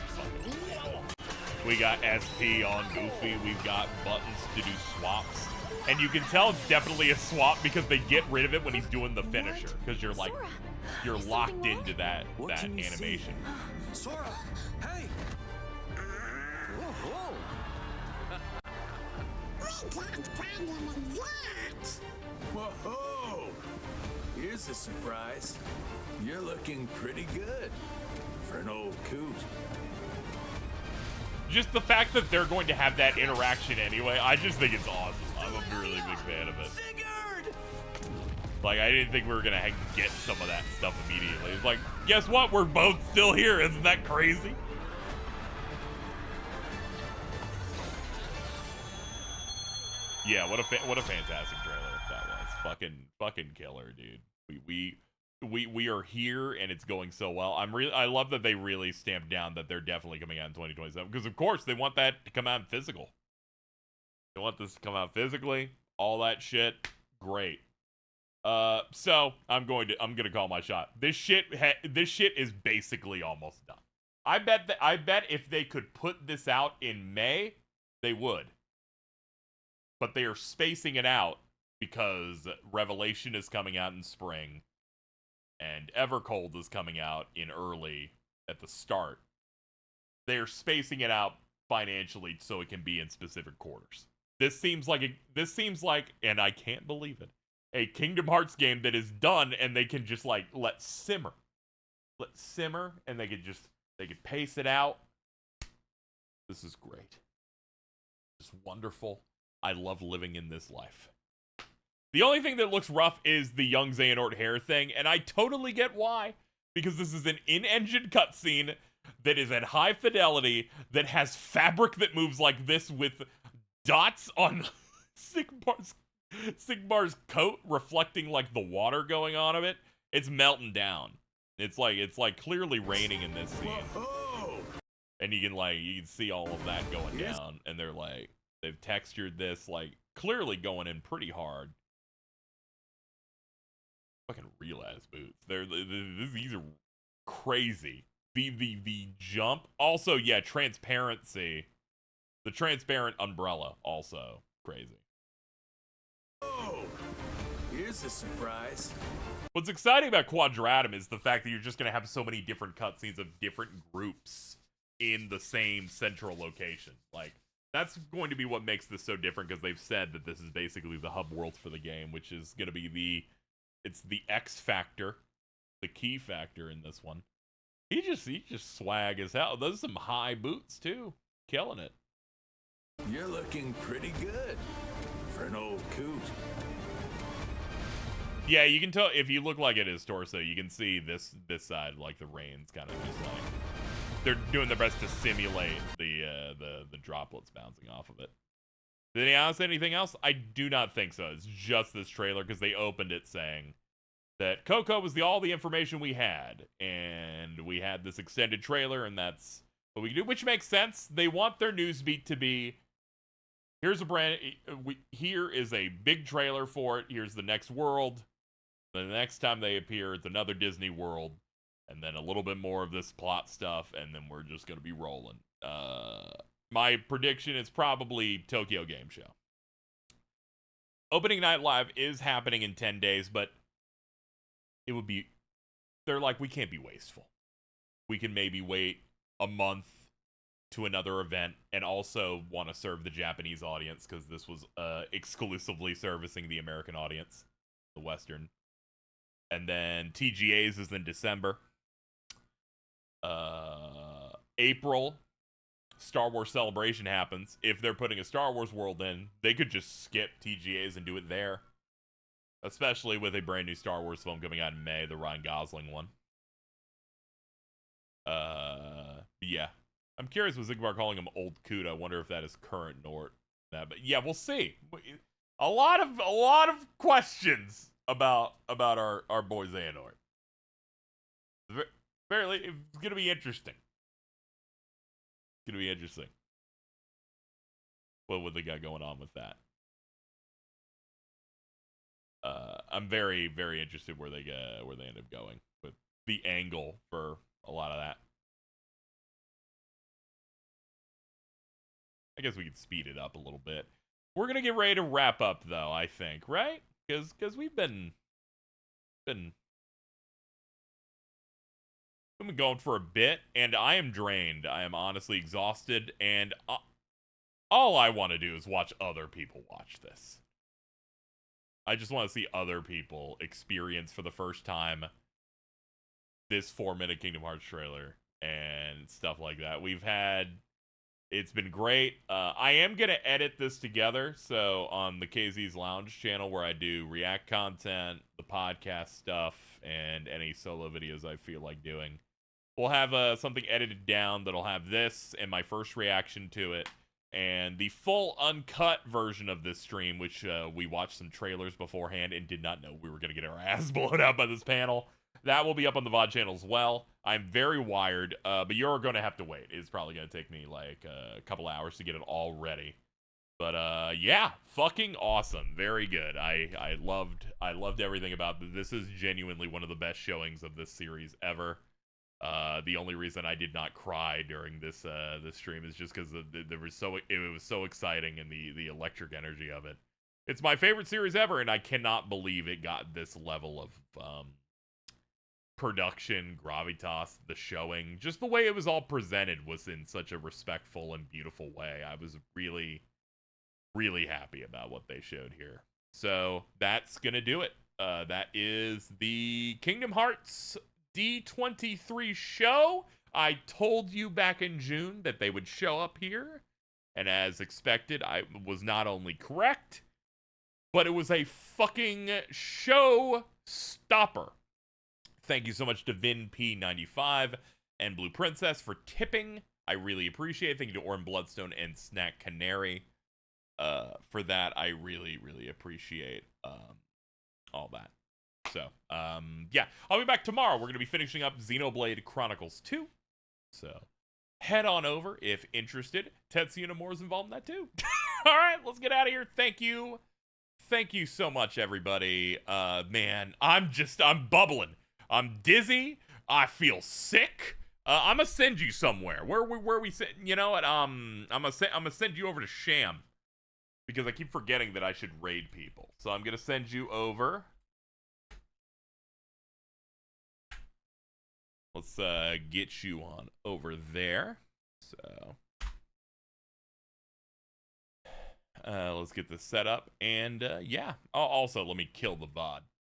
We got SP on Goofy. We've got buttons to do swaps. And you can tell it's definitely a swap because they get rid of it when he's doing the finisher. Because you're like, you're locked into that animation. Sora, hey! Whoa. We got problem with that. Whoa! Here's a surprise. You're looking pretty good for an old coot. Just the fact that they're going to have that interaction anyway, I just think it's awesome. I'm a really big fan of it. Like, I didn't think we were going to get some of that stuff immediately. It's like, guess what? We're both still here. Isn't that crazy? Yeah, what a fantastic trailer that was. Fucking killer, dude. We are here and it's going so well. I love that they really stamped down that they're definitely coming out in 2027 because of course they want that to come out in physical. They want this to come out physically, all that shit. Great. So I'm gonna call my shot. This shit is basically almost done. I bet if they could put this out in May, they would. But they are spacing it out because Revelation is coming out in spring. And Evercold is coming out in early at the start. They're spacing it out financially so it can be in specific quarters. This seems like, and I can't believe it, a Kingdom Hearts game that is done and they can just like let simmer, and they can pace it out. This is great. It's wonderful. I love living in this life. The only thing that looks rough is the young Xehanort hair thing, and I totally get why. Because this is an in-engine cutscene that is at high fidelity, that has fabric that moves like this with dots on Sigmar's coat reflecting like the water going on of it. It's melting down. It's like clearly raining in this scene. And you can see all of that going down, and they've textured this like clearly going in pretty hard. Fucking real ass boots. These are crazy. The jump. Also, yeah, transparency. The transparent umbrella also crazy. Oh, here's a surprise. What's exciting about Quadratum is the fact that you're just gonna have so many different cutscenes of different groups in the same central location. Like, that's going to be what makes this so different because they've said that this is basically the hub world for the game, which is gonna be it's the X factor, the key factor in this one. He just swag as hell. Those are some high boots too. Killing it. You're looking pretty good for an old coot. Yeah, you can tell if you look like at his torso, you can see this side, like the reins kind of just like they're doing their best to simulate the droplets bouncing off of it. Did he ask anything else? I do not think so. It's just this trailer because they opened it saying that Coco was all the information we had, and we had this extended trailer, and that's what we do, which makes sense. They want their news beat to be, here is a big trailer for it. Here's the next world. The next time they appear, it's another Disney world, and then a little bit more of this plot stuff, and then we're just gonna be rolling. My prediction is probably Tokyo Game Show. Opening Night Live is happening in 10 days, but they're like, we can't be wasteful. We can maybe wait a month to another event and also want to serve the Japanese audience because this was exclusively servicing the American audience, the Western. And then TGA's is in December. April. Star Wars Celebration happens, if they're putting a Star Wars world in, they could just skip TGAs and do it there. Especially with a brand new Star Wars film coming out in May, the Ryan Gosling one. Yeah. I'm curious with Zigbar calling him Old Coot. I wonder if that is current Nort. But yeah, we'll see. A lot of questions about our boy Xehanort. Fairly, it's gonna be interesting. It's gonna be interesting. What they got going on with that? I'm very, very interested where they end up going with the angle for a lot of that. I guess we could speed it up a little bit. We're gonna get ready to wrap up though, I think, right? Because we've been going for a bit, and I am drained. I am honestly exhausted, and all I want to do is watch other people watch this. I just want to see other people experience for the first time this 4-minute Kingdom Hearts trailer and stuff like that. It's been great. I am going to edit this together. So on the KZ's Lounge channel where I do react content, the podcast stuff, and any solo videos I feel like doing, we'll have something edited down that'll have this and my first reaction to it. And the full uncut version of this stream, which we watched some trailers beforehand and did not know we were going to get our ass blown out by this panel. That will be up on the VOD channel as well. I'm very wired, but you're going to have to wait. It's probably going to take me like a couple hours to get it all ready. But yeah, fucking awesome. Very good. I loved everything about this. This is genuinely one of the best showings of this series ever. The only reason I did not cry during this stream is just because it was so exciting and the electric energy of it. It's my favorite series ever, and I cannot believe it got this level of production, gravitas, the showing. Just the way it was all presented was in such a respectful and beautiful way. I was really, really happy about what they showed here. So that's gonna do it. That is the Kingdom Hearts D23 show. I told you back in June that they would show up here, and as expected, I was not only correct, but it was a fucking show stopper. Thank you so much to VinP95 and Blue Princess for tipping. I really appreciate it. Thank you to Orin Bloodstone and Snack Canary for that. I really, really appreciate all that. So, yeah, I'll be back tomorrow. We're going to be finishing up Xenoblade Chronicles 2. So, head on over if interested. Tetsuya Nomura is involved in that too. All right, let's get out of here. Thank you. Thank you so much, everybody. Man, I'm bubbling. I'm dizzy. I feel sick. I'm going to send you somewhere. Where we send, you know what? I'm going to send you over to Sham. Because I keep forgetting that I should raid people. So I'm going to send you over. Let's get you on over there. So let's get this set up. And yeah, also let me kill the VOD.